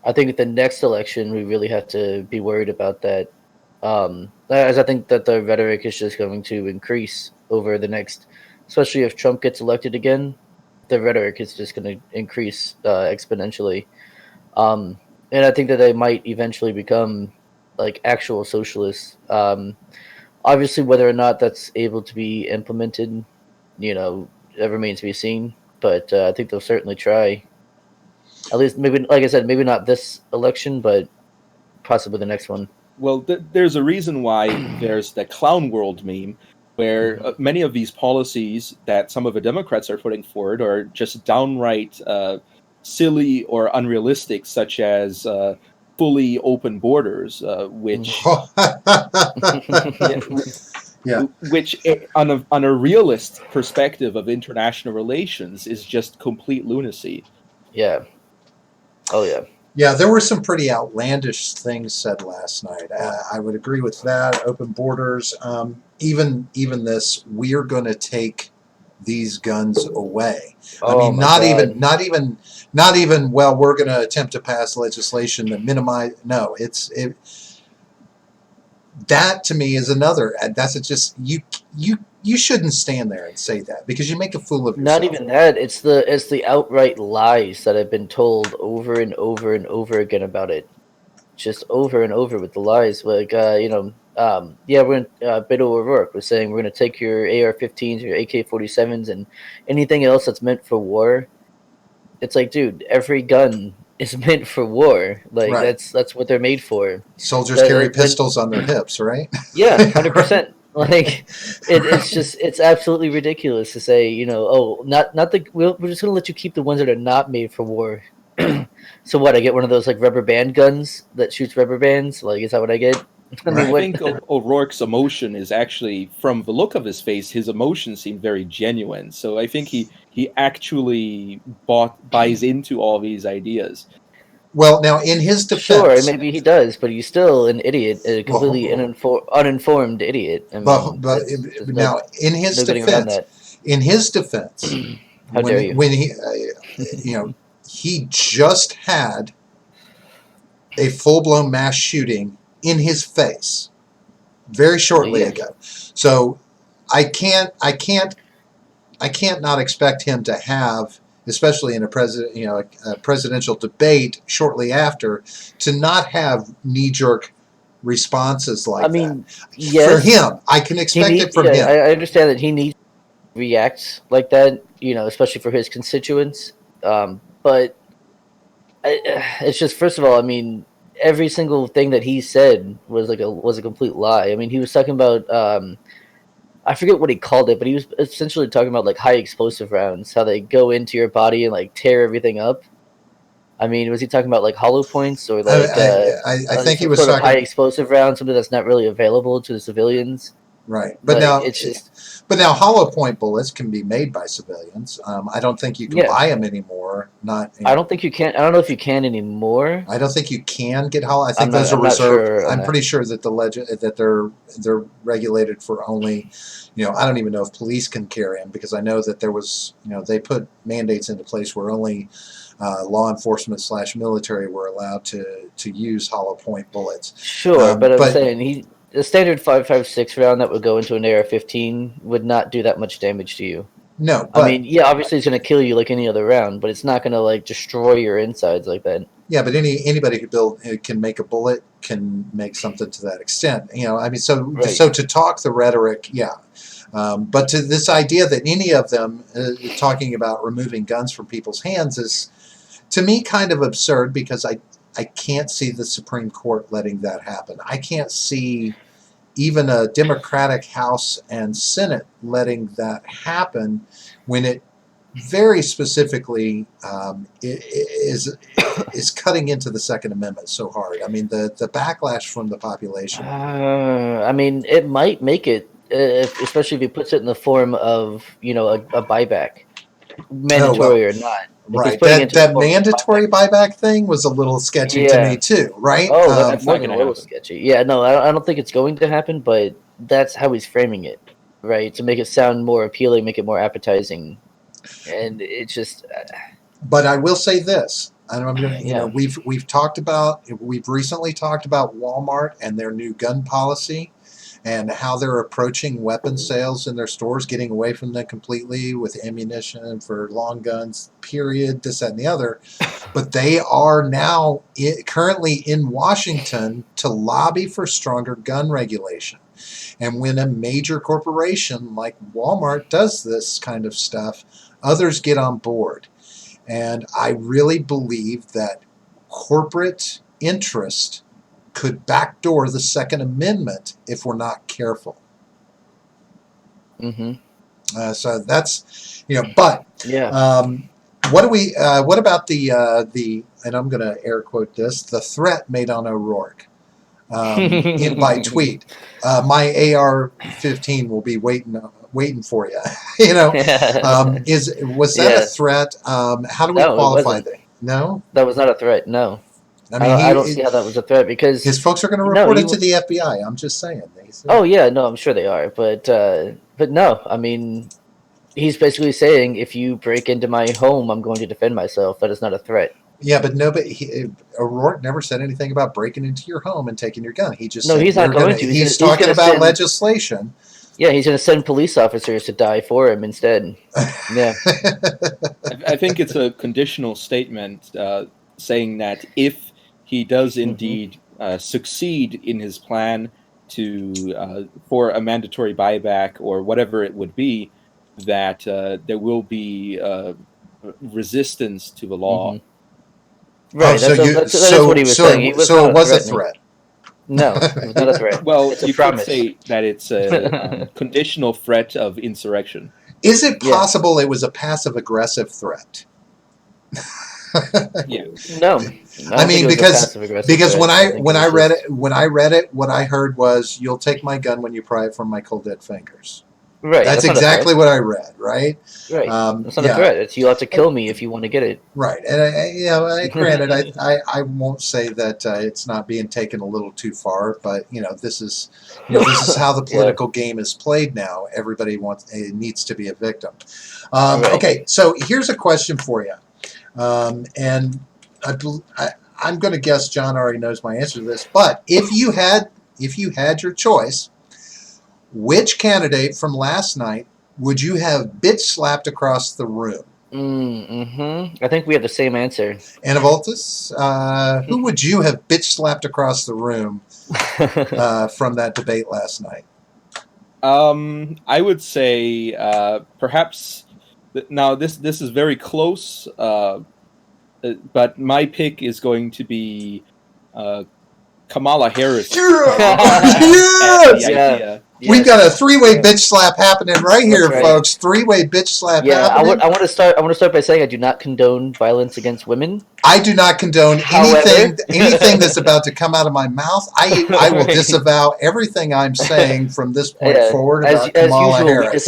Speaker 2: I think at the next election we really have to be worried about that. As I think that the rhetoric is just going to increase over the next, especially if Trump gets elected again, the rhetoric is just going to increase exponentially. And I think that they might eventually become like actual socialists. Obviously, whether or not that's able to be implemented, that remains to be seen. But I think they'll certainly try. At least, maybe, like I said, maybe not this election, but possibly the next one.
Speaker 3: Well, there's a reason why there's the clown world meme, where many of these policies that some of the Democrats are putting forward are just downright silly or unrealistic, such as fully open borders, which
Speaker 1: Yeah.
Speaker 3: which on a realist perspective of international relations is just complete lunacy.
Speaker 2: Yeah. Oh yeah.
Speaker 1: Yeah, there were some pretty outlandish things said last night. I would agree with that. Open borders, even this. We're going to take these guns away. I
Speaker 2: Oh
Speaker 1: mean,
Speaker 2: my God.
Speaker 1: not even. Well, we're going to attempt to pass legislation to minimize. No, that to me is another. That's just you shouldn't stand there and say that because you make a fool of yourself.
Speaker 2: Not even that. It's the outright lies that I've been told over and over and over again about it. Just over and over with the lies. Like yeah, we're Beto O'Rourke was saying we're gonna take your AR-15s, your AK-47s, and anything else that's meant for war. It's like, dude, every gun is meant for war. Like
Speaker 1: Right.
Speaker 2: that's what they're made for.
Speaker 1: Soldiers
Speaker 2: But,
Speaker 1: carry
Speaker 2: but
Speaker 1: pistols on their hips, right?
Speaker 2: yeah, 100%. Like it's absolutely ridiculous to say, oh, not the we're just gonna let you keep the ones that are not made for war. So what? I get one of those like rubber band guns that shoots rubber bands. Like, is that what I get? I mean,
Speaker 1: Right.
Speaker 3: I
Speaker 2: what?
Speaker 3: think O'Rourke's emotion is actually, from the look of his face, his emotions seem very genuine. So I think he actually buys into all these ideas.
Speaker 1: Well, now in his
Speaker 2: Sure,
Speaker 1: defense,
Speaker 2: maybe he does, but he's still an idiot, a completely uninformed idiot. I mean,
Speaker 1: but
Speaker 2: there's
Speaker 1: now in his
Speaker 2: no getting around that.
Speaker 1: defense,
Speaker 2: How dare you?
Speaker 1: when he, he just had a full blown mass shooting in his face very shortly ago. So I can't not expect him to have, especially in a presidential debate shortly after, to not have knee jerk responses like
Speaker 2: I mean,
Speaker 1: that.
Speaker 2: yes,
Speaker 1: For him, I can expect it from him.
Speaker 2: I understand that he needs to react like that, especially for his constituents. But it's just, first of all, I mean, every single thing that he said was a complete lie. I mean, he was talking about I forget what he called it, but he was essentially talking about like high explosive rounds, how they go into your body and like tear everything up. I mean, was he talking about like hollow points or like
Speaker 1: I think he
Speaker 2: some
Speaker 1: was
Speaker 2: sort of
Speaker 1: talking
Speaker 2: high explosive round, something that's not really available to the civilians?
Speaker 1: right, but
Speaker 2: Like,
Speaker 1: now
Speaker 2: it's just
Speaker 1: hollow point bullets can be made by civilians. I don't think you can buy them anymore.
Speaker 2: I don't think you can. I don't know if you can anymore.
Speaker 1: I don't think you can get hollow. I think
Speaker 2: I'm
Speaker 1: those are
Speaker 2: not
Speaker 1: reserved.
Speaker 2: sure on
Speaker 1: I'm
Speaker 2: that.
Speaker 1: pretty sure that that they're regulated for only. I don't even know if police can carry them because I know that there was. They put mandates into place where only law enforcement / military were allowed to use hollow point bullets.
Speaker 2: Sure, but I'm saying the standard 5.56 round that would go into an AR-15 would not do that much damage to you.
Speaker 1: No, but
Speaker 2: I mean, yeah, obviously it's going to kill you like any other round, but it's not going to like destroy your insides like that.
Speaker 1: Yeah, but anybody who can make a bullet can make something to that extent. I mean, so
Speaker 2: Right.
Speaker 1: so to talk the rhetoric, yeah. But to this idea that any of them talking about removing guns from people's hands is, to me, kind of absurd, because I can't see the Supreme Court letting that happen. I can't see even a Democratic House and Senate letting that happen when it very specifically is cutting into the Second Amendment so hard. I mean, the backlash from the population.
Speaker 2: I mean, it might make it, especially if he puts it in the form of, a buyback, mandatory or not. If he's
Speaker 1: Right.
Speaker 2: putting it into the
Speaker 1: That
Speaker 2: form of
Speaker 1: mandatory buyback thing was a little sketchy to
Speaker 2: Yeah.
Speaker 1: me too, right?
Speaker 2: Oh,
Speaker 3: that's
Speaker 2: that's more
Speaker 3: not
Speaker 2: than a
Speaker 3: gonna
Speaker 2: little
Speaker 3: happen.
Speaker 2: sketchy. Yeah, no, I don't think it's going to happen, but that's how he's framing it, right? To make it sound more appealing, make it more appetizing, and it's just,
Speaker 1: But I will say this. And I'm gonna,
Speaker 2: Yeah.
Speaker 1: we've recently talked about Walmart and their new gun policy, and how they're approaching weapon sales in their stores, getting away from them completely with ammunition for long guns, period, this, that, and the other. But they are now currently in Washington to lobby for stronger gun regulation. And when a major corporation like Walmart does this kind of stuff, others get on board. And I really believe that corporate interest could backdoor the Second Amendment if we're not careful.
Speaker 2: hmm
Speaker 1: So that's, but
Speaker 2: yeah.
Speaker 1: what about the, and I'm going to air quote this, the threat made on O'Rourke by tweet. My AR-15 will be waiting for you. Was that
Speaker 2: Yeah.
Speaker 1: a threat? How do we
Speaker 2: No, it
Speaker 1: qualify
Speaker 2: wasn't.
Speaker 1: that? No,
Speaker 2: That was not a threat. No,
Speaker 1: I mean
Speaker 2: I don't see how that was a threat because
Speaker 1: his folks are going to
Speaker 2: no,
Speaker 1: report it to the FBI. I'm just saying.
Speaker 2: Oh yeah, no, I'm sure they are, but no, I mean, he's basically saying if you break into my home, I'm going to defend myself. That is not a threat.
Speaker 1: Yeah, but O'Rourke never said anything about breaking into your home and taking your gun. He just
Speaker 2: No,
Speaker 1: said
Speaker 2: he's not going to.
Speaker 1: He's talking about legislation.
Speaker 2: Yeah, he's going to send police officers to die for him instead. Yeah.
Speaker 3: I think it's a conditional statement saying that if he does indeed succeed in his plan to for a mandatory buyback or whatever it would be, that there will be resistance to the law.
Speaker 2: Right. That's what he was saying. He was
Speaker 1: so
Speaker 2: not
Speaker 1: it was
Speaker 2: threatening.
Speaker 1: a threat.
Speaker 2: No, it was not a threat.
Speaker 3: Well,
Speaker 2: it's a
Speaker 3: you
Speaker 2: promise.
Speaker 3: could say that it's a conditional threat of insurrection.
Speaker 1: Is it possible it was a passive aggressive threat?
Speaker 3: Yeah.
Speaker 2: No.
Speaker 1: I mean, because when I read it, what I heard was, "You'll take my gun when you pry it from my cold dead fingers."
Speaker 2: Right.
Speaker 1: That's exactly what I read. Right.
Speaker 2: Right. That's not a threat. It's you'll have to kill me if you want to get it.
Speaker 1: Right. And granted, I won't say that it's not being taken a little too far, but this is how the political game is played now. Everybody needs to be a victim.
Speaker 2: Right.
Speaker 1: Okay, so here's a question for you, and I'm going to guess John already knows my answer to this, but if you had your choice, which candidate from last night would you have bitch slapped across the room?
Speaker 2: I think we have the same answer.
Speaker 1: Anavultus, who would you have bitch slapped across the room from that debate last night?
Speaker 3: I would say perhaps. Now this is very close, but my pick is going to be Kamala Harris.
Speaker 1: Yes! We've got a three-way bitch slap happening right here, folks. Three-way bitch slap happening.
Speaker 2: I want to start by saying I do not condone violence against women.
Speaker 1: I do not condone anything that's about to come out of my mouth. I will disavow everything I'm saying from this point forward about Kamala Harris.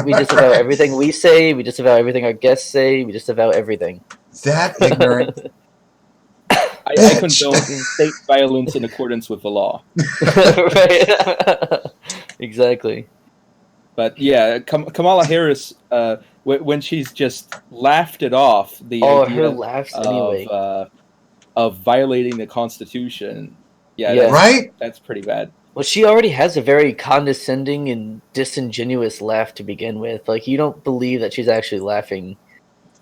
Speaker 2: We disavow everything we say. We disavow everything our guests say. We disavow everything.
Speaker 1: That ignorant.
Speaker 3: I condone state violence in accordance with the law.
Speaker 2: Right. Exactly.
Speaker 3: But yeah, Kamala Harris, when she's just laughed it off, the idea
Speaker 2: her laughs anyway
Speaker 3: of violating the Constitution, that's pretty bad.
Speaker 2: Well, she already has a very condescending and disingenuous laugh to begin with. Like, you don't believe that she's actually laughing.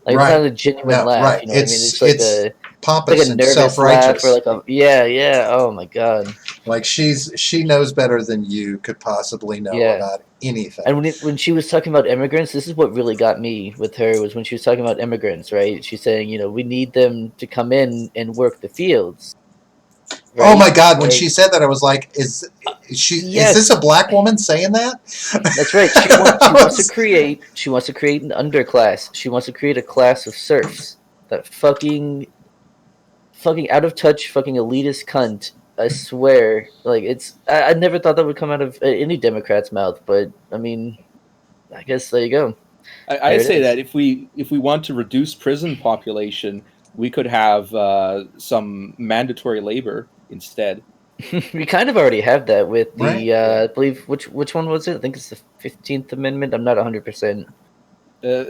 Speaker 2: Like, it's not a genuine laugh.
Speaker 1: Right.
Speaker 2: You know what I mean? It's like a
Speaker 1: pompous
Speaker 2: like a nervous
Speaker 1: and self-righteous.
Speaker 2: Laugh or yeah. Oh my god.
Speaker 1: Like she knows better than you could possibly know about anything.
Speaker 2: And when she was talking about immigrants, this is what really got me with her, was when she was talking about immigrants, right? She's saying, we need them to come in and work the fields.
Speaker 1: Right? Oh my God!
Speaker 2: Like,
Speaker 1: when she said that, I was like, "Is
Speaker 2: yes.
Speaker 1: this a black woman saying that?"
Speaker 2: That's right. She wants to create an underclass. She wants to create a class of serfs. That fucking out of touch, fucking elitist cunt. I swear. Like, I never thought that would come out of any Democrat's mouth, but I mean, I guess there you go.
Speaker 3: I say that if we want to reduce prison population, we could have some mandatory labor instead.
Speaker 2: We kind of already have that with the
Speaker 1: Right.
Speaker 2: I believe which one was it? I think it's the 15th Amendment. I'm not 100%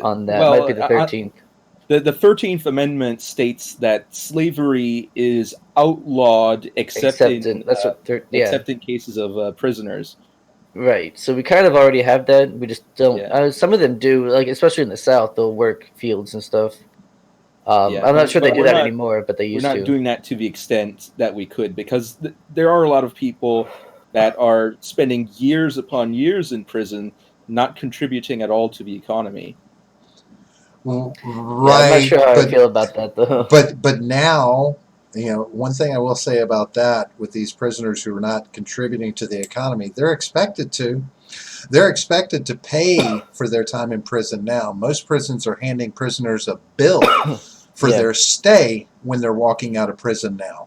Speaker 2: on that. It might be the 13th.
Speaker 3: The 13th Amendment states that slavery is outlawed except in cases of prisoners.
Speaker 2: Right. So we kind of already have that. We just don't. Yeah. Some of them do, like especially in the South, they'll work fields and stuff. I'm not sure they do that anymore, but they used to.
Speaker 3: We're not doing that to the extent that we could, because there are a lot of people that are spending years upon years in prison, not contributing at all to the economy.
Speaker 1: Right.
Speaker 2: I'm not sure how I feel about that, though.
Speaker 1: But now, one thing I will say about that, with these prisoners who are not contributing to the economy, they're expected to. They're expected to pay for their time in prison now. Most prisons are handing prisoners a bill for their stay when they're walking out of prison now.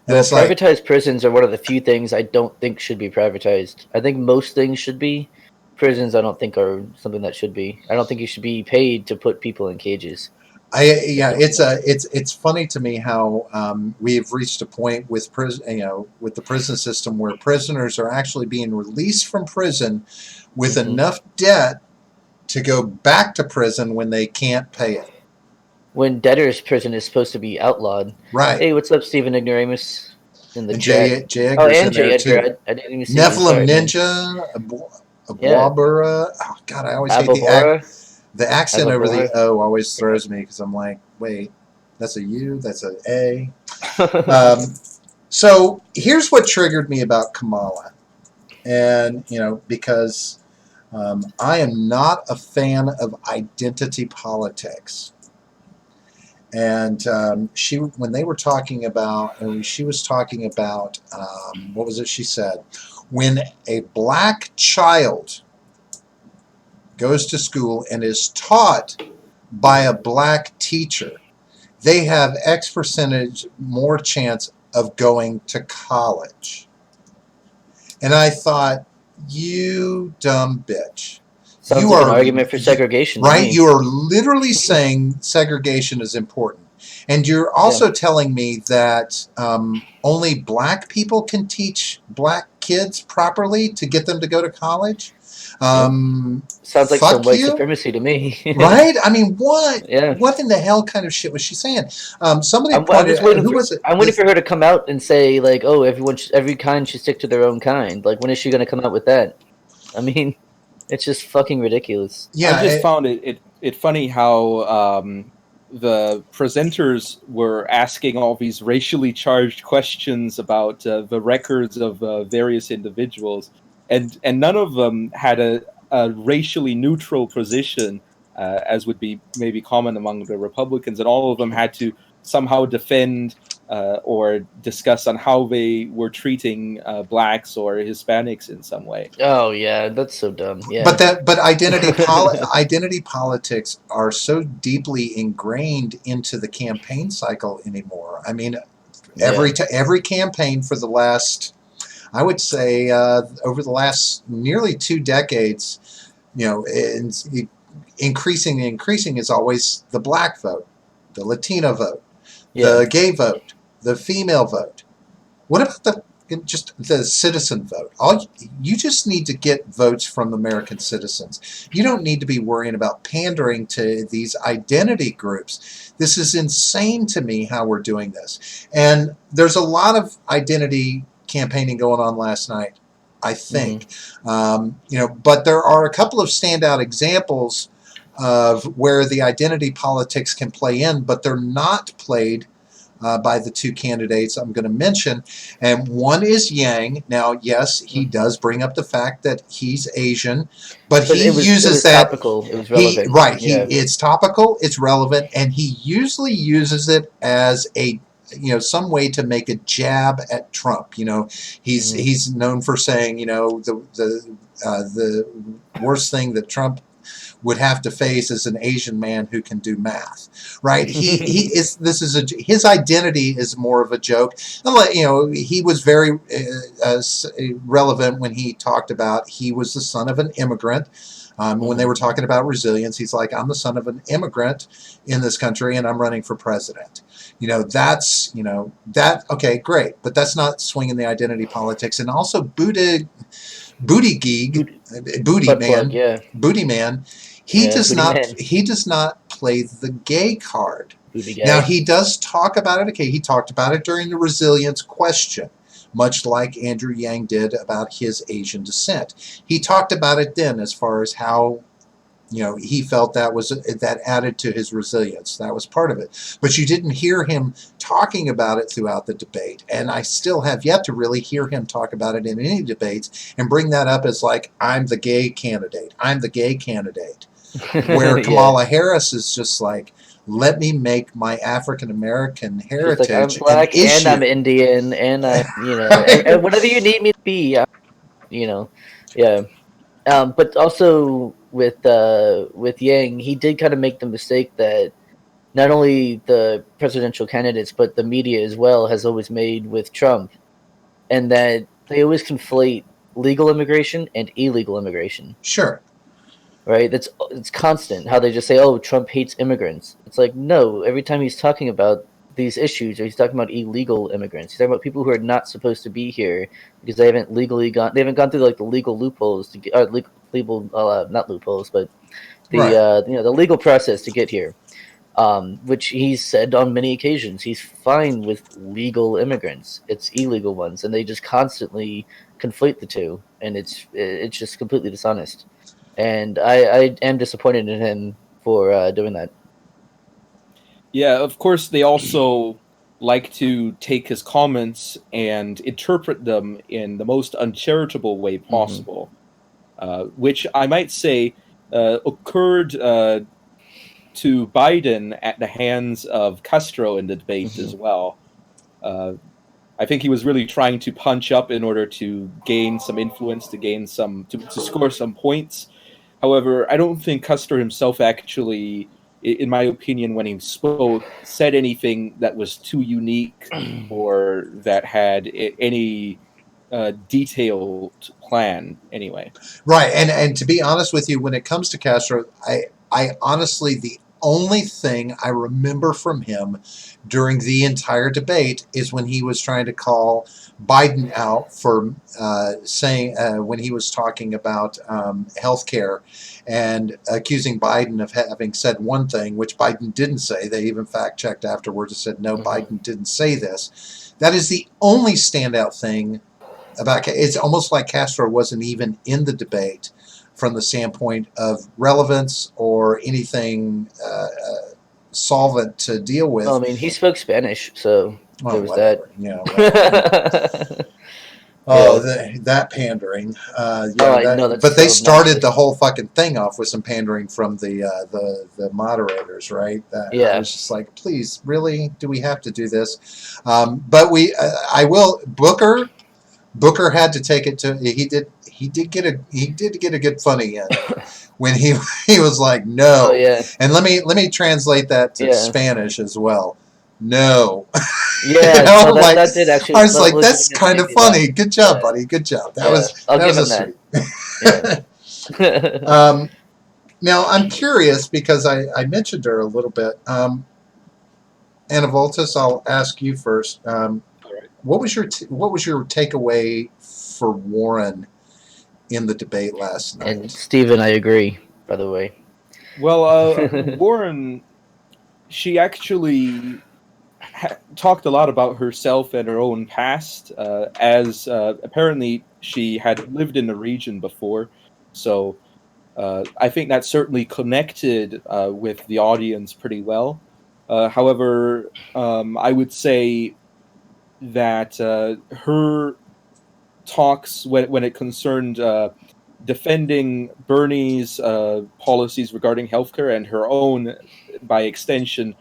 Speaker 1: And
Speaker 2: it's privatized prisons are one of the few things I don't think should be privatized. I think most things should be. Prisons, I don't think, are something that should be. I don't think you should be paid to put people in cages.
Speaker 1: It's funny to me how we've reached a point with with the prison system where prisoners are actually being released from prison with enough debt to go back to prison when they can't pay it.
Speaker 2: When debtor's prison is supposed to be outlawed.
Speaker 1: Right.
Speaker 2: Hey, what's up, Stephen Ignoramus? In the
Speaker 1: chat. Jay Edgar's in there too.
Speaker 2: I didn't even see
Speaker 1: Nephilim Ninja, Abuabura. Oh God, I always hate the accent over the O always throws me, because I'm like, wait, that's a U, that's an A. So here's what triggered me about Kamala, and because I am not a fan of identity politics. And when they were talking about, she was talking about, what was it she said? When a black child goes to school and is taught by a black teacher, they have X percentage more chance of going to college. And I thought, you dumb bitch.
Speaker 2: Sounds like an argument for segregation.
Speaker 1: Right? You are literally saying segregation is important. And you're also telling me that only black people can teach black kids properly to get them to go to college?
Speaker 2: Sounds like some white supremacy to me.
Speaker 1: Right? I mean, what? Yeah. What in the hell kind of shit was she saying? Somebody pointed out, who was it?
Speaker 2: I'm waiting for her to come out and say, like, oh, every kind should stick to their own kind. Like, when is she going to come out with that? I mean, it's just fucking ridiculous.
Speaker 3: Yeah, I just found it funny how the presenters were asking all these racially charged questions about the records of various individuals, and none of them had a racially neutral position, as would be maybe common among the Republicans, and all of them had to somehow defend or discuss on how they were treating blacks or Hispanics in some way.
Speaker 2: Oh yeah, that's so dumb. Yeah,
Speaker 1: but identity politics are so deeply ingrained into the campaign cycle anymore. I mean, every campaign for the last, I would say, over the last nearly 2 decades, increasing is always the black vote, the Latino vote, the gay vote, the female vote. What about the citizen vote? You just need to get votes from American citizens. You don't need to be worrying about pandering to these identity groups. This is insane to me how we're doing this. And there's a lot of identity campaigning going on last night, I think. But there are a couple of standout examples of where the identity politics can play in, but they're not played by the two candidates I'm going to mention. And one is Yang. Now, yes, he does bring up the fact that he's Asian, but he
Speaker 2: it
Speaker 1: uses
Speaker 2: was
Speaker 1: that.
Speaker 2: topical. It was relevant.
Speaker 1: It's topical, it's relevant, and he usually uses it as a some way to make a jab at Trump. He's known for saying the worst thing that Trump would have to face is an Asian man who can do math, right? His identity is more of a joke. He was very relevant when he talked about he was the son of an immigrant. When they were talking about resilience, he's like, I'm the son of an immigrant in this country, and I'm running for president. Okay, great, but that's not swinging the identity politics. And also booty man. He does not play the gay card. Now he does talk about it. Okay, he talked about it during the resilience question, much like Andrew Yang did about his Asian descent. He talked about it then as far as how he felt that added to his resilience. That was part of it. But you didn't hear him talking about it throughout the debate. And I still have yet to really hear him talk about it in any debates and bring that up as like, I'm the gay candidate. I'm the gay candidate. Where Kamala Harris is just like, let me make my African American heritage
Speaker 2: I'm black
Speaker 1: an issue.
Speaker 2: and I'm Indian and I'm and whatever you need me to be, but also with Yang, he did kind of make the mistake that not only the presidential candidates but the media as well has always made with Trump, and that they always conflate legal immigration and illegal immigration.
Speaker 1: Sure.
Speaker 2: Right? It's constant how they just say, "Oh, Trump hates immigrants." It's like, no, every time he's talking about these issues, or he's talking about illegal immigrants, he's talking about people who are not supposed to be here because they haven't gone through like the legal loopholes to get, not loopholes, but the the legal process to get here. Which he's said on many occasions, he's fine with legal immigrants. It's illegal ones, and they just constantly conflate the two, and it's just completely dishonest. And I am disappointed in him for doing that.
Speaker 3: Yeah, of course, they also like to take his comments and interpret them in the most uncharitable way possible, which I might say occurred to Biden at the hands of Castro in the debate as well. I think he was really trying to punch up in order to gain some influence, to score some points. However, I don't think Custer himself actually, in my opinion, when he spoke, said anything that was too unique or that had any detailed plan anyway.
Speaker 1: Right. And to be honest with you, when it comes to Castro, I honestly, the only thing I remember from him during the entire debate is when he was trying to call Biden out for saying, when he was talking about healthcare and accusing Biden of having said one thing, which Biden didn't say. They even fact checked afterwards and said, no, Biden didn't say this. That is the only standout thing about it's almost like Castro wasn't even in the debate from the standpoint of relevance or anything solvent to deal with.
Speaker 2: Well, I mean, he spoke Spanish, so there was
Speaker 1: whatever.
Speaker 2: that.
Speaker 1: That pandering.
Speaker 2: But
Speaker 1: they started the whole fucking thing off with some pandering from the moderators, right? I was just like, please, really, do we have to do this? But Booker had to take it to. He did get a good funny in when he was like, no.
Speaker 2: Oh, yeah.
Speaker 1: And let me translate that to Spanish as well. No.
Speaker 2: Yeah, that did actually.
Speaker 1: I was like, that's kind of funny. Good job, buddy. Good job.
Speaker 2: I'll give him
Speaker 1: that. Now I'm curious because I mentioned her a little bit. Anavultus, I'll ask you first. What was your takeaway for Warren in the debate last night?
Speaker 2: And Stephen, I agree, by the way.
Speaker 3: Well, Warren, she actually talked a lot about herself and her own past, as apparently she had lived in the region before. So I think that certainly connected with the audience pretty well. However, I would say that her talks when it concerned defending Bernie's policies regarding healthcare and her own, by extension,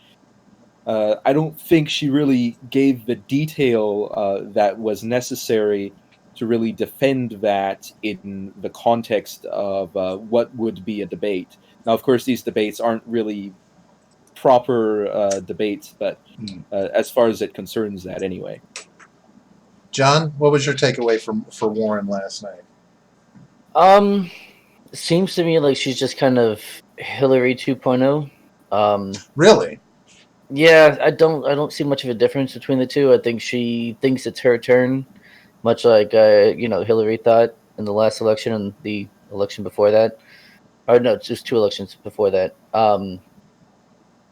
Speaker 3: I don't think she really gave the detail that was necessary to really defend that in the context of what would be a debate. Now, of course, these debates aren't really proper debates, but as far as it concerns that, anyway.
Speaker 1: John, what was your takeaway for Warren last night?
Speaker 2: Seems to me like she's just kind of Hillary 2.0.
Speaker 1: Really?
Speaker 2: Yeah, I don't see much of a difference between the two. I think she thinks it's her turn, much like Hillary thought in the last election and the election before that. Or no, just two elections before that.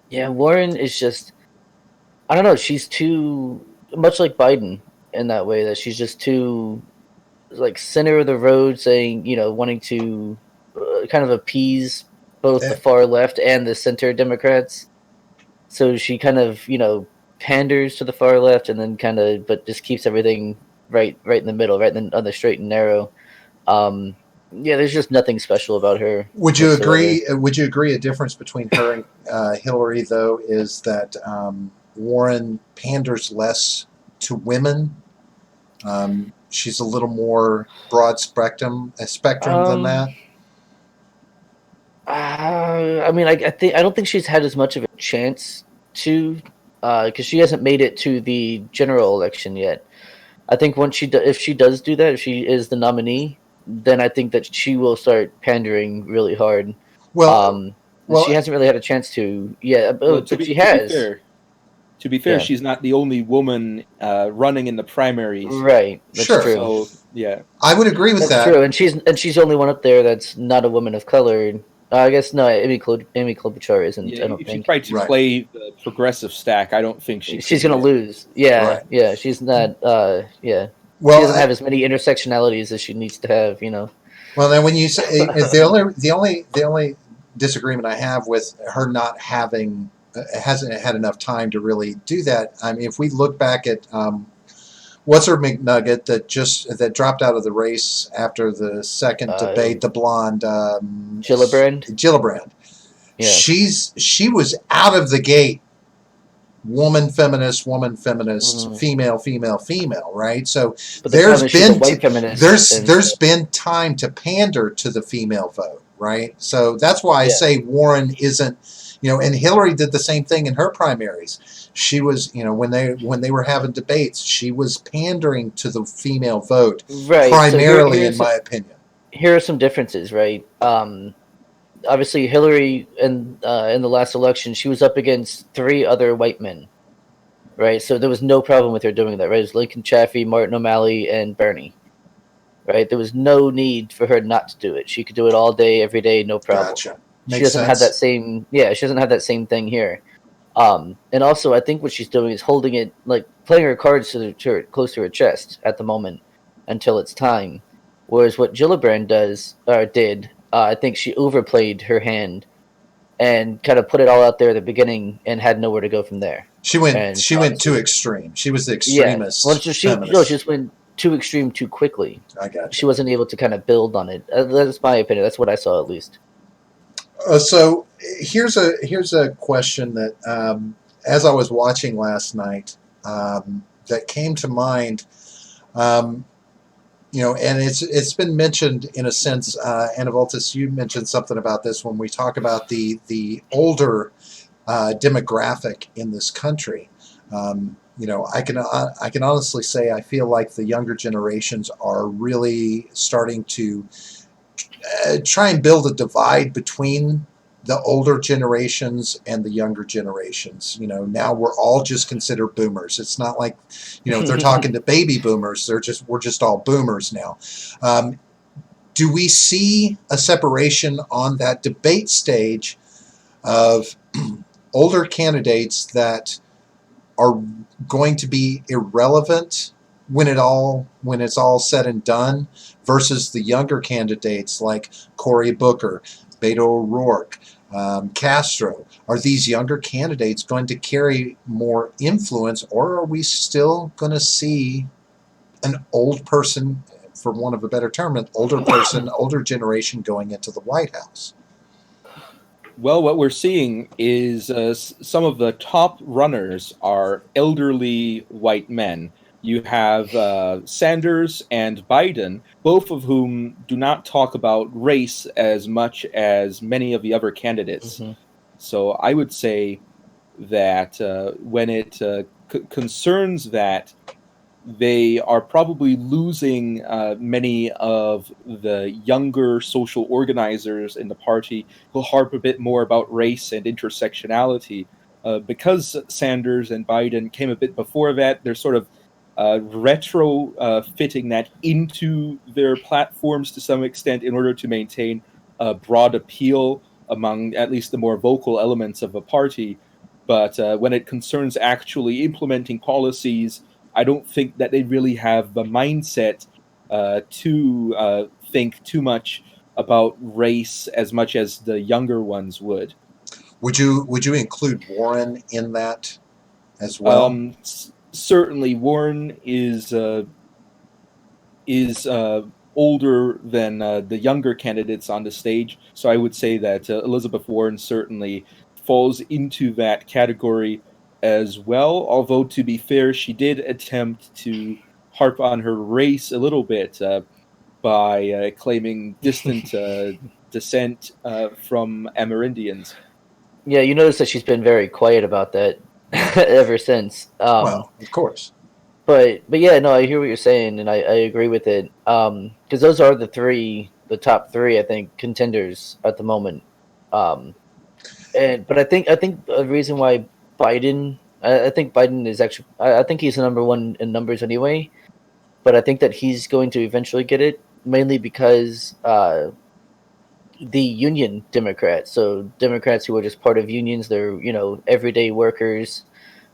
Speaker 2: Yeah, Warren is just, I don't know, she's too much like Biden in that way, that she's just too like center of the road, saying, wanting to kind of appease both the far left and the center Democrats. So she kind of, panders to the far left, and then but just keeps everything right in the middle, on the straight and narrow. Yeah, there's just nothing special about her.
Speaker 1: Would you
Speaker 2: whatsoever.
Speaker 1: agree? Would you agree a difference between her and Hillary, though, is that Warren panders less to women? She's a little more broad spectrum than that.
Speaker 2: I mean, I don't think she's had as much of a chance to, because she hasn't made it to the general election yet. I think once if she does do that, if she is the nominee, then I think that she will start pandering really hard.
Speaker 1: Well,
Speaker 2: she hasn't really had a chance to. Yeah, but she has.
Speaker 3: To be fair, she's not the only woman running in the primaries.
Speaker 2: Right. That's
Speaker 1: sure.
Speaker 2: true.
Speaker 3: So, yeah,
Speaker 1: I would agree with that.
Speaker 2: True, and she's the only one up there that's not a woman of color. I guess no. Amy Klobuchar isn't.
Speaker 3: Yeah,
Speaker 2: I don't
Speaker 3: if
Speaker 2: think.
Speaker 3: she tried to play the progressive stack, I don't think
Speaker 2: she's going to lose. Yeah,
Speaker 1: right.
Speaker 2: Yeah. She's not. Yeah.
Speaker 1: Well,
Speaker 2: she doesn't have as many intersectionalities as she needs to have.
Speaker 1: Well, then when you say the only disagreement I have with her not having hasn't had enough time to really do that. I mean, if we look back at what's her McNugget that dropped out of the race after the second debate, the blonde Gillibrand. Yeah. She was out of the gate woman feminist, female, right? So there's been time to pander to the female vote, right? So that's why I say Warren isn't, and Hillary did the same thing in her primaries. She was, when they were having debates, she was pandering to the female vote, right, primarily, so in my opinion.
Speaker 2: Here are some differences, right? Obviously, Hillary in the last election, she was up against 3 other white men, right? So there was no problem with her doing that, right? It was Lincoln Chafee, Martin O'Malley, and Bernie, right? There was no need for her not to do it. She could do it all day, every day, no problem.
Speaker 1: Gotcha.
Speaker 2: She doesn't have that same, she doesn't have that same thing here. And also, I think what she's doing is holding it, like playing her cards close to her chest at the moment until it's time. Whereas what Gillibrand did, I think she overplayed her hand and kind of put it all out there at the beginning and had nowhere to go from there.
Speaker 1: She went too extreme. She was the extremist.
Speaker 2: Yeah. Well, she just went too extreme too quickly.
Speaker 1: I got you.
Speaker 2: She wasn't able to kind of build on it. That's my opinion. That's what I saw, at least.
Speaker 1: So here's a question that, as I was watching last night, that came to mind. And it's been mentioned in a sense. Anavultus, you mentioned something about this when we talk about the older demographic in this country. I can honestly say I feel like the younger generations are really starting to try and build a divide between the older generations and the younger generations. Now we're all just considered boomers. It's not like, they're talking to baby boomers. We're just all boomers now. Do we see a separation on that debate stage of older candidates that are going to be irrelevant when it's all said and done, versus the younger candidates like Cory Booker, Beto O'Rourke, Castro. Are these younger candidates going to carry more influence, or are we still going to see an old person, for want of a better term, an older person, older generation going into the White House?
Speaker 3: Well, what we're seeing is some of the top runners are elderly white men. You have Sanders and Biden, both of whom do not talk about race as much as many of the other candidates.
Speaker 2: Mm-hmm.
Speaker 3: So I would say that when it concerns that they are probably losing many of the younger social organizers in the party who harp a bit more about race and intersectionality. Because Sanders and Biden came a bit before that, they're sort of retro fitting that into their platforms to some extent in order to maintain a broad appeal among at least the more vocal elements of a party. But when it concerns actually implementing policies, I don't think that they really have the mindset to think too much about race as much as the younger ones would.
Speaker 1: Would you include Warren in that as well?
Speaker 3: Certainly, Warren is older than the younger candidates on the stage, so I would say that Elizabeth Warren certainly falls into that category as well. Although, to be fair, she did attempt to harp on her race a little bit by claiming distant descent from Amerindians.
Speaker 2: Yeah, you notice that she's been very quiet about that ever since.
Speaker 1: Well, of course.
Speaker 2: But yeah, no, I hear what you're saying, and I agree with it. Because those are the top three, I think, contenders at the moment. Um, but I think the reason why I think Biden is actually, I think he's the number one in numbers anyway. But I think that he's going to eventually get it, mainly because the union Democrats, so Democrats who are just part of unions, they're everyday workers.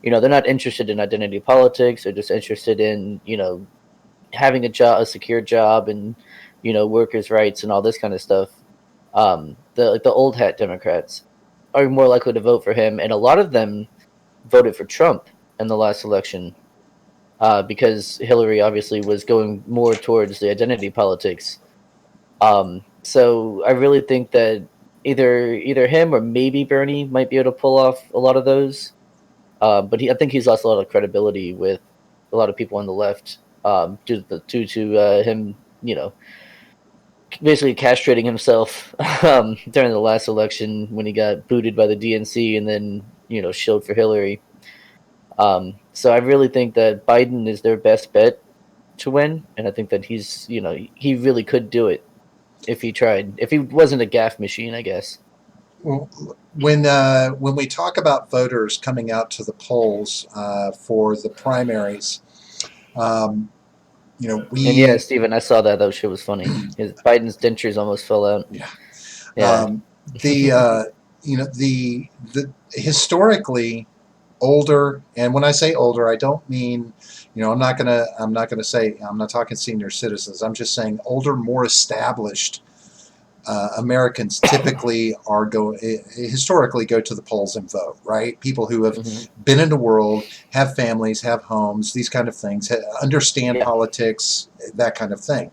Speaker 2: They're not interested in identity politics. They're just interested in having a secure job, and workers' rights and all this kind of stuff. The old hat Democrats are more likely to vote for him, and a lot of them voted for Trump in the last election because Hillary obviously was going more towards the identity politics. So I really think that either him or maybe Bernie might be able to pull off a lot of those. But I think he's lost a lot of credibility with a lot of people on the left due to him, basically castrating himself during the last election when he got booted by the DNC and then shilled for Hillary. So I really think that Biden is their best bet to win, and I think that he really could do it if he tried. If he wasn't a gaffe machine, I guess.
Speaker 1: Well, when we talk about voters coming out to the polls for the primaries,
Speaker 2: And yeah, Steven, I saw that. That shit was funny. Biden's dentures almost fell out.
Speaker 1: Yeah.
Speaker 2: Yeah.
Speaker 1: The historically older, and when I say older, I don't mean, I'm not talking senior citizens. I'm just saying older, more established Americans typically historically go to the polls and vote, right? People who have been in the world, have families, have homes, these kind of things, understand politics, that kind of thing.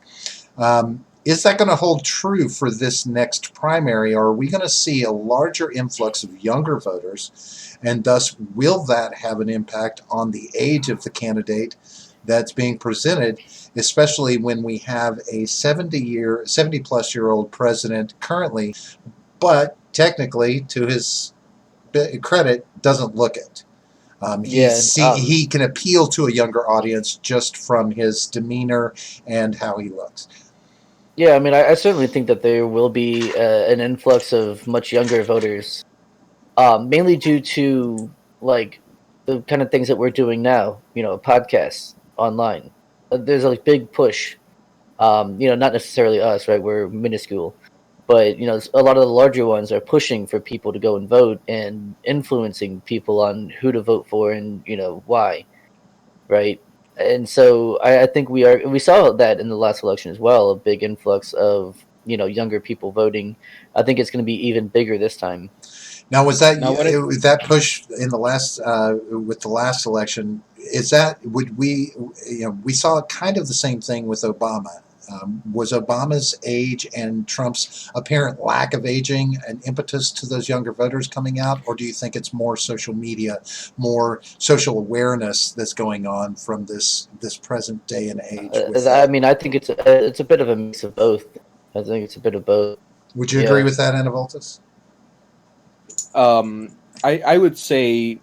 Speaker 1: Is that going to hold true for this next primary, or are we going to see a larger influx of younger voters, and thus will that have an impact on the age of the candidate that's being presented, especially when we have a 70-plus-year-old president currently, but technically, to his credit, doesn't look it. He can appeal to a younger audience just from his demeanor and how he looks.
Speaker 2: Yeah, I mean, I certainly think that there will be an influx of much younger voters, mainly due to like the kind of things that we're doing now. Podcasts online. There's a big push. Not necessarily us, right? We're minuscule, but a lot of the larger ones are pushing for people to go and vote and influencing people on who to vote for and why, right? And so I think we saw that in the last election as well, a big influx of younger people voting. I think it's going to be even bigger this time.
Speaker 1: Now, was that
Speaker 3: Now,
Speaker 1: was that push in the last with the last election? Is that would we we saw kind of the same thing with Obama? Was Obama's age and Trump's apparent lack of aging an impetus to those younger voters coming out, or do you think it's more social media, more social awareness that's going on from this present day and age?
Speaker 2: I mean, I think it's a bit of a mix of both. I think it's a bit of both.
Speaker 1: Would you agree with that, Anavultus?
Speaker 3: I would say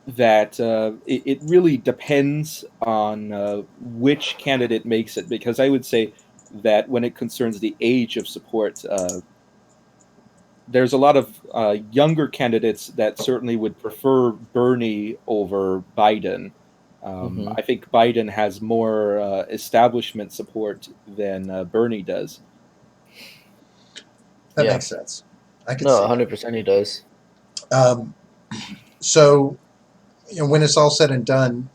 Speaker 3: that it really depends on which candidate makes it, because I would say that when it concerns the age of support, there's a lot of younger candidates that certainly would prefer Bernie over Biden. I think Biden has more establishment support than Bernie does.
Speaker 1: That makes sense. I can
Speaker 2: no,
Speaker 1: see
Speaker 2: 100% he does.
Speaker 1: So, when it's all said and done,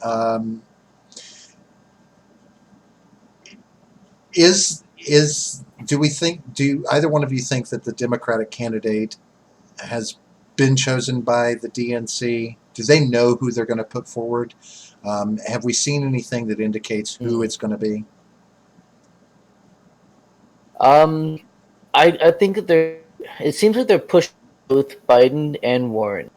Speaker 1: do either one of you think that the Democratic candidate has been chosen by the DNC? Do they know who they're going to put forward? Have we seen anything that indicates who it's going to be?
Speaker 2: I think that it seems like they're pushing both Biden and Warren,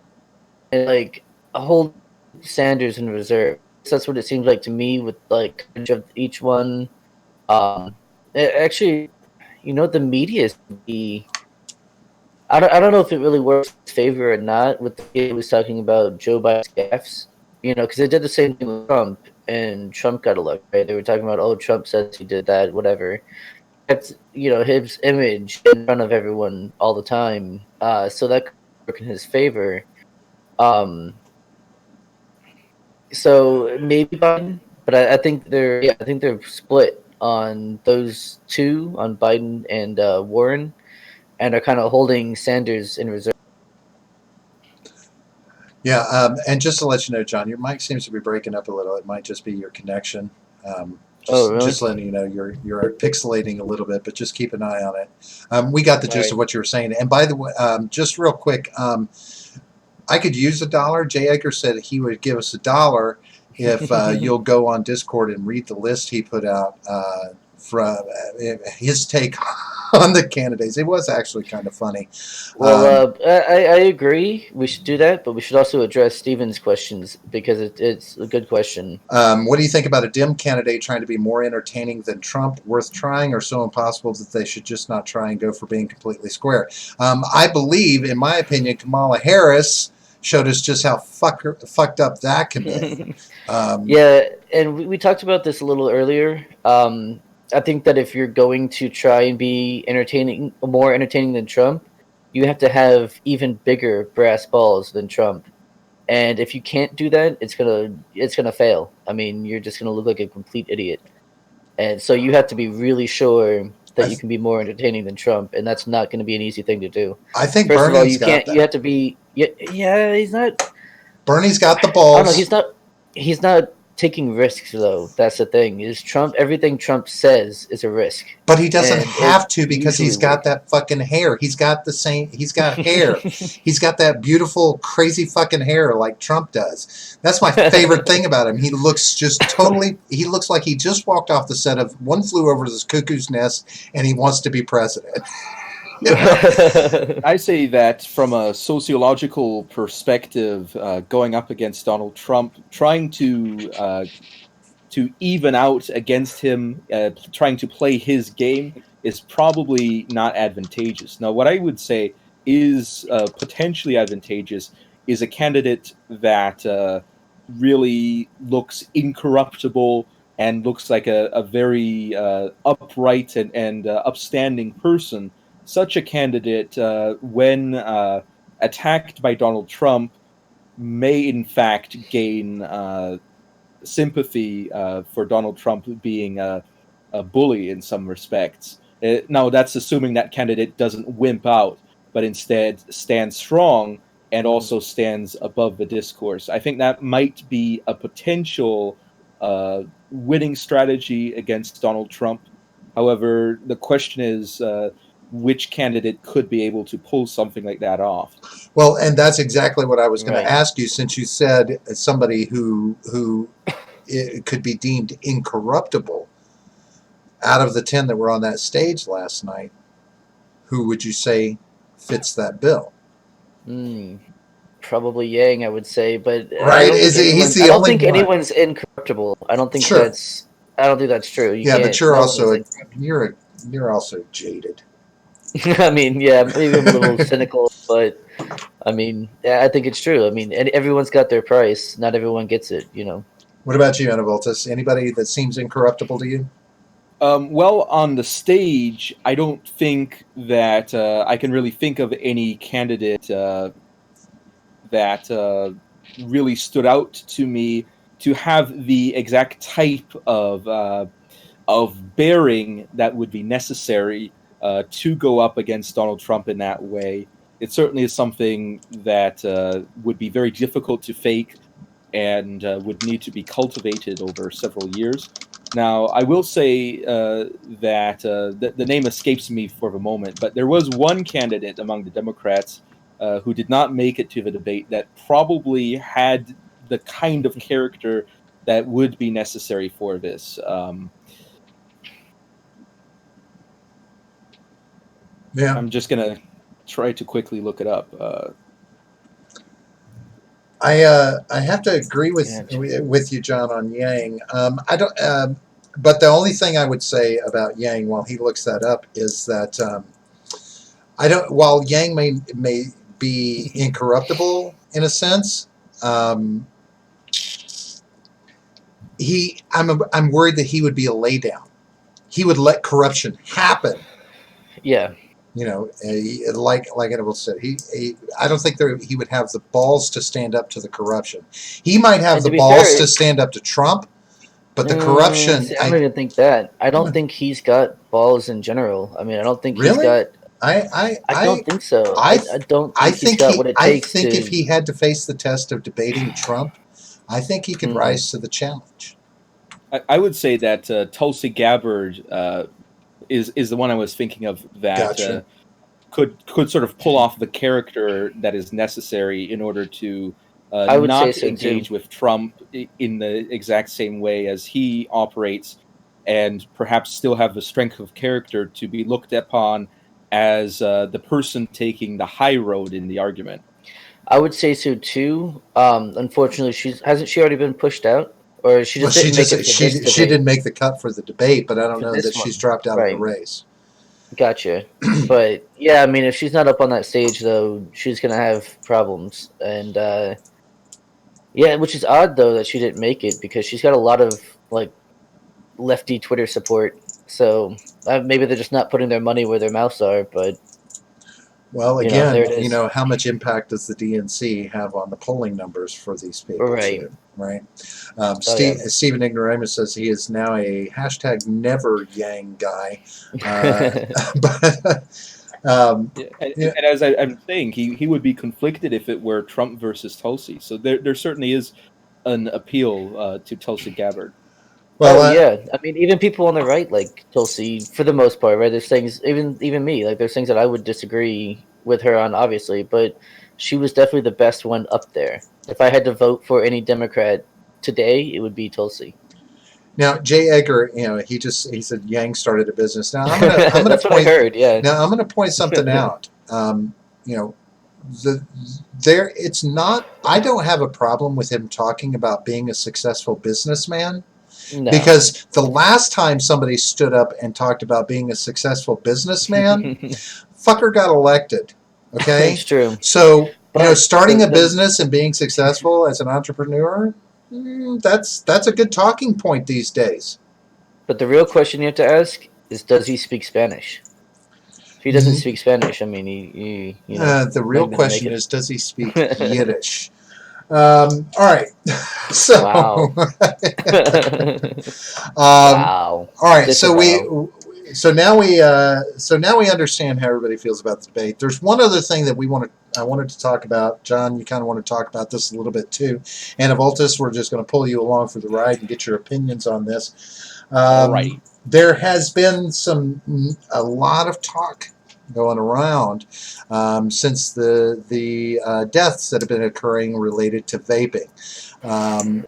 Speaker 2: and like hold Sanders in reserve. That's what it seems like to me, with like of each one. Actually, the media is I don't know if it really works in his favor or not. With the kid was talking about Joe Biden's gaffes, because they did the same thing with Trump, and Trump got elected. Right? They were talking about, oh, Trump says he did that, whatever. That's his image in front of everyone all the time. So that could work in his favor. So maybe Biden, but I think they're split on those two, on Biden and Warren, and are kind of holding Sanders in reserve.
Speaker 1: Yeah, and just to let you know, John, your mic seems to be breaking up a little. It might just be your connection.
Speaker 2: Really?
Speaker 1: Just letting you know, you're pixelating a little bit, but just keep an eye on it. We got the gist of what you were saying. And by the way, just real quick, I could use $1. Jay Edgar said he would give us $1 if you'll go on Discord and read the list he put out from his take on the candidates. It was actually kind of funny.
Speaker 2: Well, I agree. We should do that, but we should also address Steven's questions, because it's a good question.
Speaker 1: What do you think about a Dem candidate trying to be more entertaining than Trump? Worth trying, or so impossible that they should just not try and go for being completely square? I believe, in my opinion, Kamala Harris showed us just how fucked up that can be.
Speaker 2: Yeah, and we talked about this a little earlier. I think that if you're going to try and be more entertaining than Trump, you have to have even bigger brass balls than Trump. And if you can't do that, it's gonna fail. I mean, you're just gonna look like a complete idiot. And so you have to be really sure that you can be more entertaining than Trump, and that's not going to be an easy thing to do.
Speaker 1: I think
Speaker 2: First of all, you
Speaker 1: Bernie's
Speaker 2: can't.
Speaker 1: got that.
Speaker 2: You have to be. Yeah, he's not.
Speaker 1: Bernie's got the
Speaker 2: I
Speaker 1: balls.
Speaker 2: don't know. He's not taking risks, though. That's the thing. Is Trump? Everything Trump says is a risk.
Speaker 1: But he doesn't
Speaker 2: And
Speaker 1: have to, because he's got
Speaker 2: works.
Speaker 1: that fucking hair. He's got the same. He's got hair. He's got that beautiful, crazy fucking hair like Trump does. That's my favorite thing about him. He looks just totally. He looks like he just walked off the set of One Flew Over the Cuckoo's Nest, and he wants to be president.
Speaker 3: I say that from a sociological perspective, going up against Donald Trump, trying to even out against him, trying to play his game, is probably not advantageous. Now, what I would say is potentially advantageous is a candidate that really looks incorruptible and looks like a very upright and upstanding person. Such a candidate, when attacked by Donald Trump, may in fact gain sympathy for Donald Trump being a bully in some respects. Now, that's assuming that candidate doesn't wimp out, but instead stands strong and also stands above the discourse. I think that might be a potential winning strategy against Donald Trump. However, the question is, which candidate could be able to pull something like that off.
Speaker 1: Well, and that's exactly what I was going
Speaker 2: Right.
Speaker 1: to ask you, since you said somebody who could be deemed incorruptible. Out of the 10 that were on that stage last night, who would you say fits that bill?
Speaker 2: Probably Yang, I would say, but
Speaker 1: Right? He's the
Speaker 2: I don't
Speaker 1: only
Speaker 2: think
Speaker 1: one.
Speaker 2: anyone's incorruptible. I don't think
Speaker 1: Sure.
Speaker 2: I don't think that's true.
Speaker 1: Yeah, but you're
Speaker 2: no
Speaker 1: also
Speaker 2: one's
Speaker 1: you're also jaded.
Speaker 2: I mean, yeah, maybe I'm a little cynical, but I mean, yeah, I think it's true. I mean, and everyone's got their price. Not everyone gets it, you know.
Speaker 1: What about you, Anavultus? Anybody that seems incorruptible to you?
Speaker 3: Well, on the stage, I don't think that I can really think of any candidate that really stood out to me to have the exact type of bearing that would be necessary to go up against Donald Trump in that way. It certainly is something that would be very difficult to fake and would need to be cultivated over several years. Now, I will say that the name escapes me for the moment, but there was one candidate among the Democrats who did not make it to the debate that probably had the kind of character that would be necessary for this.
Speaker 1: Yeah.
Speaker 3: I'm just going to try to quickly look it up.
Speaker 1: I have to agree with you, John, on Yang. I don't. But the only thing I would say about Yang while he looks that up is that I don't. While Yang may be incorruptible in a sense, I'm worried that he would be a laydown. He would let corruption happen.
Speaker 2: Yeah.
Speaker 1: You know, like Annabelle said, I don't think he would have the balls to stand up to the corruption. He might have the balls to stand up to Trump, but the corruption.
Speaker 2: See, I don't even think that. I don't think he's got balls in general. I mean, I don't think he's got. I don't think so. I don't think he's got what it takes.
Speaker 1: I think if he had to face the test of debating Trump, I think he could rise to the challenge.
Speaker 3: I would say that Tulsi Gabbard is the one I was thinking of that
Speaker 1: Gotcha.
Speaker 3: could sort of pull off the character that is necessary in order to
Speaker 2: I would
Speaker 3: not
Speaker 2: say so
Speaker 3: engage
Speaker 2: too.
Speaker 3: with Trump in the exact same way as he operates, and perhaps still have the strength of character to be looked upon as the person taking the high road in the argument.
Speaker 2: I would say so too. Unfortunately, hasn't she already been pushed out, or she just didn't make it for this debate?
Speaker 1: She didn't make the cut for the debate, but I don't know that
Speaker 2: one.
Speaker 1: she's dropped out of the race.
Speaker 2: Gotcha. But yeah, I mean, if she's not up on that stage, though, she's gonna have problems, and yeah, which is odd though that she didn't make it because she's got a lot of like lefty Twitter support. So maybe they're just not putting their money where their mouths are. But
Speaker 1: well,
Speaker 2: you know, there it
Speaker 1: again,
Speaker 2: is.
Speaker 1: how much impact does the DNC have on the polling numbers for these people?
Speaker 2: Right.
Speaker 1: Too, right.
Speaker 2: Yeah.
Speaker 1: Stephen Ignoramus says he is now a #never Yang guy.
Speaker 3: And as I'm saying, he would be conflicted if it were Trump versus Tulsi. So there certainly is an appeal to Tulsi Gabbard.
Speaker 2: Well, yeah. I mean, even people on the right like Tulsi for the most part, right? There's things, even me, like there's things that I would disagree with her on, obviously, but she was definitely the best one up there. If I had to vote for any Democrat today, it would be Tulsi.
Speaker 1: Now, Jay Edgar, he said Yang started a business. Now I'm gonna
Speaker 2: That's what I heard. Yeah.
Speaker 1: Now I'm gonna point something out. It's not. I don't have a problem with him talking about being a successful businessman. No. Because the last time somebody stood up and talked about being a successful businessman, fucker got elected. Okay,
Speaker 2: it's true.
Speaker 1: So starting a business and being successful as an entrepreneur, that's a good talking point these days.
Speaker 2: But the real question you have to ask is, does he speak Spanish? If he doesn't speak Spanish, I mean,
Speaker 1: the real question is, does he speak Yiddish? All right. So.
Speaker 2: Wow.
Speaker 1: Wow. All right. So now we understand how everybody feels about the debate. There's one other thing that I wanted to talk about. John, you kind of want to talk about this a little bit too. Anavultus, we're just going to pull you along for the ride and get your opinions on this.
Speaker 3: All right.
Speaker 1: There has been a lot of talk going around since the deaths that have been occurring related to vaping. The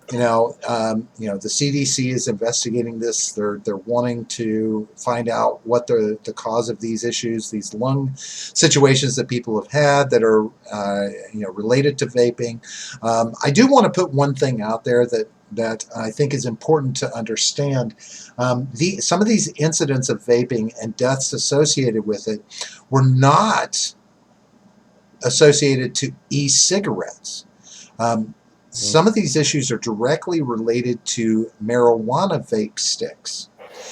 Speaker 1: CDC is investigating this. They're wanting to find out what the cause of these issues, these lung situations that people have had that are related to vaping. I do want to put one thing out there that I think is important to understand. Some of these incidents of vaping and deaths associated with it were not associated to e-cigarettes. Some of these issues are directly related to marijuana vape sticks.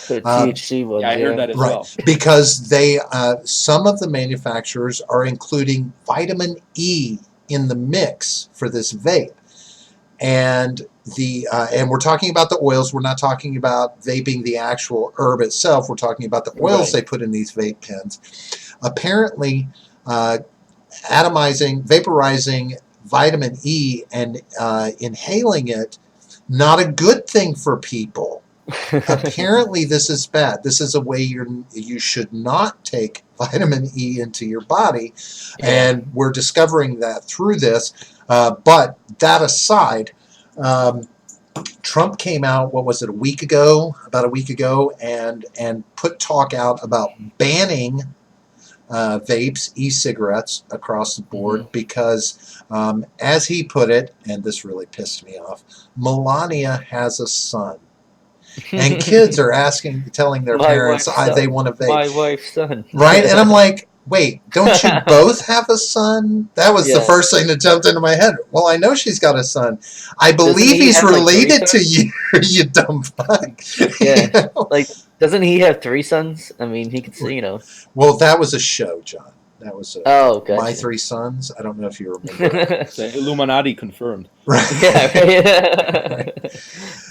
Speaker 2: The THC ones,
Speaker 3: Yeah, I heard that as
Speaker 1: Right,
Speaker 3: well.
Speaker 1: because they some of the manufacturers are including vitamin E in the mix for this vape, and we're talking about the oils. We're not talking about vaping the actual herb itself. We're talking about the oils they put in these vape pens. Apparently, vaporizing vitamin E and inhaling it, not a good thing for people. Apparently, this is bad. This is a way you should not take vitamin E into your body, and we're discovering that through this. But that aside, Trump came out, what was it, about a week ago, and put talk out about banning vapes, e-cigarettes across the board because, as he put it, and this really pissed me off, Melania has a son. And kids are telling their parents they want to vape.
Speaker 2: My wife's son.
Speaker 1: Right? And I'm like, wait, don't you both have a son? That was the first thing that jumped into my head. Well, I know she's got a son. I believe he's related to you, you dumb fuck.
Speaker 2: Yeah. Doesn't he have 3 sons? I mean, he could say,
Speaker 1: Well, that was a show, John. That was
Speaker 2: gotcha.
Speaker 1: My 3 Sons. I don't know if you remember.
Speaker 3: So Illuminati confirmed.
Speaker 1: Right.
Speaker 2: Yeah. Right.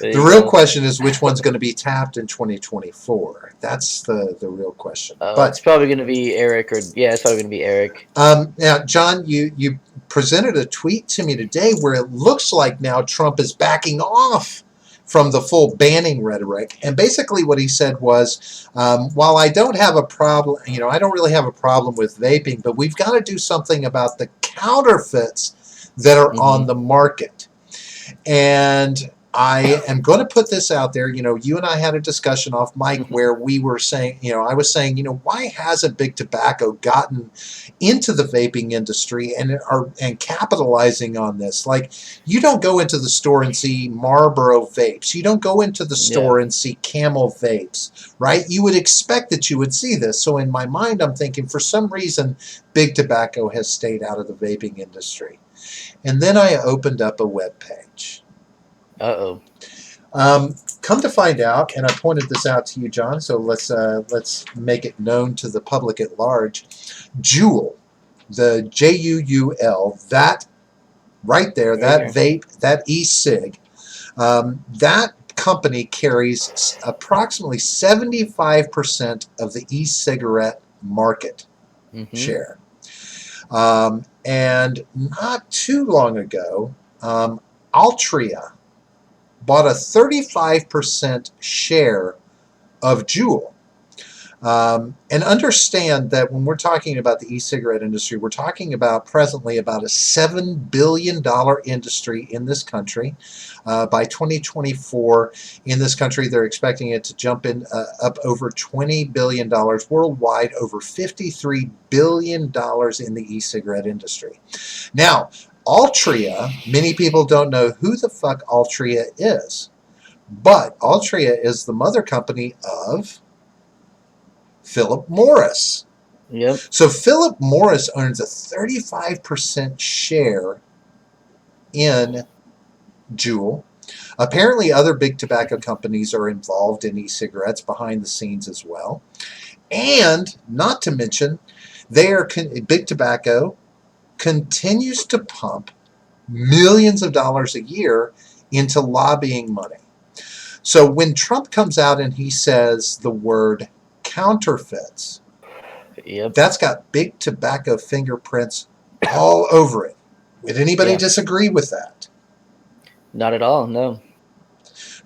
Speaker 1: The real question is which one's going to be tapped in 2024. That's the real question.
Speaker 2: But it's probably going to be Eric, it's probably going to be Eric.
Speaker 1: Now, John, you presented a tweet to me today where it looks like now Trump is backing off from the full banning rhetoric. And basically what he said was, while I don't have a problem, I don't really have a problem with vaping, but we've got to do something about the counterfeits that are on the market. And I am going to put this out there. You and I had a discussion off mic where we were saying, I was saying, why hasn't Big Tobacco gotten into the vaping industry and capitalizing on this? Like, you don't go into the store and see Marlboro vapes. You don't go into the store and see Camel vapes, right? You would expect that you would see this. So in my mind, I'm thinking for some reason, Big Tobacco has stayed out of the vaping industry. And then I opened up a web page.
Speaker 2: Uh-oh.
Speaker 1: Come to find out, and I pointed this out to you, John, so let's make it known to the public at large. Juul, the Juul, that right there, that vape, that e-cig, that company carries approximately 75% of the e-cigarette market share. And not too long ago, Altria bought a 35% share of Juul. And understand that when we're talking about the e-cigarette industry, we're talking about presently about a $7 billion industry in this country. By 2024, in this country, they're expecting it to jump up over $20 billion worldwide, over $53 billion in the e-cigarette industry. Now, Altria, many people don't know who the fuck Altria is, but Altria is the mother company of Philip Morris.
Speaker 2: Yep.
Speaker 1: So Philip Morris owns a 35% share in Juul. Apparently other big tobacco companies are involved in e-cigarettes behind the scenes as well. And not to mention, Big Tobacco continues to pump millions of dollars a year into lobbying money. So when Trump comes out and he says the word counterfeits, that's got Big Tobacco fingerprints all over it. Would anybody disagree with that?
Speaker 2: Not at all, no.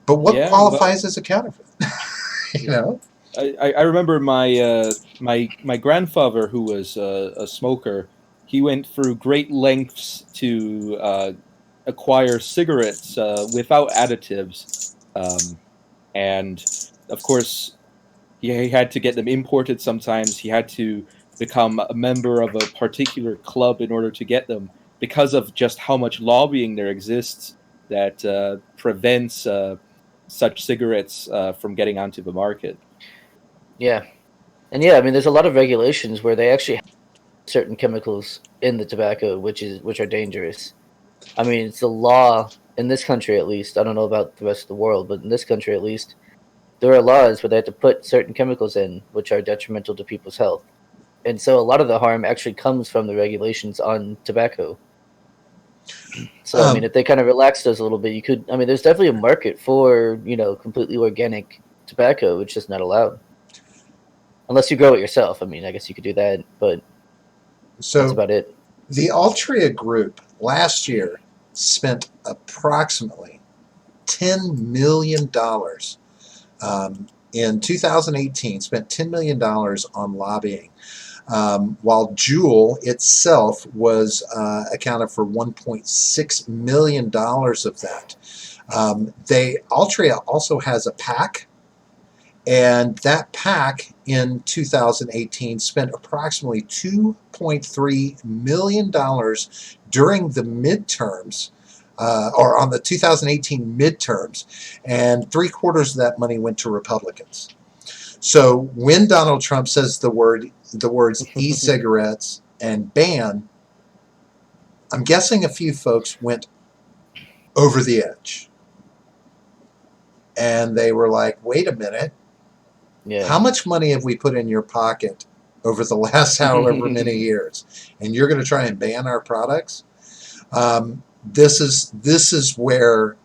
Speaker 1: But what qualifies as a counterfeit?
Speaker 3: I remember my grandfather, who was a smoker. He went through great lengths to acquire cigarettes without additives, and of course he had to get them imported. Sometimes he had to become a member of a particular club in order to get them, because of just how much lobbying there exists that prevents such cigarettes from getting onto the market.
Speaker 2: Yeah, and yeah, I mean, there's a lot of regulations where they actually have certain chemicals in the tobacco, which are dangerous. I mean, it's the law in this country, at least. I don't know about the rest of the world, but in this country, at least, there are laws where they have to put certain chemicals in which are detrimental to people's health. And so a lot of the harm actually comes from the regulations on tobacco. So I mean,
Speaker 1: Um,
Speaker 2: if they kind of relax those a little bit, you could. I mean, there's definitely a market for completely organic tobacco, which is not allowed unless you grow it yourself. I mean, I guess you could do that, but that's
Speaker 1: so
Speaker 2: about it.
Speaker 1: the Altria Group last year spent approximately $10 million in 2018. Spent $10 million on lobbying. While Juul itself was accounted for $1.6 million of that. Altria also has a PAC, and that PAC in 2018 spent approximately $2.3 million during the midterms, or on the 2018 midterms, and 3/4 of that money went to Republicans. So when Donald Trump says the words e-cigarettes and ban, I'm guessing a few folks went over the edge. And they were like, wait a minute,
Speaker 2: Yeah.
Speaker 1: how much money have we put in your pocket over the last however many years? And you're going to try and ban our products? This is where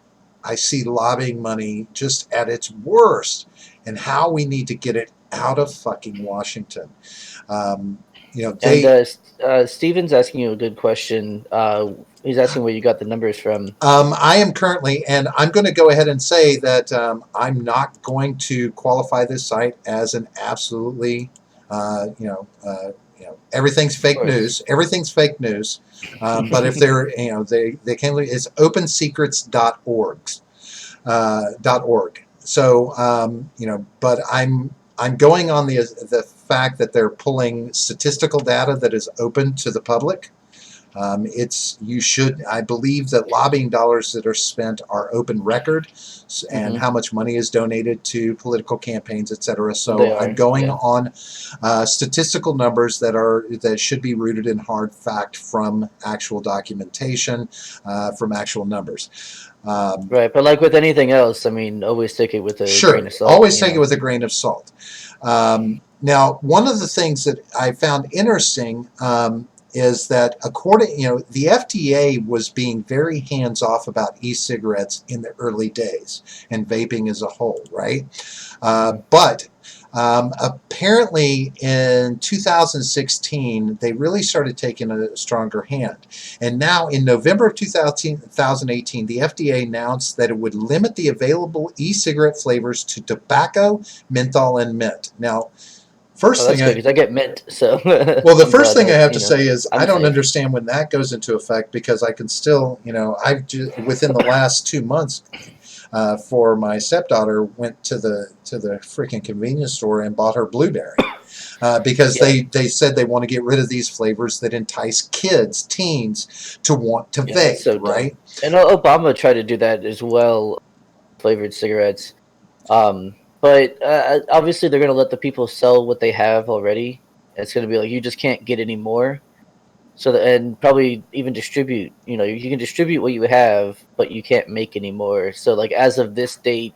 Speaker 1: I see lobbying money just at its worst, and how we need to get it out of fucking Washington.
Speaker 2: And Steven's asking you a good question. He's asking where you got the numbers from.
Speaker 1: I am currently, and I'm going to go ahead and say that I'm not going to qualify this site as an absolutely, everything's fake news. Everything's fake news. But if they're, they can. It's opensecrets.org. .org. So, but I'm going on the fact that they're pulling statistical data that is open to the public. I believe that lobbying dollars that are spent are open record, and how much money is donated to political campaigns, etc. So I'm going on statistical numbers that should be rooted in hard fact from actual documentation, from actual numbers.
Speaker 2: Right, but like with anything else, I mean, always take it with a grain of salt.
Speaker 1: Always take it with a grain of salt. Now, one of the things that I found interesting is that the FDA was being very hands-off about e-cigarettes in the early days, and vaping as a whole, right? But apparently in 2016, they really started taking a stronger hand. And now in November of 2018, the FDA announced that it would limit the available e-cigarette flavors to tobacco, menthol, and mint. Now, first thing,
Speaker 2: because I get mint. So
Speaker 1: well, the first thing I have to say is I don't
Speaker 2: safe.
Speaker 1: understand when that goes into effect, because I can still, I've just, within the last 2 months, for my stepdaughter, went to the freaking convenience store and bought her blueberry, because they said they want to get rid of these flavors that entice kids, teens, to want to vape,
Speaker 2: so
Speaker 1: right?
Speaker 2: And Obama tried to do that as well, flavored cigarettes. But obviously they're going to let the people sell what they have already. It's going to be like, you just can't get any more. And probably even distribute. You can distribute what you have, but you can't make any more. So like as of this date,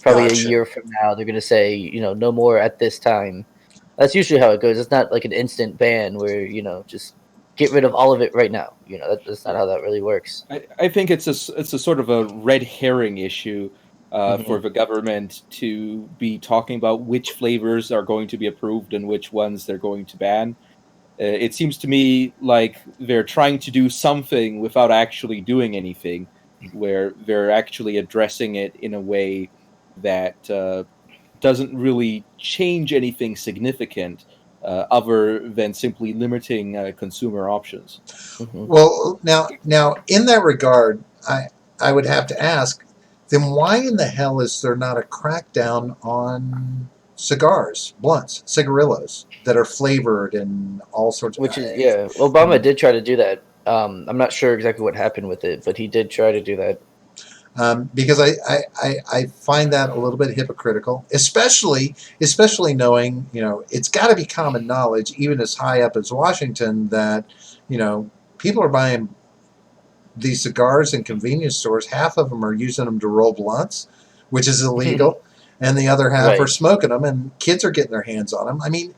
Speaker 2: probably a year from now, they're going to say, no more at this time. That's usually how it goes. It's not like an instant ban where, just get rid of all of it right now. That's not how that really works.
Speaker 3: I think it's a sort of a red herring issue for the government to be talking about which flavors are going to be approved and which ones they're going to ban. It seems to me like they're trying to do something without actually doing anything, where they're actually addressing it in a way that doesn't really change anything significant other than simply limiting consumer options.
Speaker 2: Mhm.
Speaker 1: Well, now in that regard, I would have to ask, then why in the hell is there not a crackdown on cigars, blunts, cigarillos that are flavored and all sorts of?
Speaker 2: Which is Obama did try to do that. I'm not sure exactly what happened with it, but he did try to do that.
Speaker 1: Because I find that a little bit hypocritical, especially knowing, it's got to be common knowledge, even as high up as Washington, that people are buying these cigars in convenience stores. Half of them are using them to roll blunts, which is illegal, and the other half are
Speaker 2: Right.
Speaker 1: smoking them, and kids are getting their hands on them. I mean,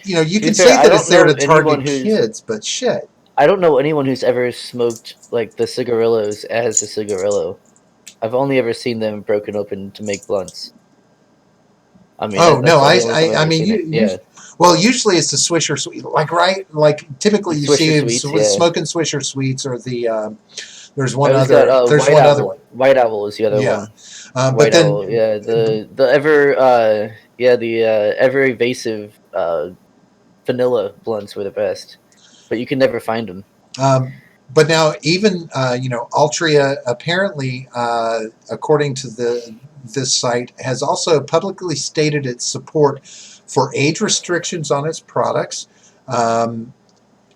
Speaker 1: you
Speaker 2: To be
Speaker 1: can
Speaker 2: fair,
Speaker 1: say
Speaker 2: I
Speaker 1: that it's
Speaker 2: don't
Speaker 1: there
Speaker 2: know
Speaker 1: to
Speaker 2: anyone
Speaker 1: target
Speaker 2: who's
Speaker 1: kids, but shit.
Speaker 2: I don't know anyone who's ever smoked like the cigarillos as a cigarillo. I've only ever seen them broken open to make blunts. I mean,
Speaker 1: Oh
Speaker 2: that's
Speaker 1: no,
Speaker 2: the only time I've
Speaker 1: I
Speaker 2: ever
Speaker 1: mean,
Speaker 2: seen it. Yeah,
Speaker 1: well, usually it's the Swisher Sweet, like right, like
Speaker 2: the
Speaker 1: typically you
Speaker 2: Swisher
Speaker 1: see
Speaker 2: Sweets. Yeah,
Speaker 1: smoking Swisher Sweets, or the
Speaker 2: I always got
Speaker 1: there's
Speaker 2: White
Speaker 1: one other one,
Speaker 2: Owl. White Owl is the other
Speaker 1: yeah,
Speaker 2: one.
Speaker 1: but
Speaker 2: White Owl.
Speaker 1: then
Speaker 2: Yeah, the ever the ever evasive vanilla blunts were the best, but you can never find them.
Speaker 1: um, but now even Altria apparently, according to this site, has also publicly stated its support for age restrictions on its products. Um,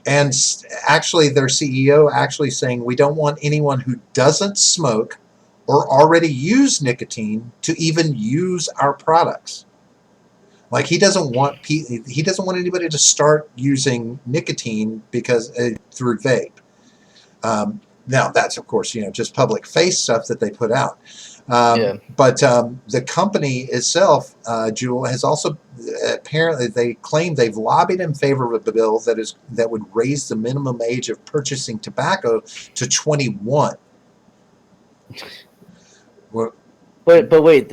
Speaker 1: and actually their CEO actually saying we don't want anyone who doesn't smoke or already use nicotine to even use our products. Like he doesn't want anybody to start using nicotine because through vape. Now that's of course just public face stuff that they put out.
Speaker 2: Yeah.
Speaker 1: But the company itself, Juul, has also apparently they claim they've lobbied in favor of a bill that would raise the minimum age of purchasing tobacco to 21. Well,
Speaker 2: But wait,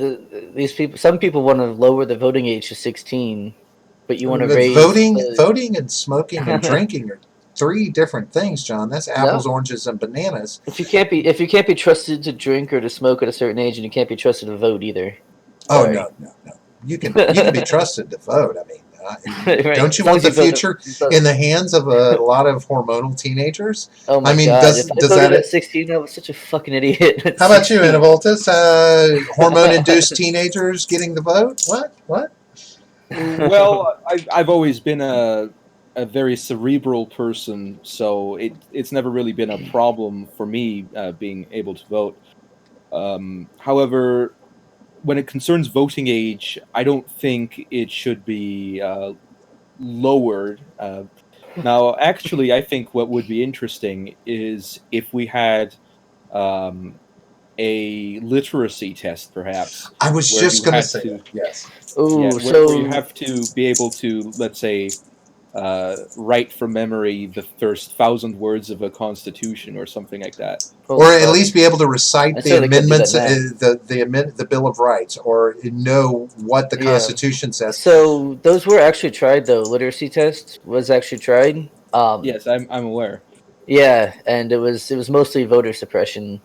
Speaker 2: these people. Some people want to lower the voting age to 16, but you want to raise the
Speaker 1: voting and smoking and drinking are three different things, John. That's apples,
Speaker 2: no.
Speaker 1: oranges, and bananas.
Speaker 2: If you can't be trusted to drink or to smoke at a certain age, and you can't be trusted to vote either.
Speaker 1: Oh
Speaker 2: Sorry.
Speaker 1: no. You can be trusted to vote. I mean,
Speaker 2: Right.
Speaker 1: don't you
Speaker 2: As long
Speaker 1: want
Speaker 2: as
Speaker 1: the
Speaker 2: you vote.
Speaker 1: future in the hands of a lot of hormonal teenagers?
Speaker 2: Oh
Speaker 1: I
Speaker 2: my
Speaker 1: mean,
Speaker 2: god! If I
Speaker 1: does
Speaker 2: voted at
Speaker 1: that?
Speaker 2: 16, I was such a fucking idiot. At
Speaker 1: How about you,
Speaker 2: 16.
Speaker 1: Anavultus? Hormone-induced teenagers getting the vote? What?
Speaker 3: Well, I've always been a very cerebral person, so it's never really been a problem for me being able to vote. However, when it concerns voting age, I don't think it should be lowered. Now, actually, I think what would be interesting is if we had um, a literacy test, perhaps,
Speaker 1: I was
Speaker 3: where
Speaker 1: just
Speaker 3: you
Speaker 1: going to
Speaker 3: had
Speaker 1: say
Speaker 3: to,
Speaker 1: that. Yes.
Speaker 3: yeah,
Speaker 2: Ooh,
Speaker 3: where you
Speaker 2: so
Speaker 3: have to be able to, let's say, write from memory the first 1,000 words of a constitution or something like that.
Speaker 1: Or
Speaker 2: holy
Speaker 1: at
Speaker 2: fuck!
Speaker 1: least be able to
Speaker 2: I
Speaker 1: recite the
Speaker 2: certainly couldn't do that
Speaker 1: amendments,
Speaker 2: now.
Speaker 1: the Bill of Rights, or know what the
Speaker 2: Yeah.
Speaker 1: Constitution says.
Speaker 2: So those were actually tried though. Literacy test was actually tried.
Speaker 3: Yes, I'm aware.
Speaker 2: Yeah, and it was mostly voter suppression,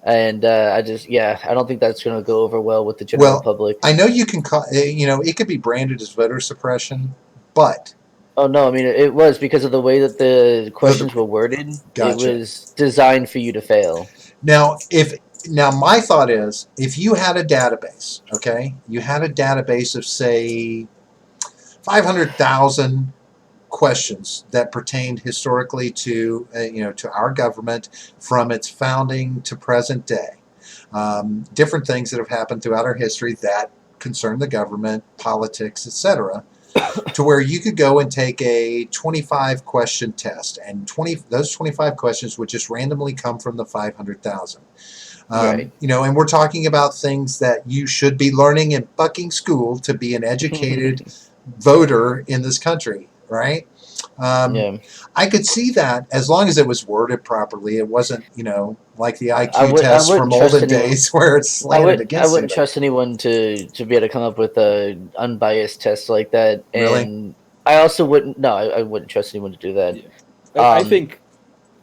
Speaker 2: and I don't think that's going to go over well with the general
Speaker 1: Well,
Speaker 2: public.
Speaker 1: I know you can call, it could be branded as voter suppression, but
Speaker 2: Oh no, I mean it was because of the way that the questions were worded. It
Speaker 1: gotcha.
Speaker 2: was designed for you to fail.
Speaker 1: Now, my thought is, if you had a database, okay, you had a database of say 500,000 questions that pertained historically to to our government from its founding to present day. Different things that have happened throughout our history that concern the government, politics, etc. To where you could go and take a 25 question test, and those 25 questions would just randomly come from the 500,000.
Speaker 2: Right.
Speaker 1: And we're talking about things that you should be learning in fucking school to be an educated voter in this country, right?
Speaker 2: Yeah.
Speaker 1: I could see that as long as it was worded properly. It wasn't, like the
Speaker 2: I
Speaker 1: IQ
Speaker 2: would I
Speaker 1: test
Speaker 2: wouldn't
Speaker 1: from
Speaker 2: trust
Speaker 1: olden
Speaker 2: anyone.
Speaker 1: days where it's slanted
Speaker 2: I
Speaker 1: against
Speaker 2: wouldn't
Speaker 1: anybody.
Speaker 2: trust anyone to be able to come up with a unbiased test like that.
Speaker 1: Really?
Speaker 2: And I also wouldn't. No, I wouldn't trust anyone to do that.
Speaker 3: Yeah. I think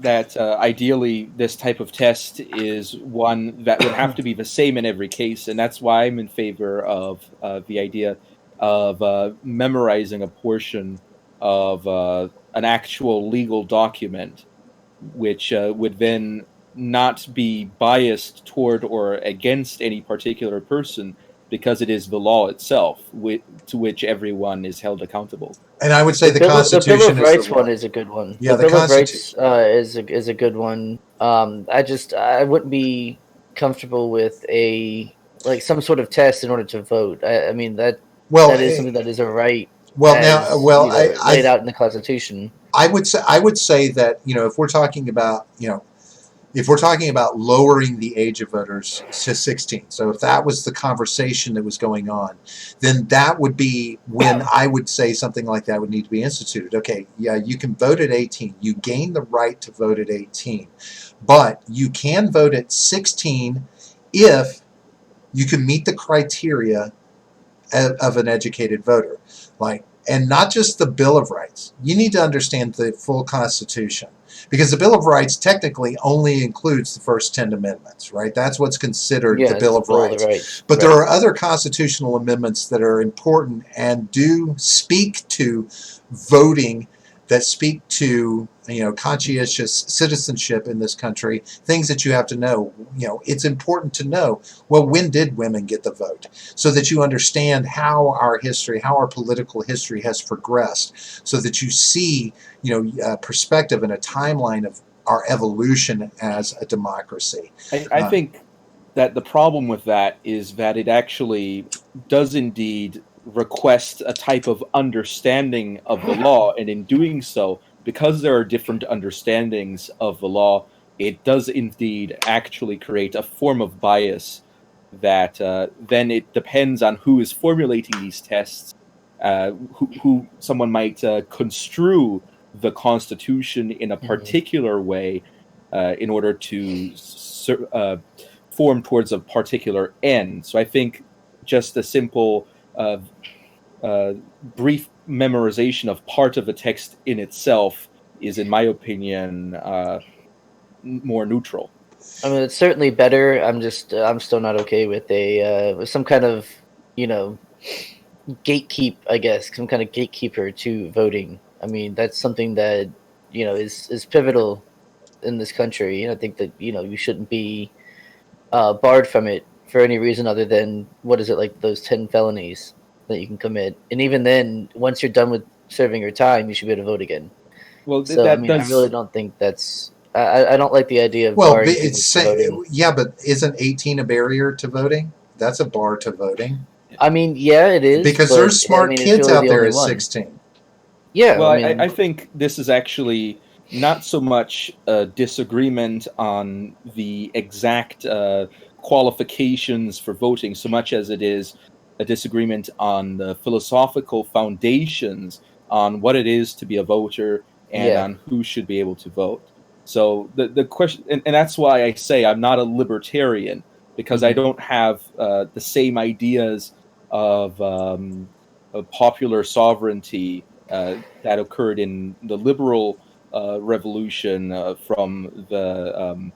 Speaker 3: that ideally this type of test is one that would have to be the same in every case, and that's why I'm in favor of the idea of memorizing a portion of an actual legal document, which would then not be biased toward or against any particular person because it is the law itself to which everyone is held accountable.
Speaker 1: And I would say the
Speaker 2: The Bill
Speaker 1: Constitution
Speaker 2: of
Speaker 1: is the
Speaker 2: Rights one
Speaker 1: law.
Speaker 2: is a good one.
Speaker 1: Yeah,
Speaker 2: The
Speaker 1: the
Speaker 2: Bill of Rights
Speaker 1: Constitution.
Speaker 2: is a good one. I wouldn't be comfortable with some sort of test in order to vote. I mean that
Speaker 1: Well,
Speaker 2: is something that is a right
Speaker 1: now,
Speaker 2: as laid
Speaker 1: I
Speaker 2: out in the Constitution.
Speaker 1: I would say that if we're talking about if we're talking about lowering the age of voters to 16, so if that was the conversation that was going on, then that would be when I would say something like that would need to be instituted. Okay, yeah, you can vote at 18. You gain the right to vote at 18, but you can vote at 16 if you can meet the criteria of an educated voter. And not just the Bill of Rights. You need to understand the full Constitution, because the Bill of Rights technically only includes the first 10 amendments, right? That's what's considered the Bill of Rights. But there are other constitutional amendments that are important and do speak to voting, that speak to conscientious citizenship in this country, things that you have to know. It's important to know, well, when did women get the vote, so that you understand how our history, how our political history has progressed, so that you see a perspective and a timeline of our evolution as a democracy.
Speaker 3: I think that the problem with that is that it actually does indeed request a type of understanding of the law, and in doing so, because there are different understandings of the law, it does indeed actually create a form of bias that then it depends on who is formulating these tests, who someone might construe the Constitution in a particular way in order to form towards a particular end. So I think just a simple brief memorization of part of a text in itself is, in my opinion, more neutral.
Speaker 2: I mean, it's certainly better. I'm still not okay with with some kind of gatekeep, I guess, some kind of gatekeeper to voting. I mean, that's something that is pivotal in this country, and I think that you shouldn't be barred from it for any reason other than like those 10 felonies that you can commit, and even then, once you're done with serving your time, you should be able to vote again.
Speaker 3: Well,
Speaker 2: so I mean, I really don't think that's. I don't like the idea of barring people from voting.
Speaker 1: Yeah, but isn't 18 a barrier to voting? That's a bar to voting.
Speaker 2: I mean, yeah, it is,
Speaker 1: because there's smart kids
Speaker 2: really
Speaker 1: out there at 16.
Speaker 2: Yeah,
Speaker 3: well, I think this is actually not so much a disagreement on the exact qualifications for voting, so much as it is a disagreement on the philosophical foundations on what it is to be a voter and on who should be able to vote. So the question, and that's why I say I'm not a libertarian, because I don't have the same ideas of popular sovereignty that occurred in the liberal revolution from the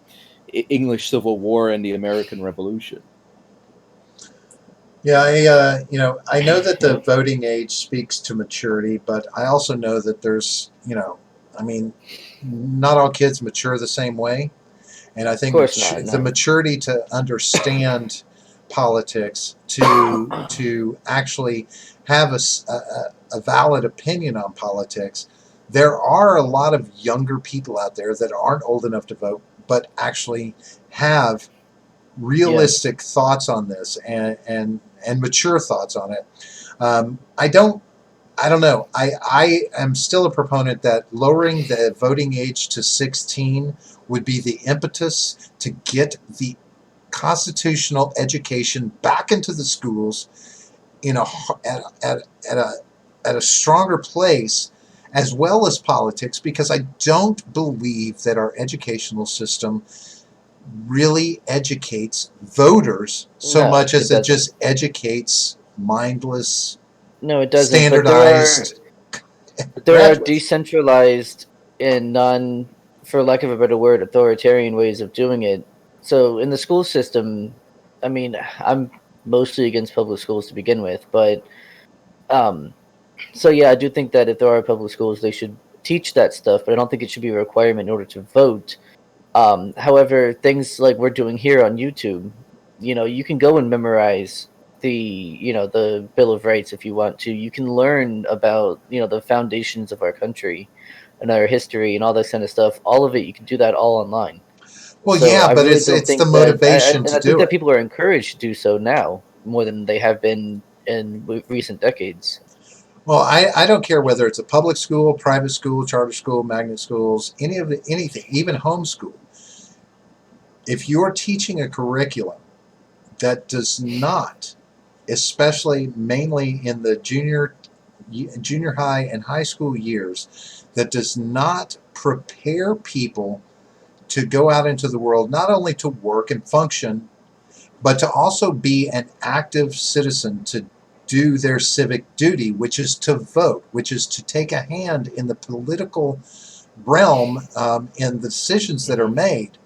Speaker 3: English Civil War and the American Revolution.
Speaker 1: Yeah, I know that the voting age speaks to maturity, but I also know that there's, not all kids mature the same way. And I think the maturity to understand politics, to actually have a valid opinion on politics. There are a lot of younger people out there that aren't old enough to vote, but actually have realistic thoughts on this and mature thoughts on it. I don't know. I am still a proponent that lowering the voting age to 16 would be the impetus to get the constitutional education back into the schools at a stronger place, as well as politics, because I don't believe that our educational system really educates voters so much as it just educates mindless,
Speaker 2: no, it doesn't.
Speaker 1: standardized.
Speaker 2: But there are decentralized and for lack of a better word, authoritarian ways of doing it. So in the school system, I mean, I'm mostly against public schools to begin with, but um, so yeah, I do think that if there are public schools, they should teach that stuff, but I don't think it should be a requirement in order to vote. However, things like we're doing here on YouTube, you can go and memorize the Bill of Rights if you want to. You can learn about, the foundations of our country and our history and all that kind of stuff. All of it, you can do that all online.
Speaker 1: Well,
Speaker 2: So
Speaker 1: yeah,
Speaker 2: I
Speaker 1: but
Speaker 2: really
Speaker 1: it's
Speaker 2: don't
Speaker 1: the
Speaker 2: think that,
Speaker 1: motivation
Speaker 2: and
Speaker 1: to
Speaker 2: I think
Speaker 1: do
Speaker 2: that
Speaker 1: it.
Speaker 2: people are encouraged to do so now more than they have been in recent decades.
Speaker 1: Well, I don't care whether it's a public school, private school, charter school, magnet schools, anything, even homeschool. If you're teaching a curriculum that does not, especially mainly in the junior high and high school years, that does not prepare people to go out into the world, not only to work and function, but to also be an active citizen, to do their civic duty, which is to vote, which is to take a hand in the political realm, in the decisions that are made.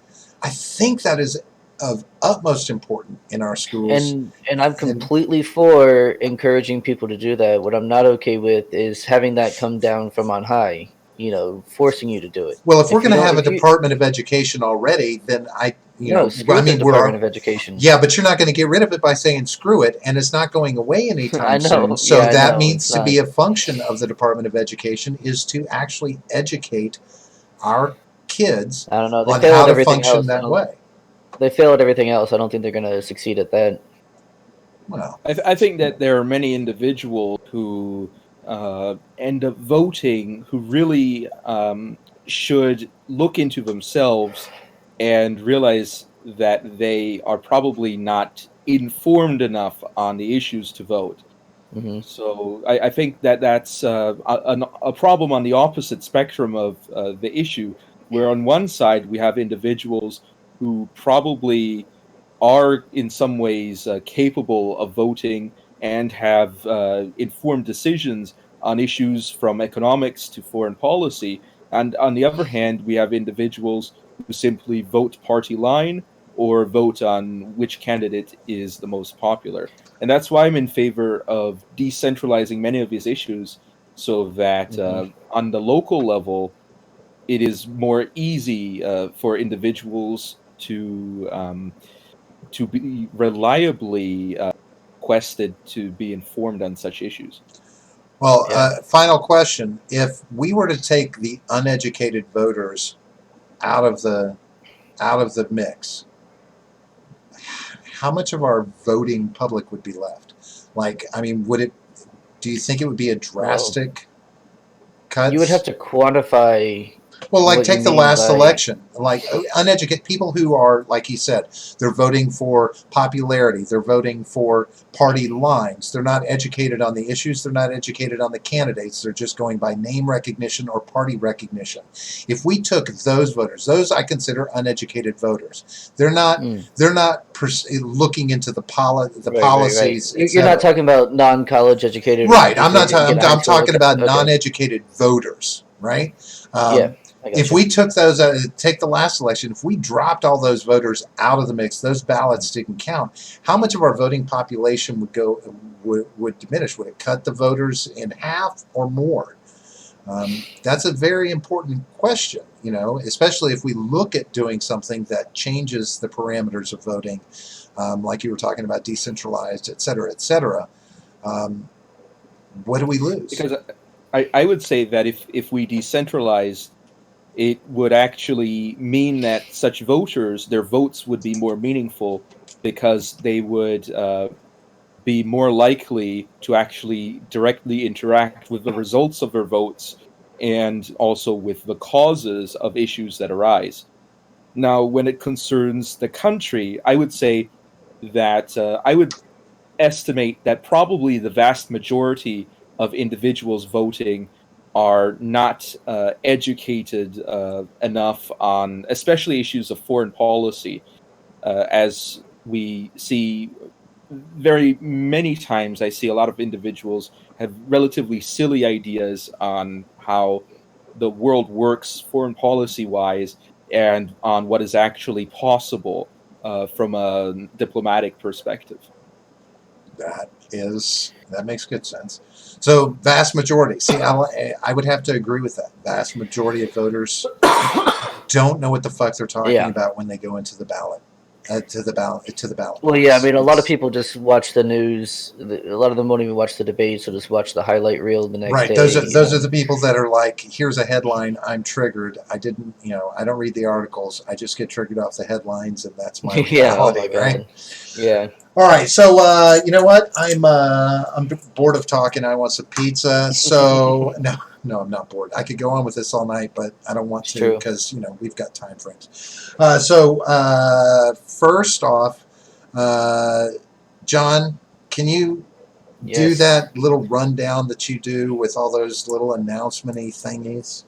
Speaker 1: I think that is of utmost importance in our schools.
Speaker 2: And I'm
Speaker 1: And
Speaker 2: completely for encouraging people to do that. What I'm not okay with is having that come down from on high, forcing you to do it.
Speaker 1: well, if we're
Speaker 2: If you
Speaker 1: going to
Speaker 2: don't,
Speaker 1: have a
Speaker 2: if you
Speaker 1: Department of Education already, then
Speaker 2: no,
Speaker 1: I
Speaker 2: screw the
Speaker 1: mean,
Speaker 2: Department of Education.
Speaker 1: yeah, but you're not going to get rid of it by saying screw it, and it's not going away
Speaker 2: I
Speaker 1: anytime soon.
Speaker 2: know,
Speaker 1: So
Speaker 2: yeah, I
Speaker 1: that
Speaker 2: know. It's
Speaker 1: needs to
Speaker 2: not.
Speaker 1: be a function of the Department of Education, is to actually educate our kids
Speaker 2: I don't know. They
Speaker 1: on
Speaker 2: fail
Speaker 1: how
Speaker 2: at
Speaker 1: to
Speaker 2: everything
Speaker 1: function
Speaker 2: else.
Speaker 1: that way.
Speaker 2: They fail at everything else. I don't think they're going to succeed at that.
Speaker 1: Well,
Speaker 3: I think that there are many individuals who end up voting who really should look into themselves and realize that they are probably not informed enough on the issues to vote.
Speaker 2: Hmm.
Speaker 3: So I think that that's a problem on the opposite spectrum of the issue, where on one side we have individuals who probably are in some ways capable of voting and have informed decisions on issues from economics to foreign policy. And on the other hand, we have individuals who simply vote party line or vote on which candidate is the most popular. And that's why I'm in favor of decentralizing many of these issues so that
Speaker 2: Hmm.
Speaker 3: on the local level, it is more easy for individuals to be reliably requested to be informed on such issues.
Speaker 1: well,
Speaker 2: Yeah.
Speaker 1: final question: if we were to take the uneducated voters out of the mix, how much of our voting public would be left? Like, I mean, would it? Do you think it would be a
Speaker 2: Well,
Speaker 1: drastic
Speaker 2: you would have
Speaker 1: cuts?
Speaker 2: to quantify
Speaker 1: Well, like
Speaker 2: what you
Speaker 1: take the
Speaker 2: mean
Speaker 1: last
Speaker 2: by.
Speaker 1: election, like uneducated people who are, like he said, they're voting for popularity, they're voting for party lines, they're not educated on the issues, they're not educated on the candidates, they're just going by name recognition or party recognition. If we took those voters, those I consider uneducated voters,
Speaker 2: Hmm.
Speaker 1: they're not looking into the
Speaker 2: Right, right, right.
Speaker 1: policies,
Speaker 2: You're not
Speaker 1: etc.
Speaker 2: talking about non-college educated or
Speaker 1: Right.
Speaker 2: people who didn't get a high
Speaker 1: I'm
Speaker 2: school.
Speaker 1: talking about
Speaker 2: Okay.
Speaker 1: non-educated voters. Right.
Speaker 2: Yeah,
Speaker 1: Um,
Speaker 2: I
Speaker 1: if
Speaker 2: got you.
Speaker 1: we took those, take the last election, if we dropped all those voters out of the mix, those ballots didn't count. How much of our voting population would diminish? Would it cut the voters in half or more? That's a very important question, especially if we look at doing something that changes the parameters of voting, like you were talking about, decentralized, et cetera, et cetera. Um, what do we lose?
Speaker 3: Because I would say that if we decentralized, it would actually mean that such voters, their votes would be more meaningful because they would be more likely to actually directly interact with the results of their votes and also with the causes of issues that arise. Now, when it concerns the country, I would say that I would estimate that probably the vast majority of individuals voting are not educated enough on, especially issues of foreign policy, as we see very many times. I see a lot of individuals have relatively silly ideas on how the world works foreign policy wise and on what is actually possible from a diplomatic perspective.
Speaker 1: That makes good sense. So vast majority. See, I would have to agree with that. Vast majority of voters don't know what the fuck they're talking about when they go into the ballot. To the ballot.
Speaker 2: Well, yeah, I mean, a lot of people just watch the news. A lot of them won't even watch the debates, or just watch the highlight reel the next day.
Speaker 1: Those are the people that are like, here's a headline, I'm triggered. I didn't, I don't read the articles. I just get triggered off the headlines, and that's my reality, right?
Speaker 2: Yeah.
Speaker 1: All right, so you know what? I'm bored of talking. I want some pizza. So no, I'm not bored. I could go on with this all night, but I don't want to because we've got time frames. So first off, John, can you do that little rundown that you do with all those little announcement-y thingies?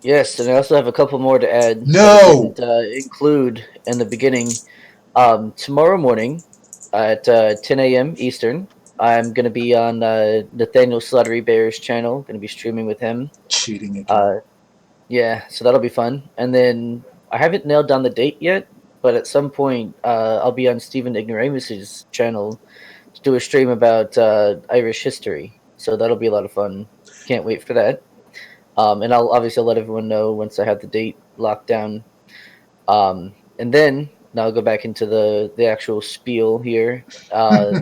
Speaker 2: Yes, and I also have a couple more to add.
Speaker 1: No!
Speaker 2: That I didn't include in the beginning. Tomorrow morning at 10 a.m. Eastern, I'm going to be on Nathaniel Slattery Bear's channel. Going to be streaming with him.
Speaker 1: Cheating again.
Speaker 2: Yeah, so that'll be fun. And then I haven't nailed down the date yet, but at some point I'll be on Stephen Ignoramus's channel to do a stream about Irish history. So that'll be a lot of fun. Can't wait for that. And I'll obviously let everyone know once I have the date locked down. And then now I'll go back into the actual spiel here.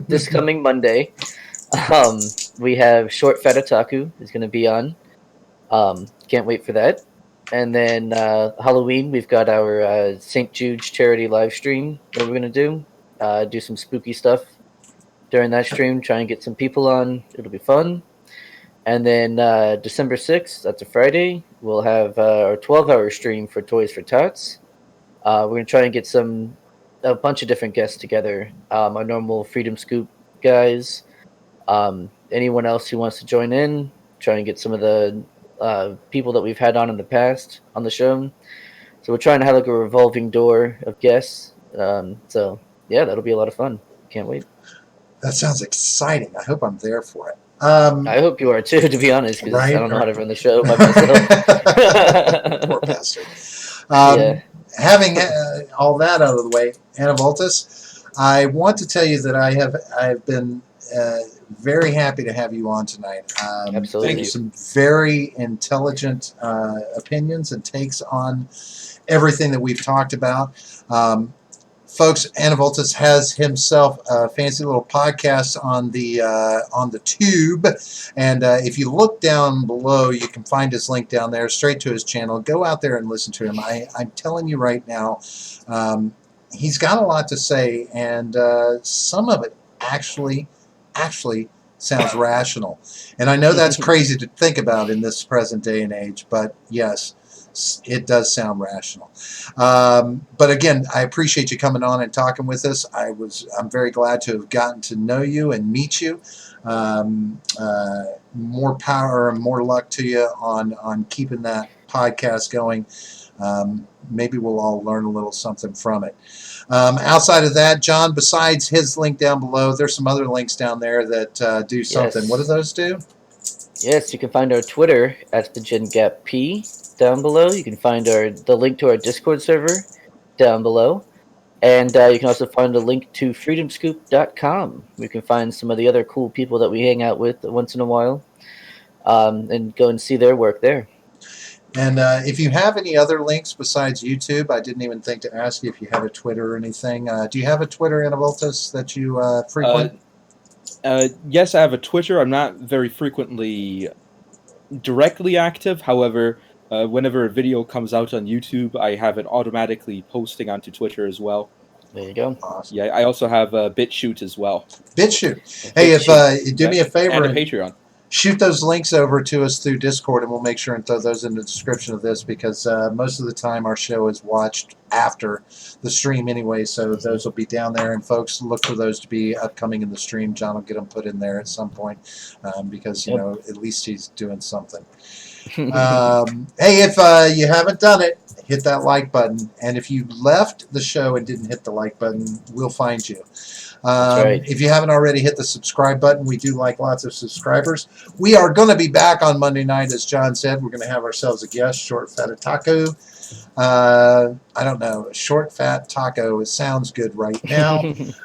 Speaker 2: This coming Monday, we have Short Fat Otaku is going to be on. Can't wait for that. And then Halloween, we've got our St. Jude's charity live stream that we're going to do some spooky stuff during that stream, try and get some people on. It'll be fun. And then December 6th, that's a Friday, we'll have our 12-hour stream for Toys for Tots. We're going to try and get a bunch of different guests together. Our normal Freedom Scoop guys. Anyone else who wants to join in, try and get some of the people that we've had on in the past on the show. So we're trying to have like a revolving door of guests. So yeah, that'll be a lot of fun. Can't wait.
Speaker 1: That sounds exciting. I hope I'm there for it.
Speaker 2: I hope you are too, to be honest, because I don't know how to run the show by myself.
Speaker 1: Poor bastard. Having all that out of the way, Anavultus, I want to tell you that I've been very happy to have you on tonight.
Speaker 2: Absolutely.
Speaker 1: Thank you. Some very intelligent opinions and takes on everything that we've talked about. Folks, Anavultus has himself a fancy little podcast on the tube, and if you look down below, you can find his link down there, straight to his channel. Go out there and listen to him. I'm telling you right now, he's got a lot to say, and some of it actually sounds rational. And I know that's crazy to think about in this present day and age, but yes, it does sound rational. But again, I appreciate you coming on and talking with us. I'm very glad to have gotten to know you and meet you. More power and more luck to you on keeping that podcast going. Maybe we'll all learn a little something from it. Outside of that, John, besides his link down below, there's some other links down there that do something. Yes. What do those do?
Speaker 2: Yes, you can find our Twitter at the Gen Gap P down below. You can find the link to our Discord server down below. And you can also find a link to freedomscoop.com. You can find some of the other cool people that we hang out with once in a while and go and see their work there.
Speaker 1: And if you have any other links besides YouTube, I didn't even think to ask you if you have a Twitter or anything. Do you have a Twitter, Anavultus, that you frequent?
Speaker 3: Yes, I have a Twitter. I'm not very frequently directly active. However, whenever a video comes out on YouTube, I have it automatically posting onto Twitter as well.
Speaker 2: There you go.
Speaker 1: Awesome.
Speaker 3: Yeah, I also have BitChute as well.
Speaker 1: BitChute. Hey, if you do me a favor.
Speaker 3: And a Patreon.
Speaker 1: Shoot those links over to us through Discord, and we'll make sure and throw those in the description of this, because most of the time our show is watched after the stream anyway, so those will be down there, and folks, look for those to be upcoming in the stream. John will get them put in there at some point, because, you know, at least he's doing something. Hey, if you haven't done it, hit that like button, and if you left the show and didn't hit the like button, we'll find you.
Speaker 2: right.
Speaker 1: If you haven't already hit the subscribe button, we do like lots of subscribers. We are going to be back on Monday night, as John said. We're going to have ourselves a guest, Short Fat Taco. I don't know, a short fat taco. It sounds good right now.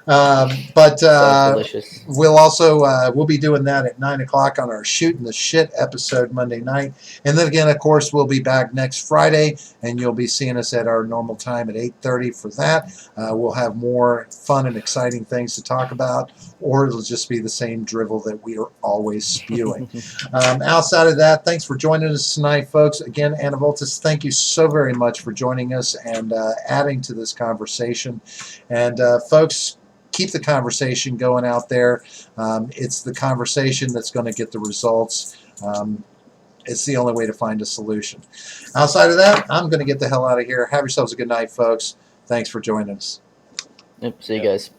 Speaker 1: But
Speaker 2: Sounds delicious.
Speaker 1: we'll also we'll be doing that at 9 o'clock on our Shooting the Shit episode Monday night, and then again, of course, we'll be back next Friday, and you'll be seeing us at our normal time at 8:30 for that. We'll have more fun and exciting things to talk about, or it'll just be the same drivel that we are always spewing. Outside of that, thanks for joining us tonight, folks. Again, Anavultus, thank you so very much for joining us and adding to this conversation. And folks, keep the conversation going out there. It's the conversation that's going to get the results. It's the only way to find a solution. Outside of that, I'm going to get the hell out of here. Have yourselves a good night, folks. Thanks for joining us.
Speaker 2: Yep, see you guys.